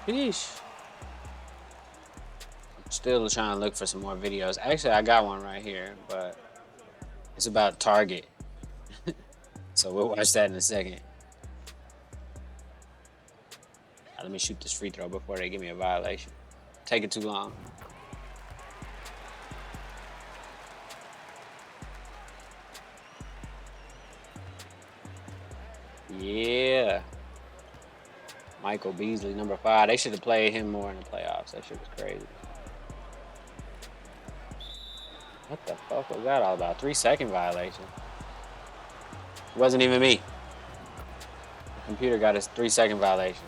Sheesh. I'm still trying to look for some more videos. Actually, I got one right here, but it's about Target. So we'll watch that in a second. Let me shoot this free throw before they give me a violation. Take it too long. Yeah. Michael Beasley, number 5. They should have played him more in the playoffs. That shit was crazy. What the fuck was that all about? 3-second violation. It wasn't even me. The computer got his 3-second violation.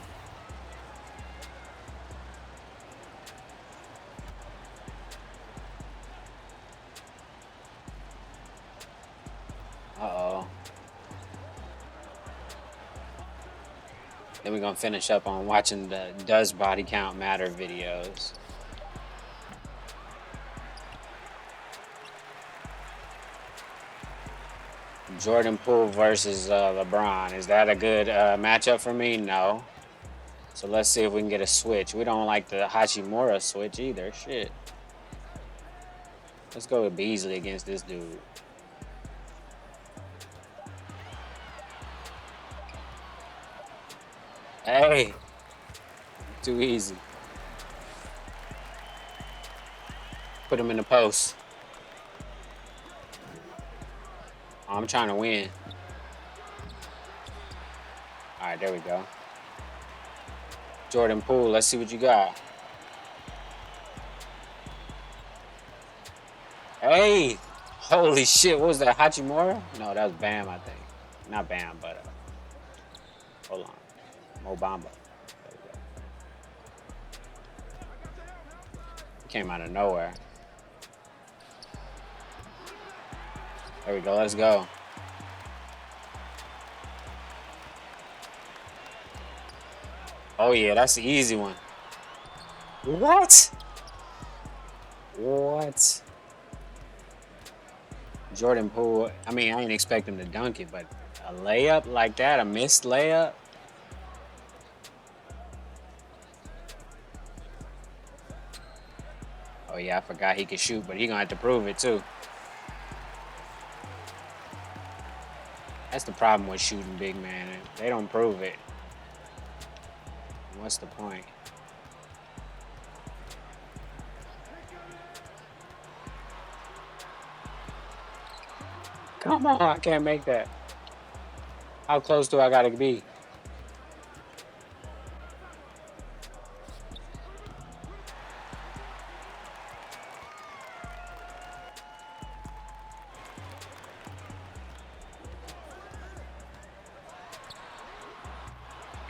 Uh-oh. Then we're gonna finish up on watching the Does Body Count Matter videos. Jordan Poole versus LeBron. Is that a good matchup for me? No. So let's see if we can get a switch. We don't like the Hachimura switch either. Shit. Let's go with Beasley against this dude. Hey. Too easy. Put him in the post. I'm trying to win. All right, there we go. Jordan Poole, let's see what you got. Hey, holy shit, what was that, Hachimura? No, that was Bam, I think. Not Bam, but hold on. Mo Bamba. There we go. He came out of nowhere. There we go, let's go. Oh yeah, that's the easy one. What? What? Jordan Poole, I mean, I didn't expect him to dunk it, but a layup like that, a missed layup. Oh yeah, I forgot he could shoot, but he gonna have to prove it too. That's the problem with shooting big man. They don't prove it. What's the point? Come on, I can't make that. How close do I gotta be?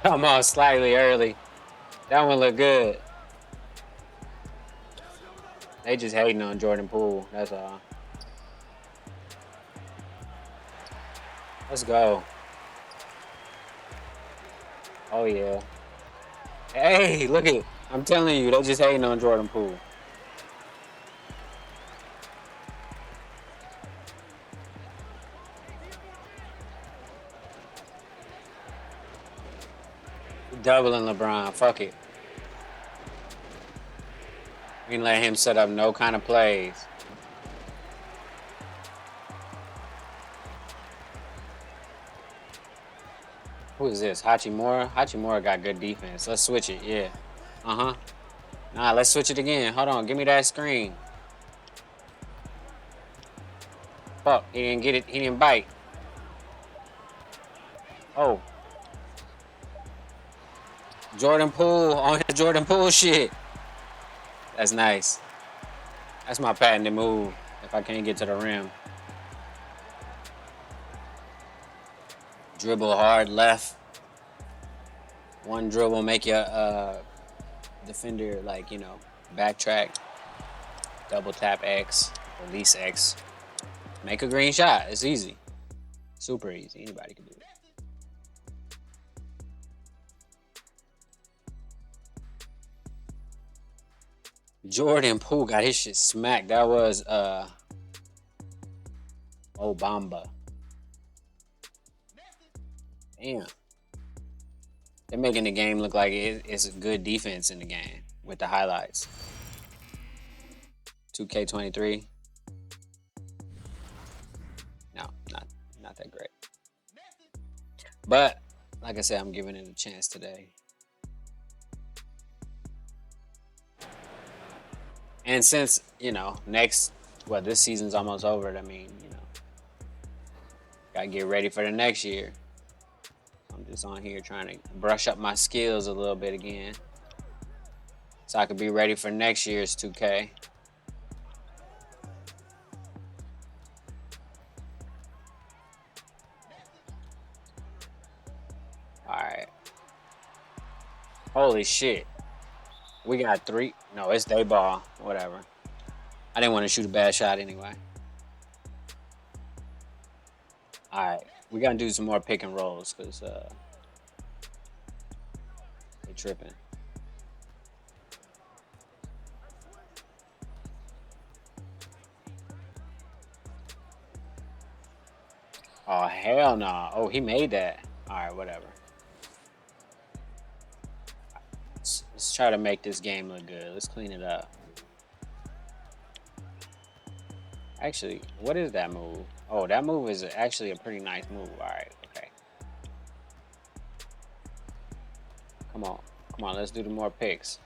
Come on, slightly early. That one look good. They just hating on Jordan Poole, that's all. Let's go. Oh yeah. Hey, look it. I'm telling you, they just hating on Jordan Poole. Doubling LeBron, fuck it. We can let him set up no kind of plays. Who is this? Hachimura? Hachimura got good defense. Let's switch it, yeah. Uh-huh. Nah, let's switch it again. Hold on, give me that screen. Fuck, he didn't get it. He didn't bite. Oh. Jordan Poole on his Jordan Poole shit. That's nice. That's my patented move if I can't get to the rim. Dribble hard left. One dribble make your defender, like, you know, backtrack. Double tap X, release X. Make a green shot. It's easy. Super easy. Anybody can do it. Jordan Poole got his shit smacked. That was Obamba. Damn. They're making the game look like it's a good defense in the game with the highlights. 2K23. No, not that great. But like I said, I'm giving it a chance today. And since, you know, this season's almost over, I mean, you know, gotta get ready for the next year. I'm just on here trying to brush up my skills a little bit again, so I could be ready for next year's 2K. All right. Holy shit. We got 3. No, it's day ball. Whatever. I didn't want to shoot a bad shot anyway. All right. We got to do some more pick and rolls because they're tripping. Oh, hell no. Nah. Oh, he made that. All right, whatever. Let's try to make this game look good. Let's clean it up. Actually, what is that move? Oh, that move is actually a pretty nice move. All right, okay. Come on, let's do the more picks.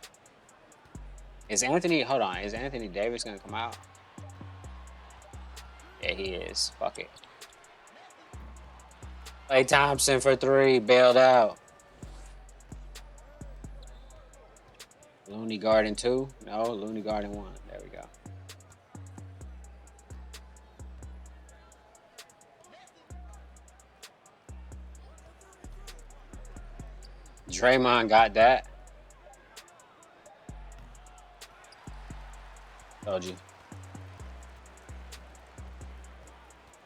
Hold on, is Anthony Davis gonna come out? Yeah, he is. Fuck it. Klay Thompson for 3, bailed out. Looney Garden 2? No, Looney Garden 1. There we go. Draymond got that. Told you.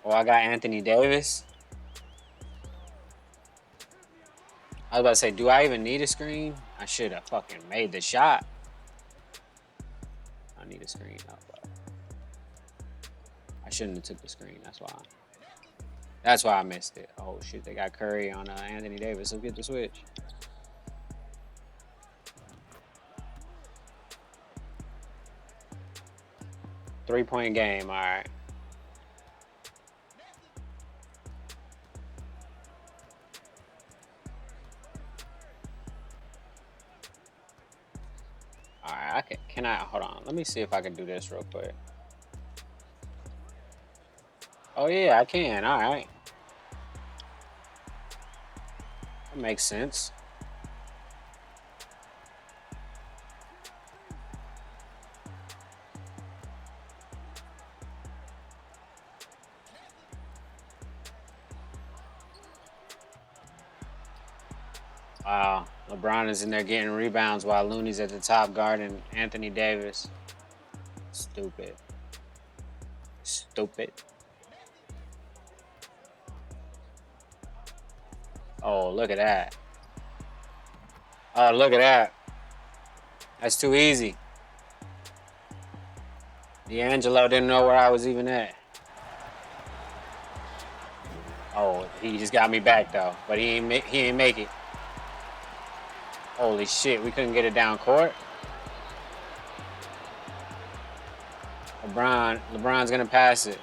Oh, I got Anthony Davis. I was about to say, do I even need a screen? I should have fucking made the shot. I need a screen. I shouldn't have took the screen. That's why. That's why I missed it. Oh shit, they got Curry on Anthony Davis. Let's get the switch. Three-point game. All right. All right. Can I hold on? Let me see if I can do this real quick. Oh yeah, I can. All right. That makes sense. Wow, LeBron is in there getting rebounds while Looney's at the top guarding Anthony Davis. Stupid. Stupid. Oh, look at that. Oh, look at that. That's too easy. D'Angelo didn't know where I was even at. Oh, he just got me back though, but he ain't make it. Holy shit, we couldn't get it down court. LeBron's gonna pass it.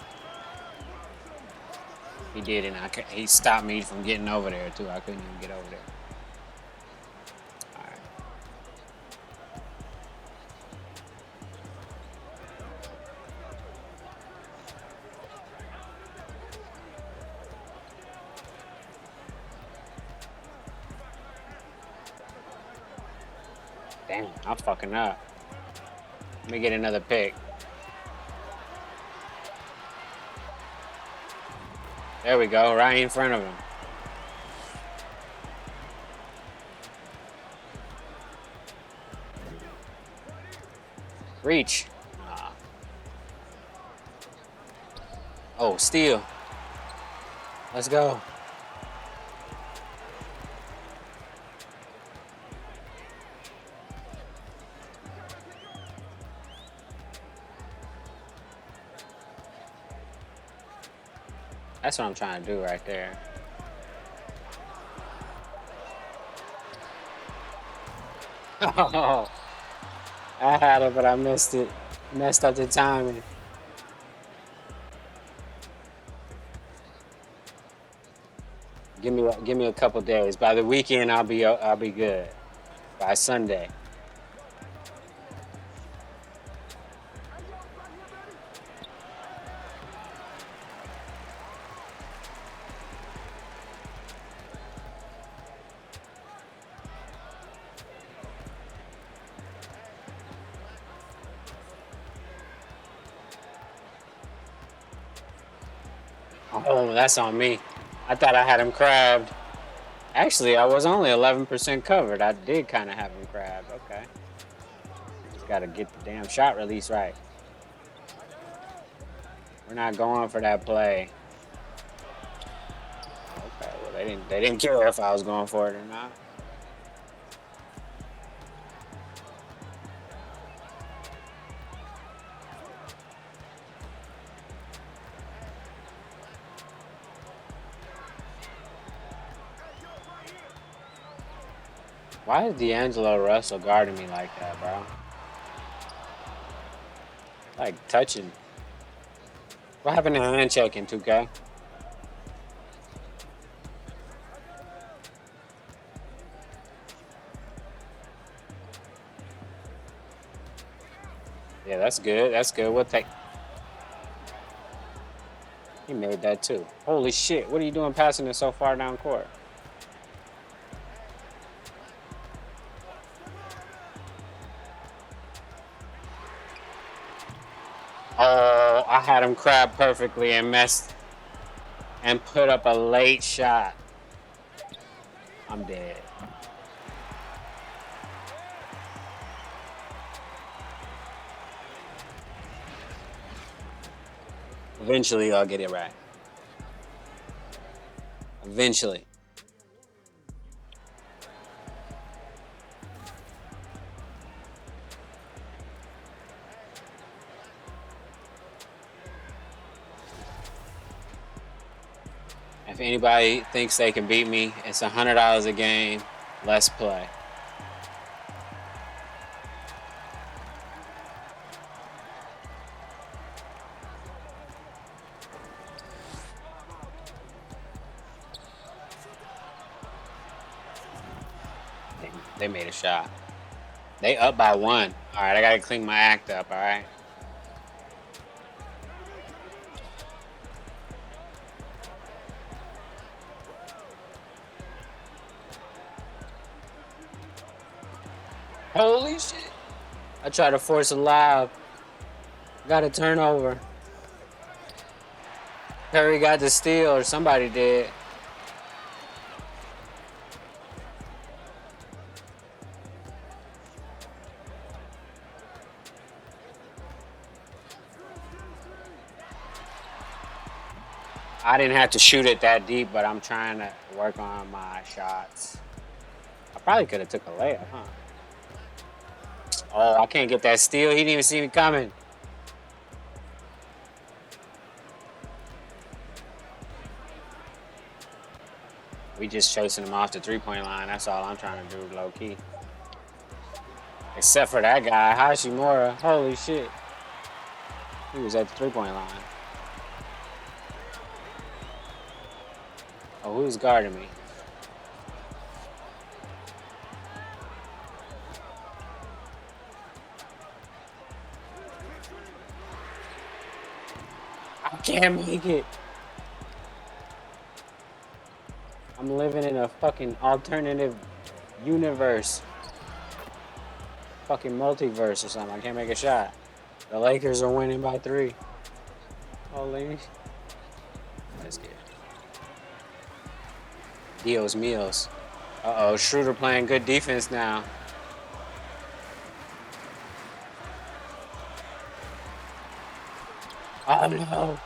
He did, and he stopped me from getting over there too. I couldn't even get over there. All right. Damn, I'm fucking up. Let me get another pick. There we go, right in front of him. Reach. Oh, steal. Let's go. That's what I'm trying to do right there. Oh, I had it, but I missed it. Messed up the timing. Give me a couple days. By the weekend, I'll be good. By Sunday. Oh, that's on me. I thought I had him crabbed. Actually, I was only 11% covered. I did kind of have him crabbed. Okay. Just got to get the damn shot release right. We're not going for that play. Okay, well, they didn't care if I was going for it or not. Why is D'Angelo Russell guarding me like that, bro? Like touching. What happened to hand checking, 2K? Yeah, that's good. That's good. We'll take. He made that too. Holy shit. What are you doing passing it so far down court? Oh, I had him crab perfectly and messed and put up a late shot. I'm dead. Eventually, I'll get it right. Eventually. anybody thinks they can beat me, it's $100 a game. Let's play. They made a shot. They up by 1. All right, I gotta clean my act up. All right. Holy shit. I tried to force a lob. Got a turnover. Curry got the steal, or somebody did. I didn't have to shoot it that deep, but I'm trying to work on my shots. I probably could have took a layup, huh? Oh, I can't get that steal. He didn't even see me coming. We just chasing him off the three-point line. That's all I'm trying to do, low-key. Except for that guy, Hashimura. Holy shit. He was at the three-point line. Oh, who's guarding me? I can't make it. I'm living in a fucking alternative universe. Fucking multiverse or something. I can't make a shot. The Lakers are winning by 3. Holy. Let's get it. Dios míos. Uh-oh, Schroeder playing good defense now. Oh no.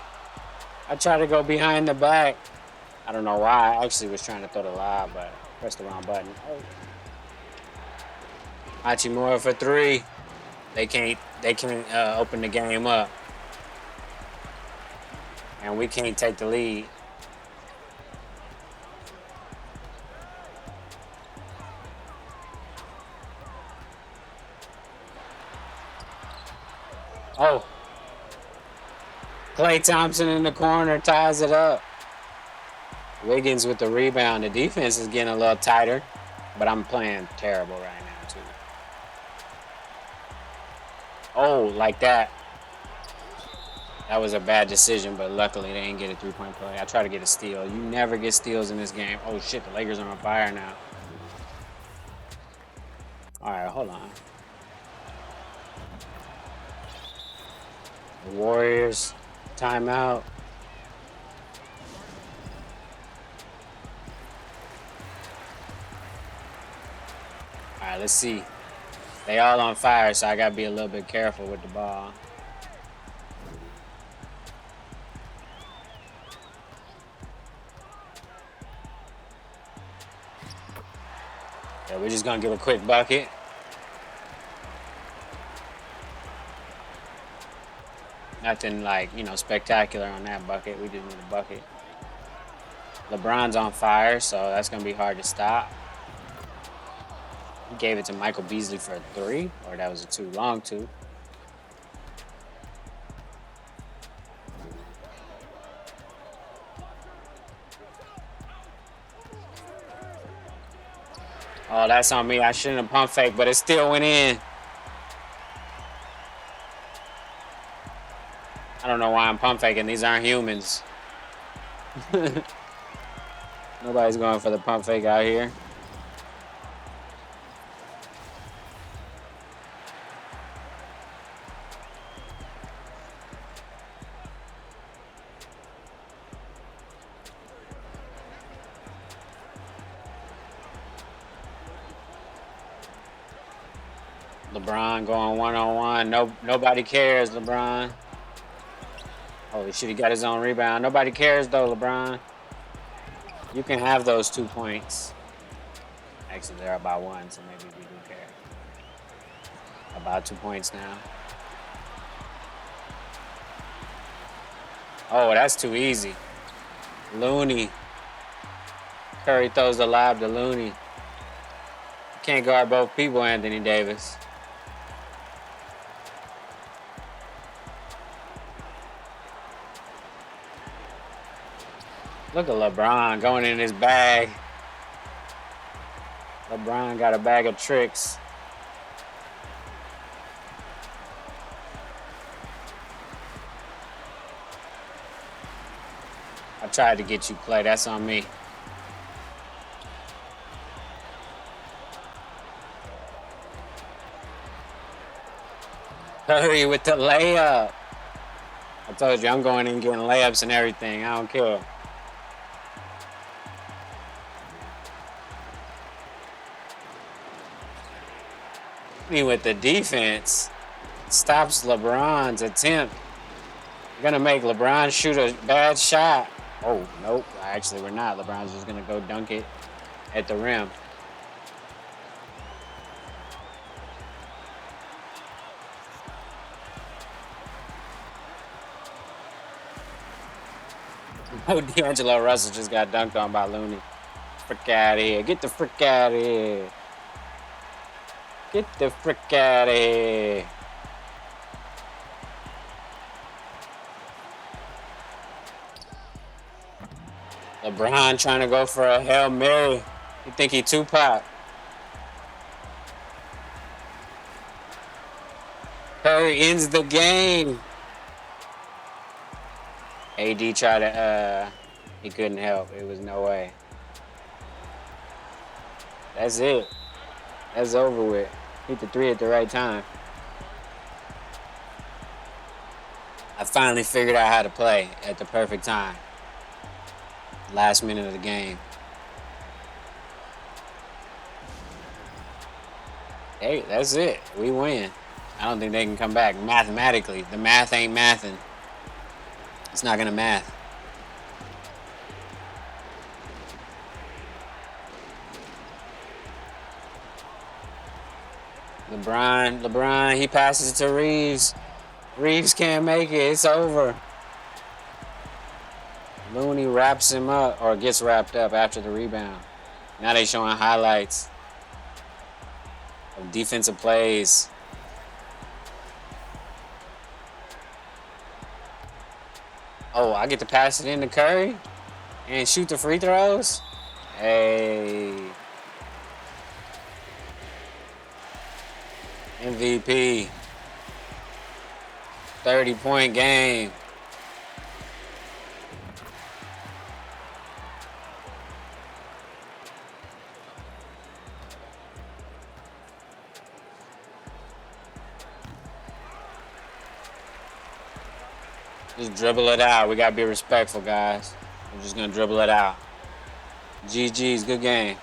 I tried to go behind the back. I don't know why. I actually was trying to throw the lob, but I pressed the wrong button. Oh. Hachimura for 3. They can't open the game up. And we can't take the lead. Oh. Klay Thompson in the corner ties it up. Wiggins with the rebound. The defense is getting a little tighter, but I'm playing terrible right now, too. Oh, like that. That was a bad decision, but luckily they didn't get a three-point play. I try to get a steal. You never get steals in this game. Oh, shit, the Lakers are on fire now. All right, hold on. The Warriors, timeout. All right, let's see. They all on fire, so I gotta be a little bit careful with the ball. Yeah, we're just gonna give a quick bucket. Nothing like, spectacular on that bucket. We just need a bucket. LeBron's on fire, so that's gonna be hard to stop. He gave it to Michael Beasley for a 3, or that was a too long 2. Oh, that's on me. I shouldn't have pump fake, but it still went in. I don't know why I'm pump faking. These aren't humans. Nobody's going for the pump fake out here. LeBron going one-on-one. Nobody cares, LeBron. Holy shit, he got his own rebound. Nobody cares, though, LeBron. You can have those 2 points. Actually, they're about 1, so maybe we do care. About 2 points now. Oh, that's too easy. Looney. Curry throws the lob to Looney. Can't guard both people, Anthony Davis. Look at LeBron going in his bag. LeBron got a bag of tricks. I tried to get you, Clay. That's on me. Curry with the layup. I told you I'm going in getting layups and everything. I don't care. With the defense, stops LeBron's attempt. Gonna make LeBron shoot a bad shot. Oh, nope. Actually, we're not. LeBron's just gonna go dunk it at the rim. Oh, D'Angelo Russell just got dunked on by Looney. Frick out of here. Get the frick out of here. Get the frick out of here. LeBron trying to go for a Hail Mary. You think he Tupac? Curry ends the game. AD tried to, he couldn't help. It was no way. That's it. That's over with. Hit the three at the right time. I finally figured out how to play at the perfect time. Last minute of the game. Hey, that's it. We win. I don't think they can come back mathematically. The math ain't mathing. It's not gonna math. LeBron, he passes it to Reeves. Reeves can't make it. It's over. Looney wraps him up, or gets wrapped up after the rebound. Now they showing highlights of defensive plays. Oh, I get to pass it into Curry and shoot the free throws? Hey. MVP. 30-point game. Just dribble it out. We got to be respectful, guys. We're just going to dribble it out. GG's, good game.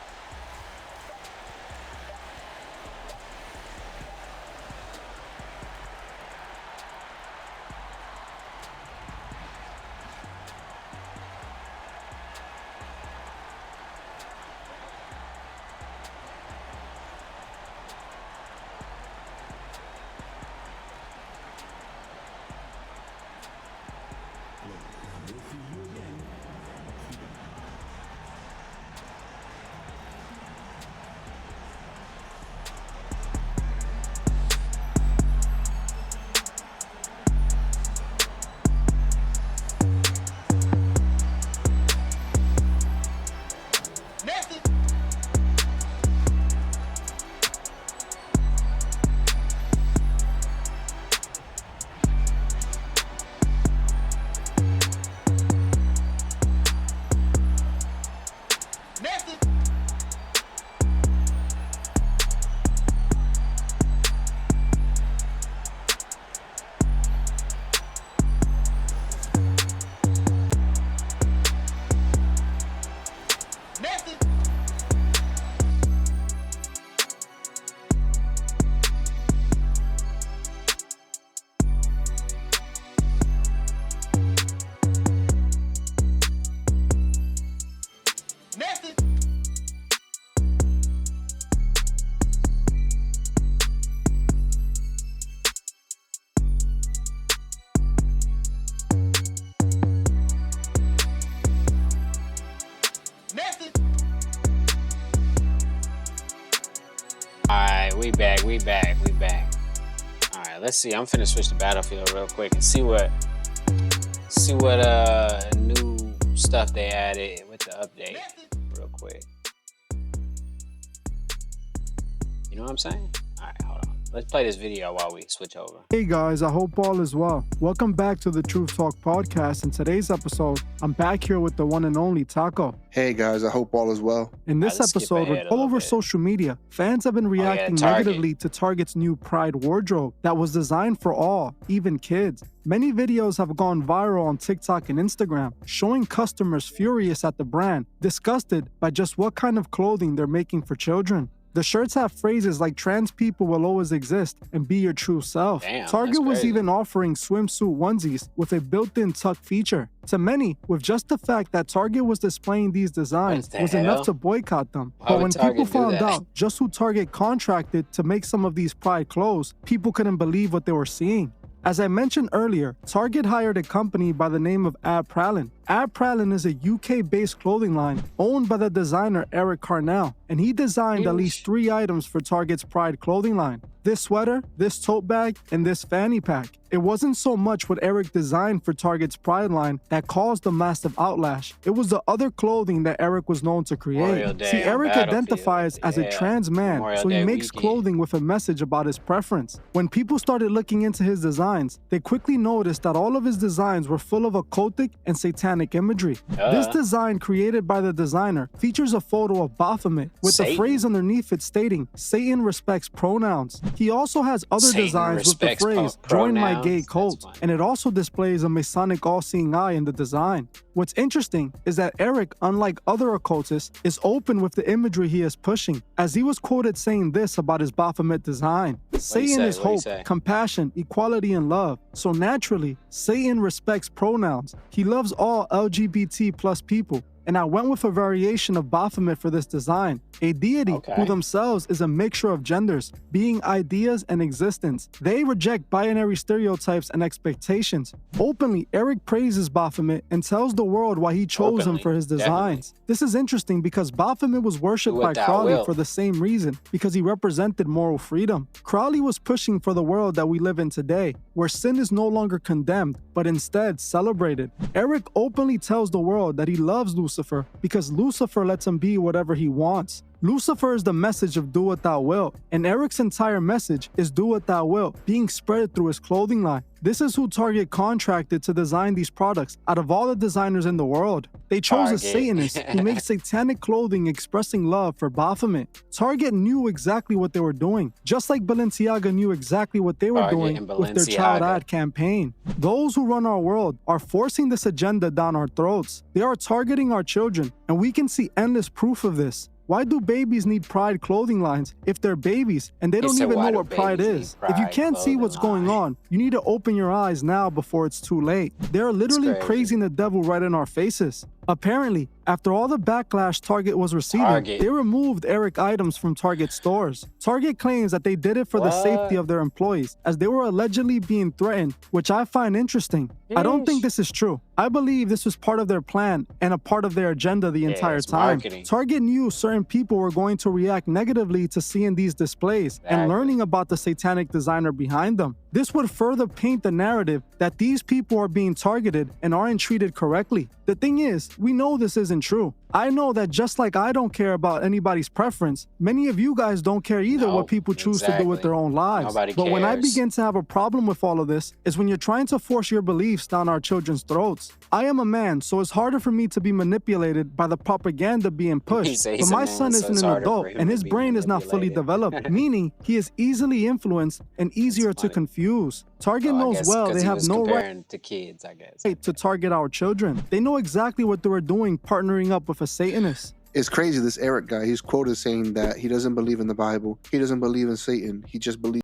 Alright, we back. Alright, let's see. I'm finna switch to Battlefield real quick and see what new stuff they added with the update real quick. You know what I'm saying? Alright, hold on. Let's play this video while we switch over. Hey guys, I hope all is well. Welcome back to the Truth Talk podcast. In today's episode, I'm back here with the one and only Taco. Hey guys, I hope all is well. In this episode, all over social media, fans have been reacting negatively to Target's new Pride wardrobe that was designed for all, even kids. Many videos have gone viral on TikTok and Instagram, showing customers furious at the brand, disgusted by just what kind of clothing they're making for children. The shirts have phrases like trans people will always exist and be your true self. Damn, Target was even offering swimsuit onesies with a built-in tuck feature. To many, with just the fact that Target was displaying these designs was enough to boycott them. But when people found out just who Target contracted to make some of these Pride clothes, people couldn't believe what they were seeing. As I mentioned earlier, Target hired a company by the name of Ab Pralin. Ab Pralin is a UK-based clothing line owned by the designer Eric Carnell, and he designed at least 3 items for Target's Pride clothing line. This sweater, this tote bag, and this fanny pack. It wasn't so much what Eric designed for Target's Pride line that caused the massive outlash. It was the other clothing that Eric was known to create. See, Eric identifies as a trans man, so he makes clothing with a message about his preference. When people started looking into his designs, they quickly noticed that all of his designs were full of occultic and satanic imagery. This design, created by the designer, features a photo of Baphomet with a phrase underneath it stating, "Satan respects pronouns." He also has other designs with the phrase, "Join my gay cult," and it also displays a Masonic all-seeing eye in the design. What's interesting is that Eric, unlike other occultists, is open with the imagery he is pushing, as he was quoted saying this about his Baphomet design. Satan is hope, compassion, equality, and love. So naturally, Satan respects pronouns. He loves all LGBT plus people. And I went with a variation of Baphomet for this design, a deity who themselves is a mixture of genders, being ideas and existence. They reject binary stereotypes and expectations. Openly, Eric praises Baphomet and tells the world why he chose him for his designs. This is interesting because Baphomet was worshipped by Crowley for the same reason, because he represented moral freedom. Crowley was pushing for the world that we live in today, where sin is no longer condemned, but instead celebrated. Eric openly tells the world that he loves Lucifer because Lucifer lets him be whatever he wants. Lucifer is the message of do what thou wilt, and Eric's entire message is do what thou wilt, being spread through his clothing line. This is who Target contracted to design these products out of all the designers in the world. They chose a Satanist who makes satanic clothing expressing love for Baphomet. Target knew exactly what they were doing, just like Balenciaga knew exactly what they were doing with their child ad campaign. Those who run our world are forcing this agenda down our throats. They are targeting our children, and we can see endless proof of this. Why do babies need Pride clothing lines if they're babies and they don't even know what Pride is? If you can't see what's going on, you need to open your eyes now before it's too late. They're literally praising the devil right in our faces. Apparently, after all the backlash Target was receiving, they removed Eric items from Target stores. Target claims that they did it for the safety of their employees, as they were allegedly being threatened, which I find interesting. I don't think this is true. I believe this was part of their plan and a part of their agenda the entire time. Target knew certain people were going to react negatively to seeing these displays and learning about the satanic designer behind them. This would further paint the narrative that these people are being targeted and aren't treated correctly. The thing is, we know this isn't true. I know that just like I don't care about anybody's preference, many of you guys don't care either what people choose to do with their own lives. But when I begin to have a problem with all of this is when you're trying to force your beliefs down our children's throats. I am a man, so it's harder for me to be manipulated by the propaganda being pushed. But my son isn't an adult, and his brain is not fully developed, meaning he is easily influenced and easier to confuse. Target knows well they have no right to kids, I guess, to target our children. They know exactly what they were doing, partnering up with a Satanist. It's crazy, this Eric guy, he's quoted saying that he doesn't believe in the Bible. He doesn't believe in Satan. He just believes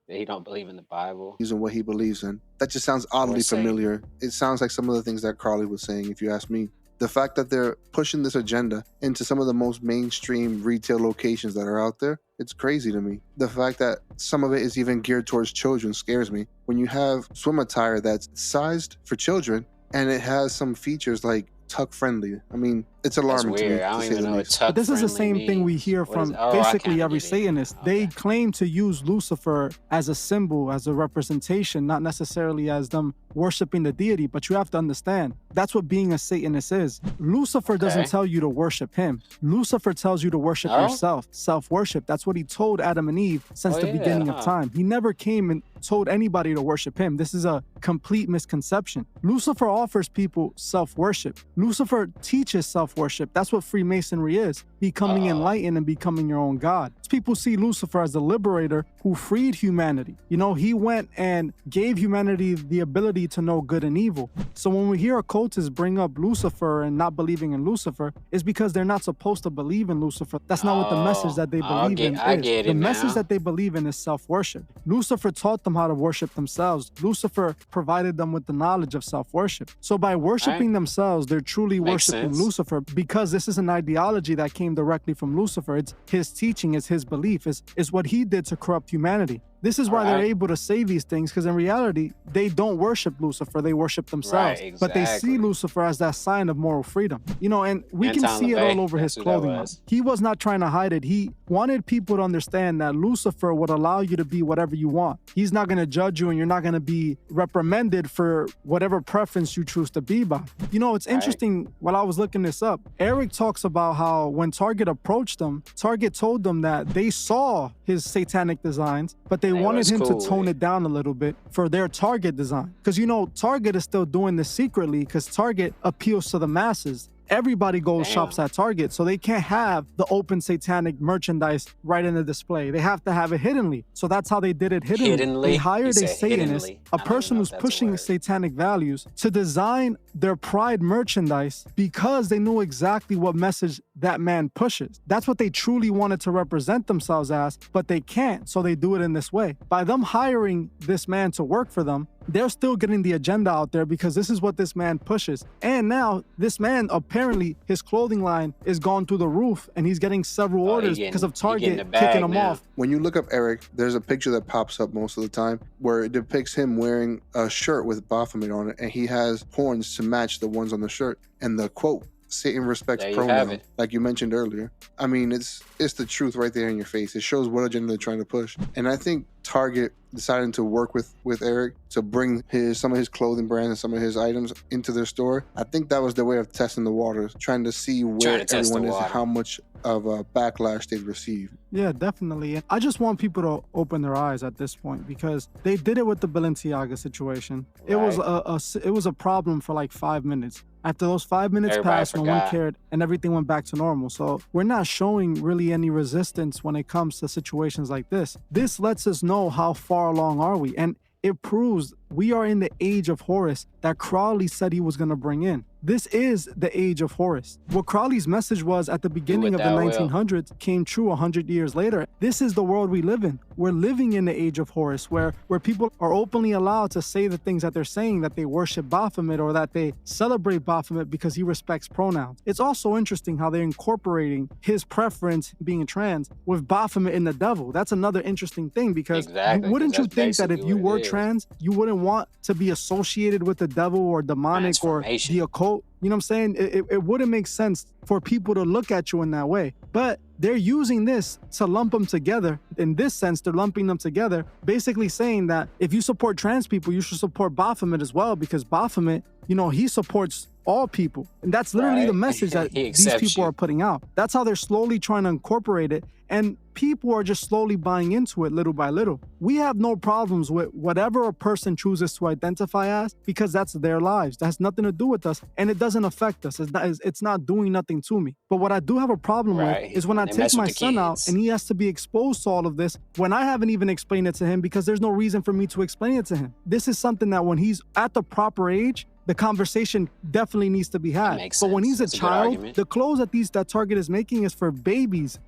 he don't believe in the Bible. In what he believes in. That just sounds oddly familiar. It sounds like some of the things that Crowley was saying, if you ask me. The fact that they're pushing this agenda into some of the most mainstream retail locations that are out there, it's crazy to me. The fact that some of it is even geared towards children scares me. When you have swim attire that's sized for children and it has some features like tuck friendly. I mean, It's That's alarming to me. weird. I To don't say even the know what least. tuck But this is the friendly same thing we means. hear What is- from oh, I basically kinda every get it. Satanist. They claim to use Lucifer as a symbol, as a representation, not necessarily as them worshiping the deity. But you have to understand, that's what being a Satanist is. Lucifer doesn't Okay. tell you to worship him. Lucifer tells you to worship No? yourself, self-worship. That's what he told Adam and Eve since Oh, the yeah, beginning huh. of time. He never came and told anybody to worship him. This is a complete misconception. Lucifer offers people self-worship. Lucifer teaches self-worship. That's what Freemasonry is. Becoming enlightened and becoming your own God. People see Lucifer as the liberator who freed humanity. You know, he went and gave humanity the ability to know good and evil. So when we hear occultists bring up Lucifer and not believing in Lucifer, it's because they're not supposed to believe in Lucifer. That's not what the message that they believe in I is. get The it message now. that they believe in is self-worship. Lucifer taught them how to worship themselves. Lucifer provided them with the knowledge of self-worship. So by worshiping themselves, they're truly Makes worshiping sense. Lucifer, because this is an ideology that came directly from Lucifer. It's his teaching, it's his belief, is what he did to corrupt humanity. This is why they're Alright. able to say these things, because in reality, they don't worship Lucifer, they worship themselves. Right, But they see exactly. Lucifer as that sign of moral freedom. You know, and we can Anton see it LaVey, all over his that's who that clothing line. was. He was not trying to hide it. He wanted people to understand that Lucifer would allow you to be whatever you want. He's not going to judge you, and you're not going to be reprimanded for whatever preference you choose to be by. You know, it's interesting, while I was looking this up, Eric talks about how when Target approached them, Target told them that they saw his satanic designs, but they It wanted was him cool, to tone it down a little bit for their Target design. Because, you know, Target is still doing this secretly, because Target appeals to the masses. Everybody goes shops at Target, so they can't have the open satanic merchandise right in the display. They have to have it hiddenly. So that's how they did it hiddenly. Hiddenly? They He hired a said Satanist, hiddenly. a person who's pushing satanic values, to design their Pride merchandise because they knew exactly what message that man pushes. That's what they truly wanted to represent themselves as, but they can't, so they do it in this way. By them hiring this man to work for them, they're still getting the agenda out there because this is what this man pushes. And now this man, apparently his clothing line is gone through the roof, and he's getting several orders because of Target kicking him off. When you look up Eric, there's a picture that pops up most of the time where it depicts him wearing a shirt with Baphomet on it, and he has horns to match the ones on the shirt. And the quote, Satan respects There you have pronoun, it. like you mentioned earlier. I mean, it's the truth right there in your face. It shows what agenda they're trying to push. And I think Target deciding to work with Eric to bring some of his clothing brands and some of his items into their store, I think that was their way of testing the waters, trying to see where to test the everyone is, water. how much of a backlash they've received. Yeah, definitely. And I just want people to open their eyes at this point, because they did it with the Balenciaga situation. It was it was a problem for like 5 minutes. After those 5 minutes Everybody passed, no one forgot. cared, and everything went back to normal. So we're not showing really any resistance when it comes to situations like this. This lets us know how far along are we, and it proves we are in the age of Horus that Crowley said he was going to bring in. This is the age of Horus. What Crowley's message was at the beginning of the thou wilt. 1900s came true 100 years later. This is the world we live in. We're living in the age of Horus, where people are openly allowed to say the things that they're saying, that they worship Baphomet or that they celebrate Baphomet because he respects pronouns. It's also interesting how they're incorporating his preference, being trans, with Baphomet and the devil. That's another interesting thing, because Exactly, wouldn't 'cause you think that's that if basically you what were it is. trans, you wouldn't want to be associated with the devil or demonic or Transformation. the occult? You know what I'm saying? It wouldn't make sense for people to look at you in that way. But they're using this to lump them together. In this sense, they're lumping them together, basically saying that if you support trans people, you should support Baphomet as well, because Baphomet, you know, he supports all people. And that's literally Right. the message that He these accepts people you. are putting out. That's how they're slowly trying to incorporate it. And people are just slowly buying into it little by little. We have no problems with whatever a person chooses to identify as, because that's their lives. That has nothing to do with us, and it doesn't affect us. It's not doing nothing to me. But what I do have a problem Right. with is when I They take mess my with the son out kids. and he has to be exposed to all of this when I haven't even explained it to him, because there's no reason for me to explain it to him. This is something that when he's at the proper age, the conversation definitely needs to be had. makes But when sense. he's a That's a good child, argument. the clothes that Target is making is for babies.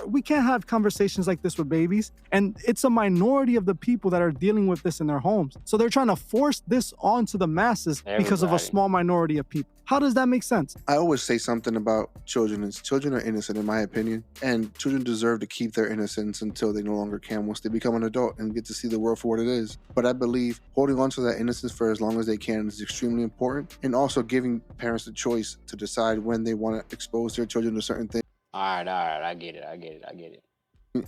We can't have conversations like this with babies. And it's a minority of the people that are dealing with this in their homes. So they're trying to force this onto the masses because of a Everybody. small minority of people. How does that make sense? I always say something about children is children are innocent, in my opinion, and children deserve to keep their innocence until they no longer can, once they become an adult and get to see the world for what it is. But I believe holding on to that innocence for as long as they can is extremely extremely important, and also giving parents the choice to decide when they want to expose their children to certain things. All right, I get it.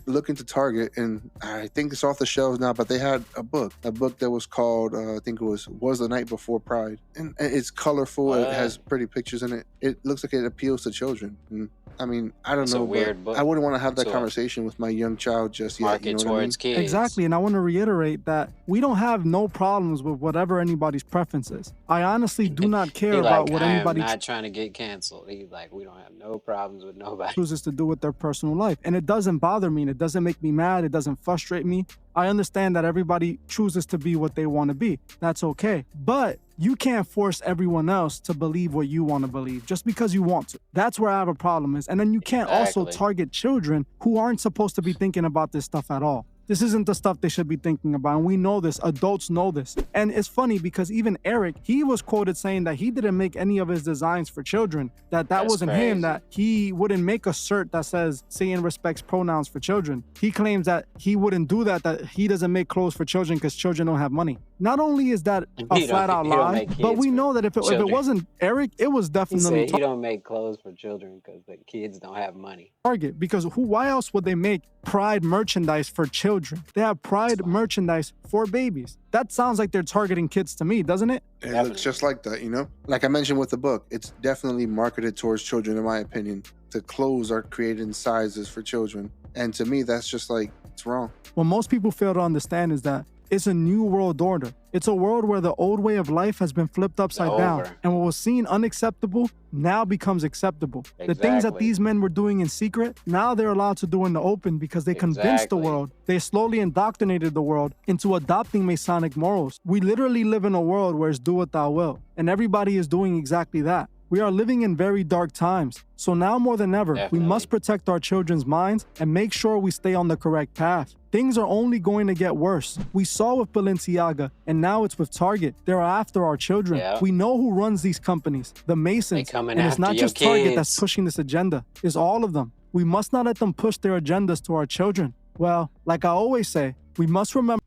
Look into Target, and I think it's off the shelves now, but they had a book that was called, I think it was the Night Before Pride. And it's colorful, it has pretty pictures in it. It looks like it appeals to children. And I mean, I don't know, a weird book. I wouldn't want to have that conversation with my young child just yet. Market towards kids. Exactly, and I want to reiterate that we don't have no problems with whatever anybody's preference is. I honestly do not care about what anybody not trying to get canceled. He's like, we don't have no problems with nobody. chooses to do with their personal life. And it doesn't bother me, and it doesn't make me mad, it doesn't frustrate me. I understand that everybody chooses to be what they want to be. That's okay. But you can't force everyone else to believe what you want to believe just because you want to. That's where I have a problem is. And then you can't also target children who aren't supposed to be thinking about this stuff at all. This isn't the stuff they should be thinking about. And we know this. Adults know this. And it's funny because even Eric, he was quoted saying that he didn't make any of his designs for children, that wasn't him, that he wouldn't make a shirt that says Satan respects pronouns for children. He claims that he wouldn't do that he doesn't make clothes for children because children don't have money. Not only is that a flat out lie, but we know that if it wasn't Eric, it was definitely He don't make clothes for children because the kids don't have money. Target, because why else would they make Pride merchandise for children? They have Pride merchandise for babies. That sounds like they're targeting kids to me, doesn't it? It looks just like that, you know? Like I mentioned with the book, it's definitely marketed towards children, in my opinion. The clothes are created in sizes for children. And to me, that's just like, it's wrong. What most people fail to understand is that it's a new world order. It's a world where the old way of life has been flipped upside down. And what was seen unacceptable now becomes acceptable. The things that these men were doing in secret, now they're allowed to do in the open because they convinced the world. They slowly indoctrinated the world into adopting Masonic morals. We literally live in a world where it's do what thou will. And everybody is doing exactly that. We are living in very dark times. So now more than ever, we must protect our children's minds and make sure we stay on the correct path. Things are only going to get worse. We saw with Balenciaga, and now it's with Target. They're after our children. We know who runs these companies, the Masons. And it's not just Target that's pushing this agenda. It's all of them. We must not let them push their agendas to our children. Well, like I always say, we must remember.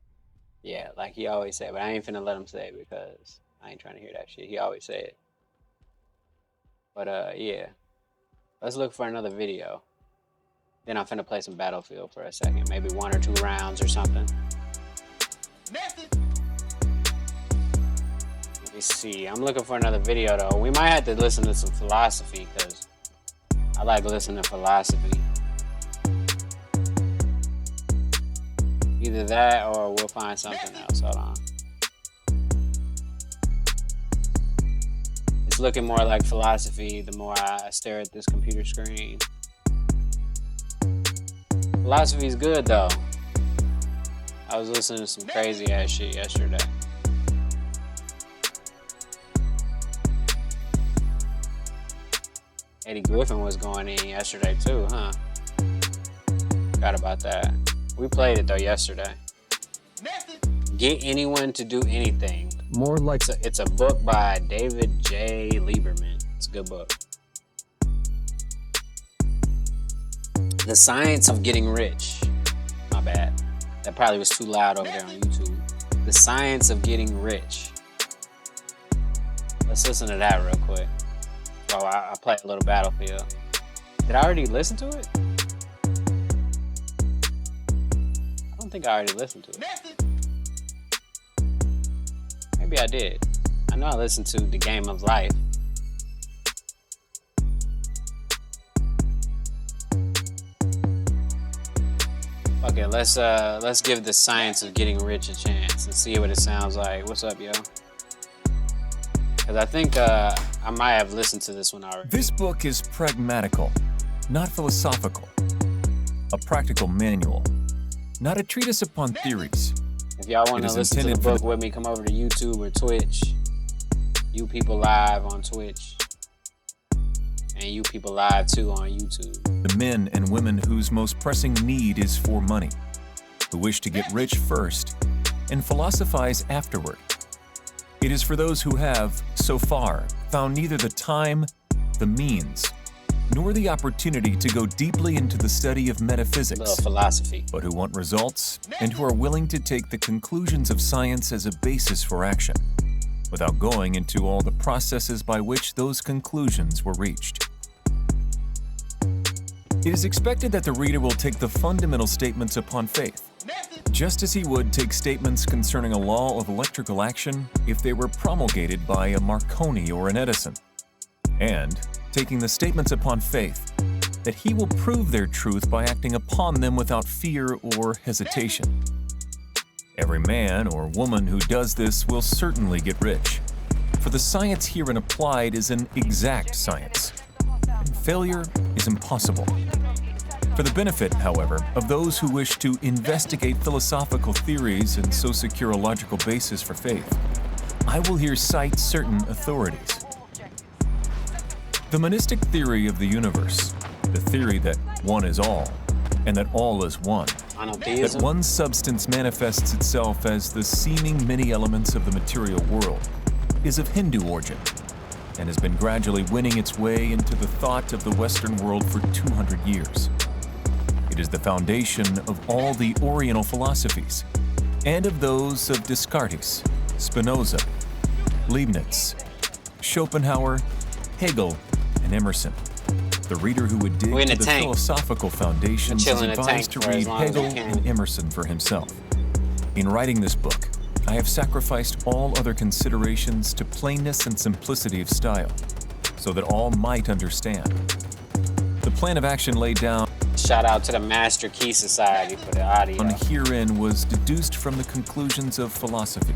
Yeah, like he always say, but I ain't finna let him say it because I ain't trying to hear that shit. He always say it. But yeah, let's look for another video. Then I'm finna play some Battlefield for a second, maybe 1 or 2 rounds or something. Let me see, I'm looking for another video though. We might have to listen to some philosophy because I like listening to philosophy. Either that or we'll find something else, hold on. Looking more like philosophy the more I stare at this computer screen. Philosophy is good though. I was listening to some crazy ass shit yesterday. Eddie Griffin was going in yesterday too, huh? Forgot about that. We played it though yesterday. Get Anyone to Do Anything. More like it's a book by David J. Lieberman. It's a good book. The Science of Getting Rich. My bad. That probably was too loud over there on YouTube. The Science of Getting Rich. Let's listen to that real quick. Oh, I play a little Battlefield. Did I already listen to it? I don't think I already listened to it. Maybe I did. I know I listened to The Game of Life. Okay, let's give The Science of Getting Rich a chance and see what it sounds like. What's up, yo? Because I think I might have listened to this one already. This book is pragmatical, not philosophical. A practical manual, not a treatise upon theories. If y'all want to listen to the book with me, come over to YouTube or Twitch. You People Live on Twitch. And You People Live too on YouTube. The men and women whose most pressing need is for money, who wish to get rich first and philosophize afterward. It is for those who have, so far, found neither the time, the means, nor the opportunity to go deeply into the study of metaphysics, philosophy, but who want results and who are willing to take the conclusions of science as a basis for action. without going into all the processes by which those conclusions were reached. It is expected that the reader will take the fundamental statements upon faith, just as he would take statements concerning a law of electrical action if they were promulgated by a Marconi or an Edison, and taking the statements upon faith that he will prove their truth by acting upon them without fear or hesitation. Every man or woman who does this will certainly get rich, for the science herein applied is an exact science, and failure is impossible. For the benefit, however, of those who wish to investigate philosophical theories and so secure a logical basis for faith, I will here cite certain authorities. The monistic theory of the universe, the theory that one is all, and that all is one, that one substance manifests itself as the seeming many elements of the material world, is of Hindu origin, and has been gradually winning its way into the thought of the Western world for 200 years. It is the foundation of all the Oriental philosophies, and of those of Descartes, Spinoza, Leibniz, Schopenhauer, Hegel, and Emerson. The reader who would dig into the philosophical foundations is advised to read Hegel and Emerson for himself. In writing this book, I have sacrificed all other considerations to plainness and simplicity of style, so that all might understand. The plan of action laid down Shout out to the Master Key Society for the audio. Herein was deduced from the conclusions of philosophy.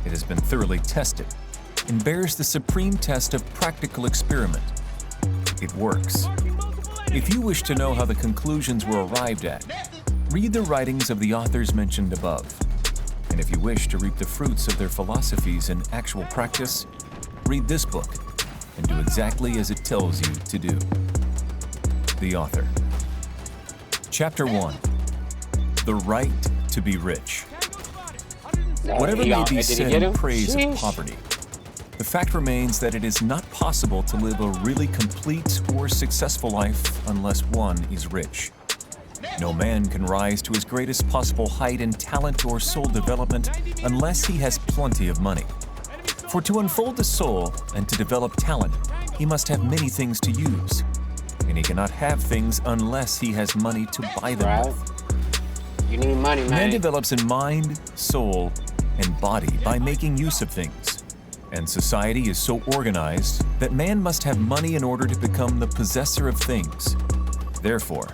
It has been thoroughly tested and bears the supreme test of practical experiment. It works. If you wish to know how the conclusions were arrived at, read the writings of the authors mentioned above. And if you wish to reap the fruits of their philosophies in actual practice, read this book and do exactly as it tells you to do. The author. Chapter 1. The Right to be Rich. Whatever may be said in praise of poverty, the fact remains that it is not possible to live a really complete or successful life unless one is rich. No man can rise to his greatest possible height in talent or soul development unless he has plenty of money. For to unfold the soul and to develop talent, he must have many things to use. And he cannot have things unless he has money to buy them with. You need money, man. Man develops in mind, soul, and body by making use of things. And society is so organized that man must have money in order to become the possessor of things. Therefore,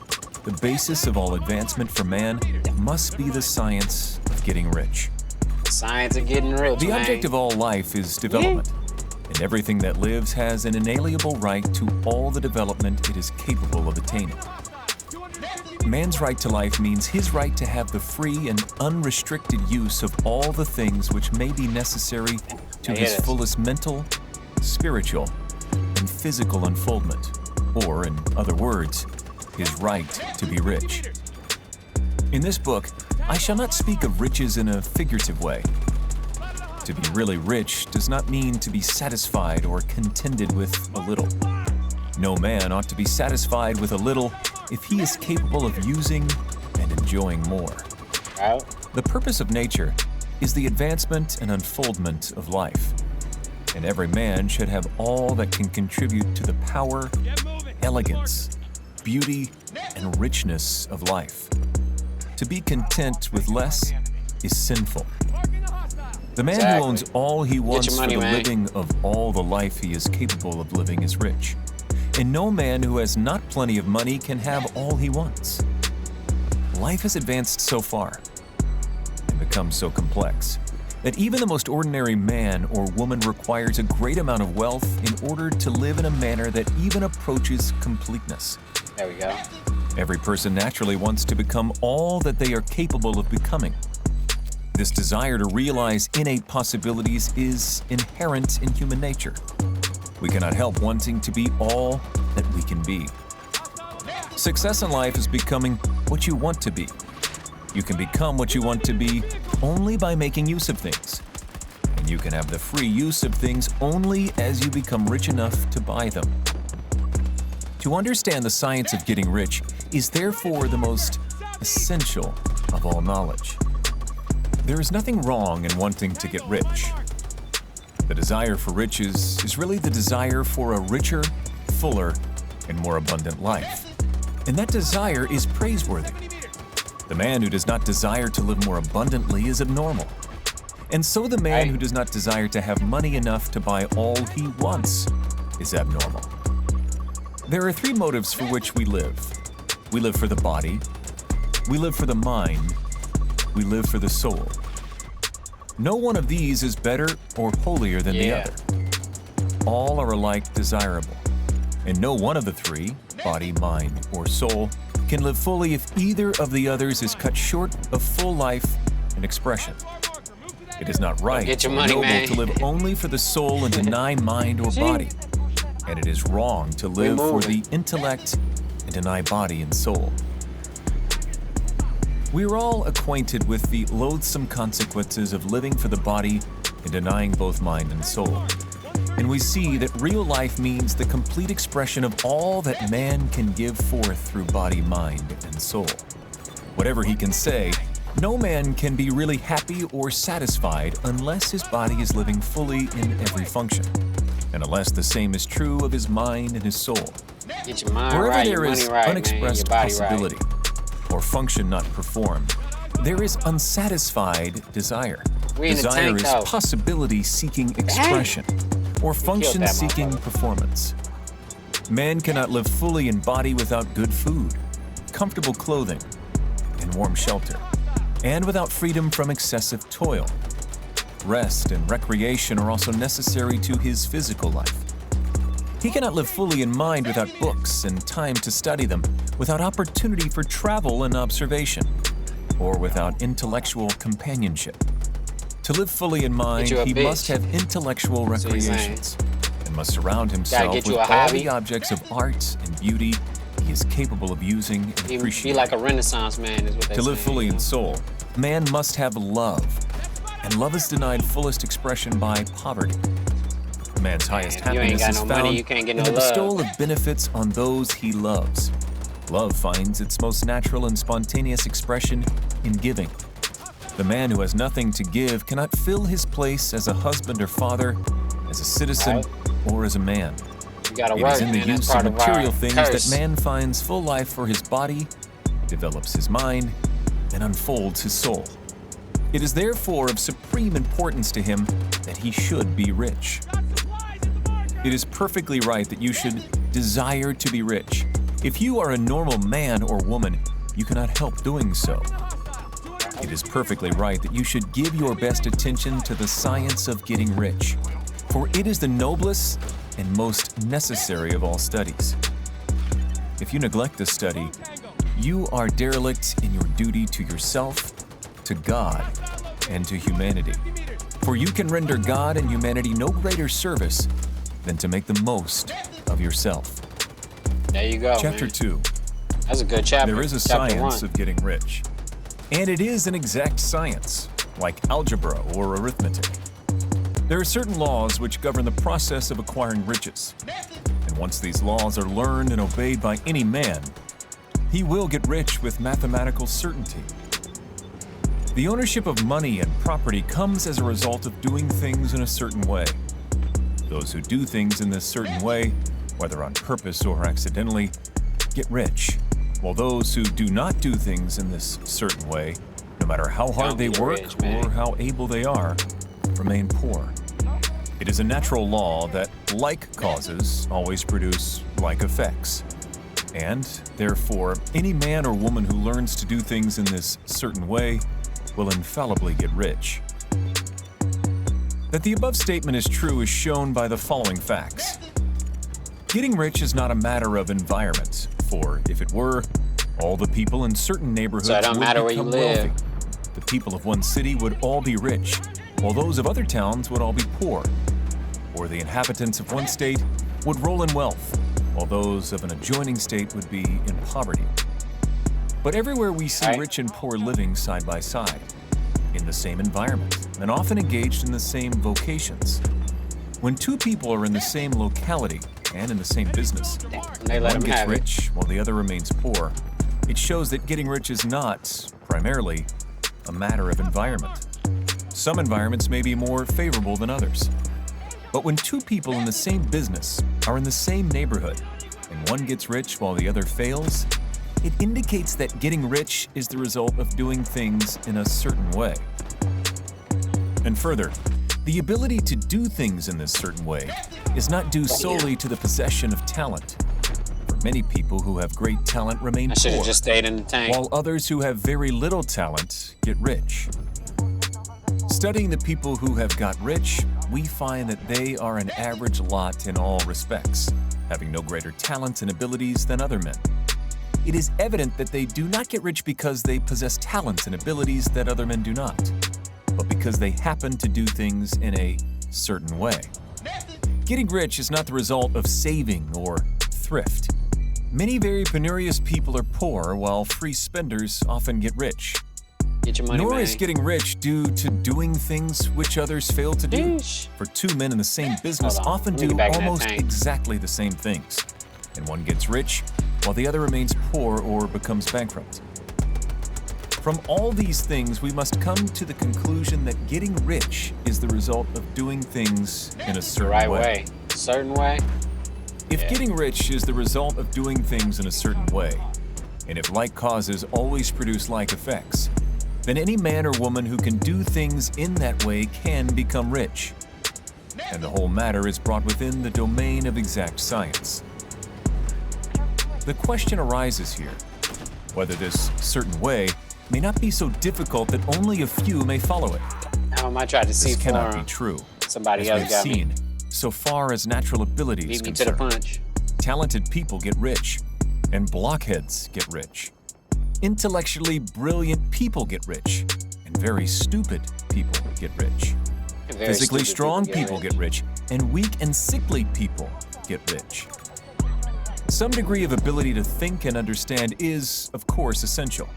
the basis of all advancement for man must be the science of getting rich. Science of getting rich, The object of all life is development. And everything that lives has an inalienable right to all the development it is capable of attaining. Man's right to life means his right to have the free and unrestricted use of all the things which may be necessary to his fullest mental, spiritual, and physical unfoldment, or, in other words, his right to be rich. In this book, I shall not speak of riches in a figurative way. To be really rich does not mean to be satisfied or contented with a little. No man ought to be satisfied with a little if he is capable of using and enjoying more. The purpose of nature is the advancement and unfoldment of life, and every man should have all that can contribute to the power, elegance, beauty, and richness of life. To be content with less is sinful. The man who owns all he wants for the living of all the life he is capable of living is rich. And no man who has not plenty of money can have all he wants. Life has advanced so far and become so complex that even the most ordinary man or woman requires a great amount of wealth in order to live in a manner that even approaches completeness. There we go. Every person naturally wants to become all that they are capable of becoming. This desire to realize innate possibilities is inherent in human nature. We cannot help wanting to be all that we can be. Success in life is becoming what you want to be. You can become what you want to be only by making use of things. And you can have the free use of things only as you become rich enough to buy them. To understand the science of getting rich is therefore the most essential of all knowledge. There is nothing wrong in wanting to get rich. The desire for riches is really the desire for a richer, fuller, and more abundant life. And that desire is praiseworthy. The man who does not desire to live more abundantly is abnormal. And so the man who does not desire to have money enough to buy all he wants is abnormal. There are three motives for which we live. We live for the body, we live for the mind, we live for the soul. No one of these is better or holier than the other. All are alike desirable. And no one of the three, body, mind, or soul, can live fully if either of the others is cut short of full life and expression. It is not right Get your or money, noble man. to live only for the soul and deny mind or body. And it is wrong to live for the intellect and deny body and soul. We are all acquainted with the loathsome consequences of living for the body and denying both mind and soul. And we see that real life means the complete expression of all that man can give forth through body, mind, and soul. Whatever he can say, no man can be really happy or satisfied unless his body is living fully in every function, and unless the same is true of his mind and his soul. Get your mind Wherever right, there your is money right, unexpressed man, your body possibility or function not performed, there is unsatisfied desire. We in the Desire tank, is though. possibility-seeking expression or function-seeking motherfucker. performance. Man cannot live fully in body without good food, comfortable clothing, and warm shelter, and without freedom from excessive toil. Rest and recreation are also necessary to his physical life. He cannot live fully in mind without books and time to study them, without opportunity for travel and observation, or without intellectual companionship. To live fully in mind, you a he bitch. must have intellectual That's what he's saying. recreations and must surround himself get with you a all hobby. the objects of art and beauty he is capable of using and Be appreciating. like a Renaissance man is what they To live saying, fully you in know? soul, man must have love, and love is denied fullest expression by poverty. Man's highest if you ain't happiness got is no found money, you can't get in no the bestowal love. of benefits on those he loves. Love finds its most natural and spontaneous expression in giving. The man who has nothing to give cannot fill his place as a husband or father, as a citizen, or as a man. You gotta It work, is in the man. That's use part of of our material things curse. that man finds full life for his body, develops his mind, and unfolds his soul. It is therefore of supreme importance to him that he should be rich. It is perfectly right that you should desire to be rich. If you are a normal man or woman, you cannot help doing so. It is perfectly right that you should give your best attention to the science of getting rich, for it is the noblest and most necessary of all studies. If you neglect this study, you are derelict in your duty to yourself, to God, and to humanity. For you can render God and humanity no greater service than to make the most of yourself. There you go, Chapter man. 2. That's a good chapter. There is a Chapter science 1. of getting rich. And it is an exact science, like algebra or arithmetic. There are certain laws which govern the process of acquiring riches. And once these laws are learned and obeyed by any man, he will get rich with mathematical certainty. The ownership of money and property comes as a result of doing things in a certain way. Those who do things in this certain way, whether on purpose or accidentally, get rich, while those who do not do things in this certain way, no matter how hard they get work rich, man. or how able they are, remain poor. It is a natural law that like causes always produce like effects. And, therefore, any man or woman who learns to do things in this certain way will infallibly get rich. That the above statement is true is shown by the following facts. Getting rich is not a matter of environment, for if it were, all the people in certain neighborhoods So it don't would matter where you become live. wealthy. The people of one city would all be rich, while those of other towns would all be poor. Or the inhabitants of one state would roll in wealth, while those of an adjoining state would be in poverty. But everywhere we see rich and poor living side by side, in the same environment, and often engaged in the same vocations. When two people are in the same locality and in the same business, They let one him gets have it. rich while the other remains poor, it shows that getting rich is not, primarily, a matter of environment. Some environments may be more favorable than others. But when two people in the same business are in the same neighborhood, and one gets rich while the other fails, it indicates that getting rich is the result of doing things in a certain way. And further, the ability to do things in this certain way is not due solely to the possession of talent. For many people who have great talent remain I should poor, have just stayed in the tank. while others who have very little talent get rich. Studying the people who have got rich, we find that they are an average lot in all respects, having no greater talents and abilities than other men. It is evident that they do not get rich because they possess talents and abilities that other men do not, but because they happen to do things in a certain way. Getting rich is not the result of saving or thrift. Many very penurious people are poor, while free spenders often get rich. Get your money, Nor man. is getting rich due to doing things which others fail to do. Sheesh. For two men in the same business Hold on. often Let me do get back in that almost tank. exactly the same things, and one gets rich while the other remains poor or becomes bankrupt. From all these things, we must come to the conclusion that getting rich is the result of doing things in a The certain right way. Certain way? If Yeah. getting rich is the result of doing things in a certain way, and if like causes always produce like effects, then any man or woman who can do things in that way can become rich. And the whole matter is brought within the domain of exact science. The question arises here, whether this certain way may not be so difficult that only a few may follow it. I tried to see This cannot for be him. true. Somebody As else we've got me. seen, so far as natural ability is Beat me to the concerned, punch. talented people get rich, and blockheads get rich. Intellectually brilliant people get rich, and very stupid people get rich. And very Physically stupid strong people get rich, and weak and sickly people get rich. Some degree of ability to think and understand is, of course, essential.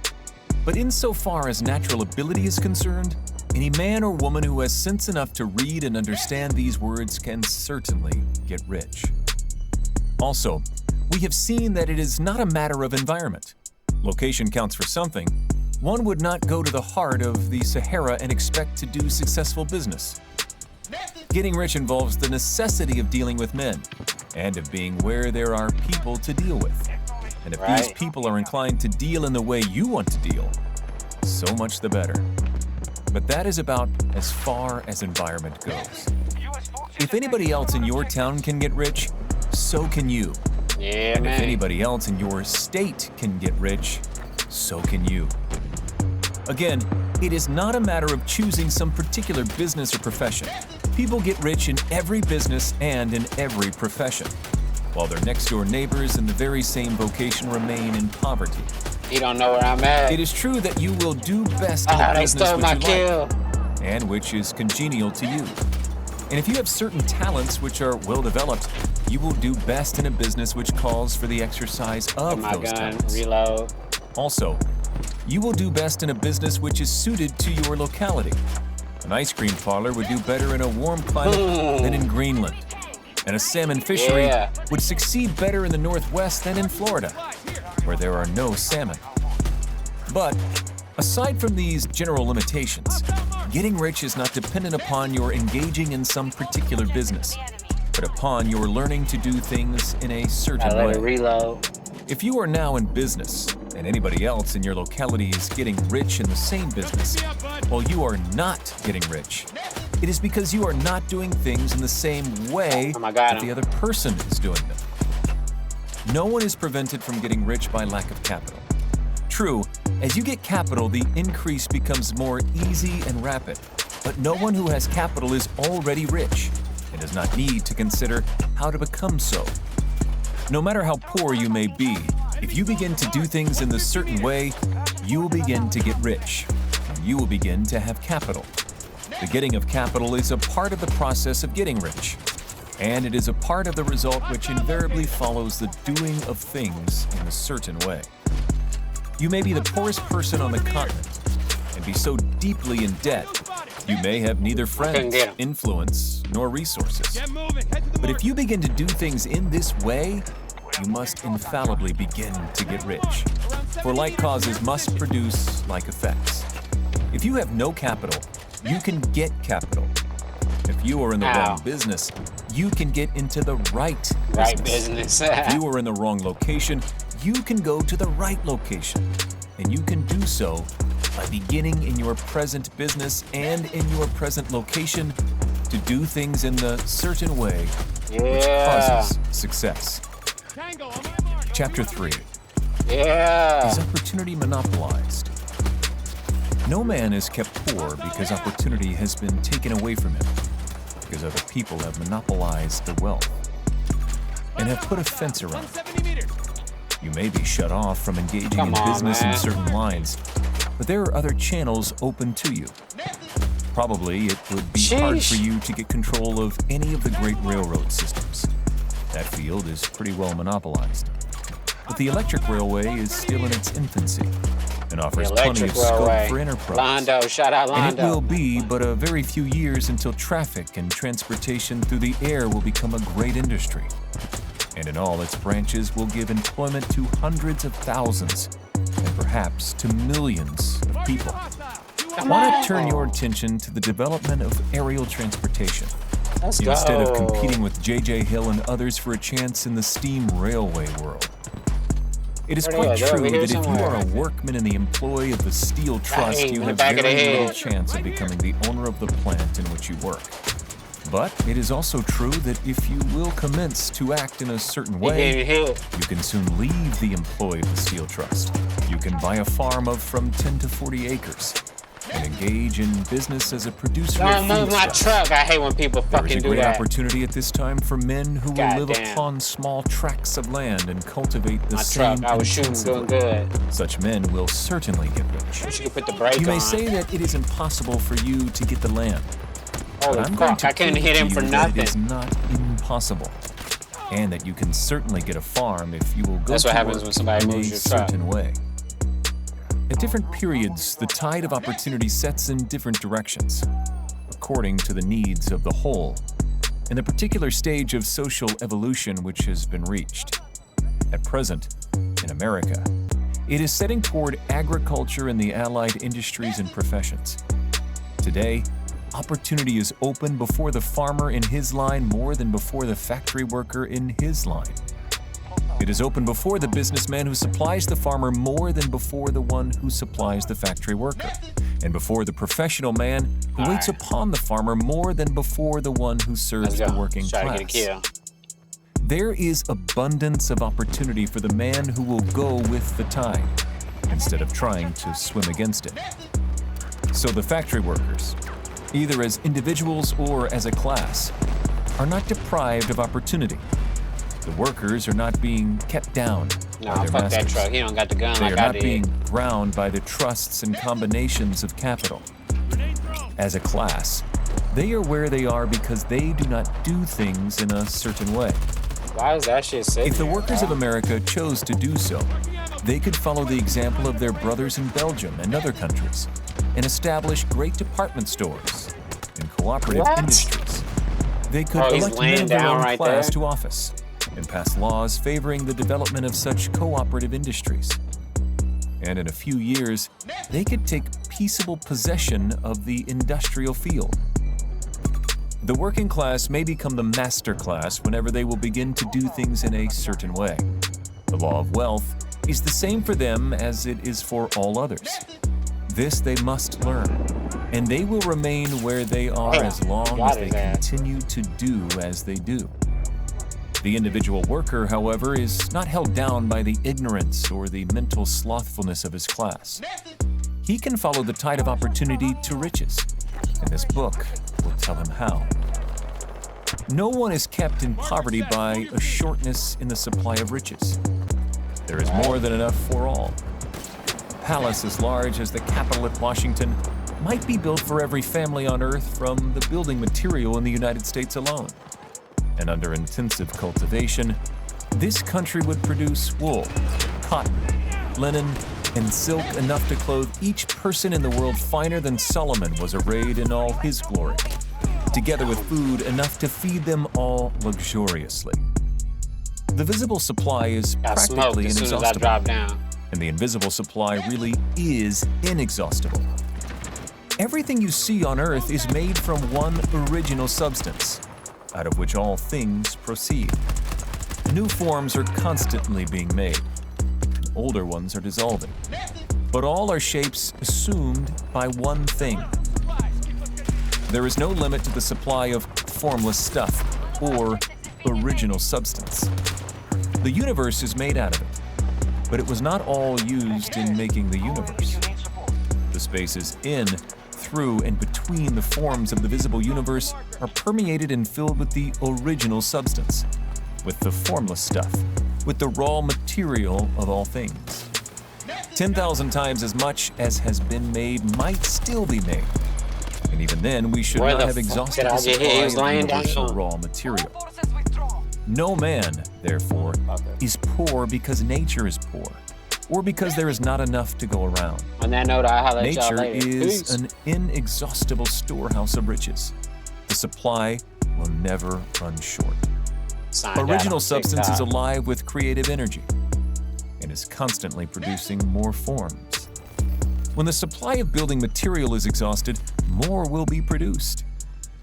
But insofar as natural ability is concerned, any man or woman who has sense enough to read and understand these words can certainly get rich. Also, we have seen that it is not a matter of environment. Location counts for something. One would not go to the heart of the Sahara and expect to do successful business. Getting rich involves the necessity of dealing with men and of being where there are people to deal with. And if these Right. people are inclined to deal in the way you want to deal, so much the better. But that is about as far as environment goes. If anybody else in your town can get rich, so can you. Yeah, And if man. anybody else in your state can get rich, so can you. Again, it is not a matter of choosing some particular business or profession. People get rich in every business and in every profession, while their next-door neighbors in the very same vocation remain in poverty. He don't know where I'm at. It is true that you will do best in Ah, a they business stole which my you kill. like, and which is congenial to you. And if you have certain talents which are well developed, you will do best in a business which calls for the exercise of My those gun, talents. reload. Also, you will do best in a business which is suited to your locality. An ice cream parlor would do better in a warm climate than in Greenland. And a salmon fishery Yeah. would succeed better in the Northwest than in Florida, where there are no salmon. But aside from these general limitations, getting rich is not dependent upon your engaging in some particular business, but upon your learning to do things in a certain I let way. it reload. If you are now in business and anybody else in your locality is getting rich in the same business, while you are not getting rich, it is because you are not doing things in the same way Oh my God. that the other person is doing them. No one is prevented from getting rich by lack of capital. True, as you get capital, the increase becomes more easy and rapid, but no one who has capital is already rich and does not need to consider how to become so. No matter how poor you may be, if you begin to do things in this certain way, you will begin to get rich, and you will begin to have capital. The getting of capital is a part of the process of getting rich, and it is a part of the result which invariably follows the doing of things in a certain way. You may be the poorest person on the continent and be so deeply in debt, you may have neither friends, get 'em. influence, nor resources. But if you begin to do things in this way, you must infallibly begin to get rich. For like causes must produce like effects. If you have no capital, you can get capital. If you are in the How? wrong business, you can get into the right business. If you are in the wrong location, you can go to the right location. And you can do so by beginning in your present business and in your present location to do things in the certain way which causes success. Chapter 3. Is opportunity monopolized? No man is kept poor because opportunity has been taken away from him, because other people have monopolized the wealth and have put a fence around it. You may be shut off from engaging in business in certain lines, but there are other channels open to you. Probably it would be hard for you to get control of any of the great railroad systems. That field is pretty well monopolized. But the electric railway is still in its infancy and offers plenty of scope for enterprise. Londo, shout out Londo. And it will be but a very few years until traffic and transportation through the air will become a great industry. And in all its branches will give employment to hundreds of thousands and perhaps to millions of people. Why not turn your attention to the development of aerial transportation instead of competing with J.J. Hill and others for a chance in the steam railway world? It is quite true that if you are a workman in the employ of the Steel Trust, you have very little chance of becoming the owner of the plant in which you work. But it is also true that if you will commence to act in a certain way, you can soon leave the employ of the Steel Trust. You can buy a farm of from 10 to 40 acres and engage in business as a producer of Don't move my foodstuffs. truck. I hate when people There fucking is a do great that. opportunity at this time for men who will live Goddamn. upon small tracts of land and cultivate the My same truck, I was shooting, doing intensively. good. Such men will certainly get rich. Wish you could put the brake You may on. say that it is impossible for you to get the land. Holy But I'm going fuck, to I couldn't prove hit to him you for that It nothing. is not impossible, and that you can certainly get a farm if you will go That's to what happens work when somebody in moves a your truck. certain way. At different periods, the tide of opportunity sets in different directions, according to the needs of the whole, and the particular stage of social evolution which has been reached. At present, in America, it is setting toward agriculture and the allied industries and professions. Today, opportunity is open before the farmer in his line more than before the factory worker in his line. It is open before the businessman who supplies the farmer more than before the one who supplies the factory worker, and before the professional man who waits upon the farmer more than before the one who serves the working Try class. to get a kill. There is abundance of opportunity for the man who will go with the tide, instead of trying to swim against it. So the factory workers, either as individuals or as a class, are not deprived of opportunity. The workers are not being kept down Nah, by their fuck that masters. truck. He don't got the gun They like are I not did. being ground by the trusts and combinations of capital. As a class, they are where they are because they do not do things in a certain way. Why is that shit sitting If the there, workers bro? of America chose to do so, they could follow the example of their brothers in Belgium and other countries and establish great department stores and cooperative What? industries. They could Oh, he's elect laying men of their down own right class there. to office and pass laws favoring the development of such cooperative industries. And in a few years, they could take peaceable possession of the industrial field. The working class may become the master class whenever they will begin to do things in a certain way. The law of wealth is the same for them as it is for all others. This they must learn, and they will remain where they are as long as they continue to do as they do. The individual worker, however, is not held down by the ignorance or the mental slothfulness of his class. He can follow the tide of opportunity to riches, and this book will tell him how. No one is kept in poverty by a shortness in the supply of riches. There is more than enough for all. A palace as large as the Capitol at Washington might be built for every family on Earth from the building material in the United States alone. And under intensive cultivation, this country would produce wool, cotton, linen, and silk enough to clothe each person in the world finer than Solomon was arrayed in all his glory, together with food enough to feed them all luxuriously. The visible supply is Got smoked practically as soon as I inexhaustible, drop down. and the invisible supply really is inexhaustible. Everything you see on Earth is made from one original substance, out of which all things proceed. New forms are constantly being made. Older ones are dissolving. But all are shapes assumed by one thing. There is no limit to the supply of formless stuff or original substance. The universe is made out of it, but it was not all used in making the universe. The spaces in, through, and between the forms of the visible universe are permeated and filled with the original substance, with the formless stuff, with the raw material of all things. 10,000 times as much as has been made might still be made. And even then, we should not have exhausted the supply of universal raw material. No man, therefore, is poor because nature is poor, or because there is not enough to go around. On that note, I'll holler at y'all Nature later. is Peace. an inexhaustible storehouse of riches. The supply will never run short. Signed out Original on substance is TikTok. alive with creative energy and is constantly producing more forms. When the supply of building material is exhausted, more will be produced.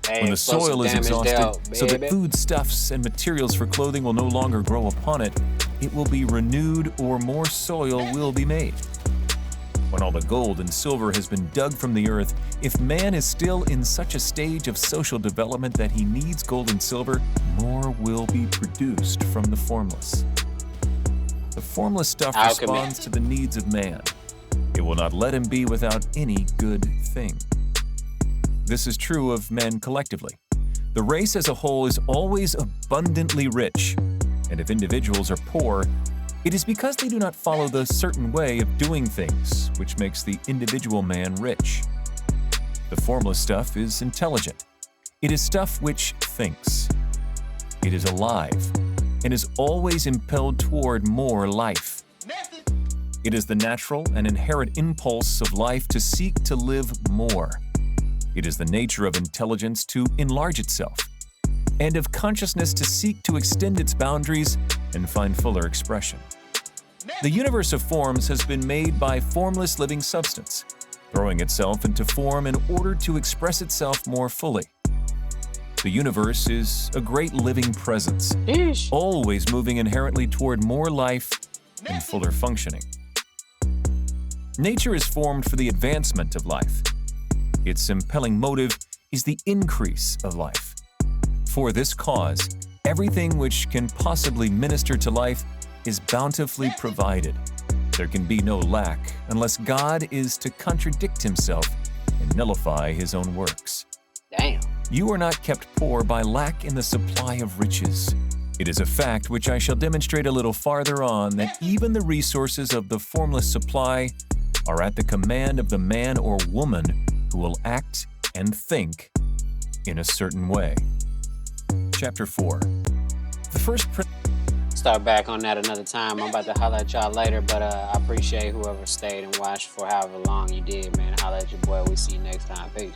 Hey, When the explosive soil is damage exhausted, dealt, so that baby. foodstuffs and materials for clothing will no longer grow upon it, it will be renewed or more soil will be made. When all the gold and silver has been dug from the earth, if man is still in such a stage of social development that he needs gold and silver, more will be produced from the formless. The formless stuff Alchemy. responds to the needs of man. It will not let him be without any good thing. This is true of men collectively. The race as a whole is always abundantly rich, and if individuals are poor, it is because they do not follow the certain way of doing things, which makes the individual man rich. The formless stuff is intelligent. It is stuff which thinks. It is alive, and is always impelled toward more life. It is the natural and inherent impulse of life to seek to live more. It is the nature of intelligence to enlarge itself, and of consciousness to seek to extend its boundaries and find fuller expression. The universe of forms has been made by formless living substance, throwing itself into form in order to express itself more fully. The universe is a great living presence, always moving inherently toward more life and fuller functioning. Nature is formed for the advancement of life. Its impelling motive is the increase of life. For this cause, everything which can possibly minister to life is bountifully provided. There can be no lack unless God is to contradict himself and nullify his own works. Damn. You are not kept poor by lack in the supply of riches. It is a fact which I shall demonstrate a little farther on that even the resources of the formless supply are at the command of the man or woman who will act and think in a certain way. Chapter 4. The first Start back on that another time. I'm about to holler at y'all later, but I appreciate whoever stayed and watched for however long you did, man. Holler at your boy. We see you next time. Peace.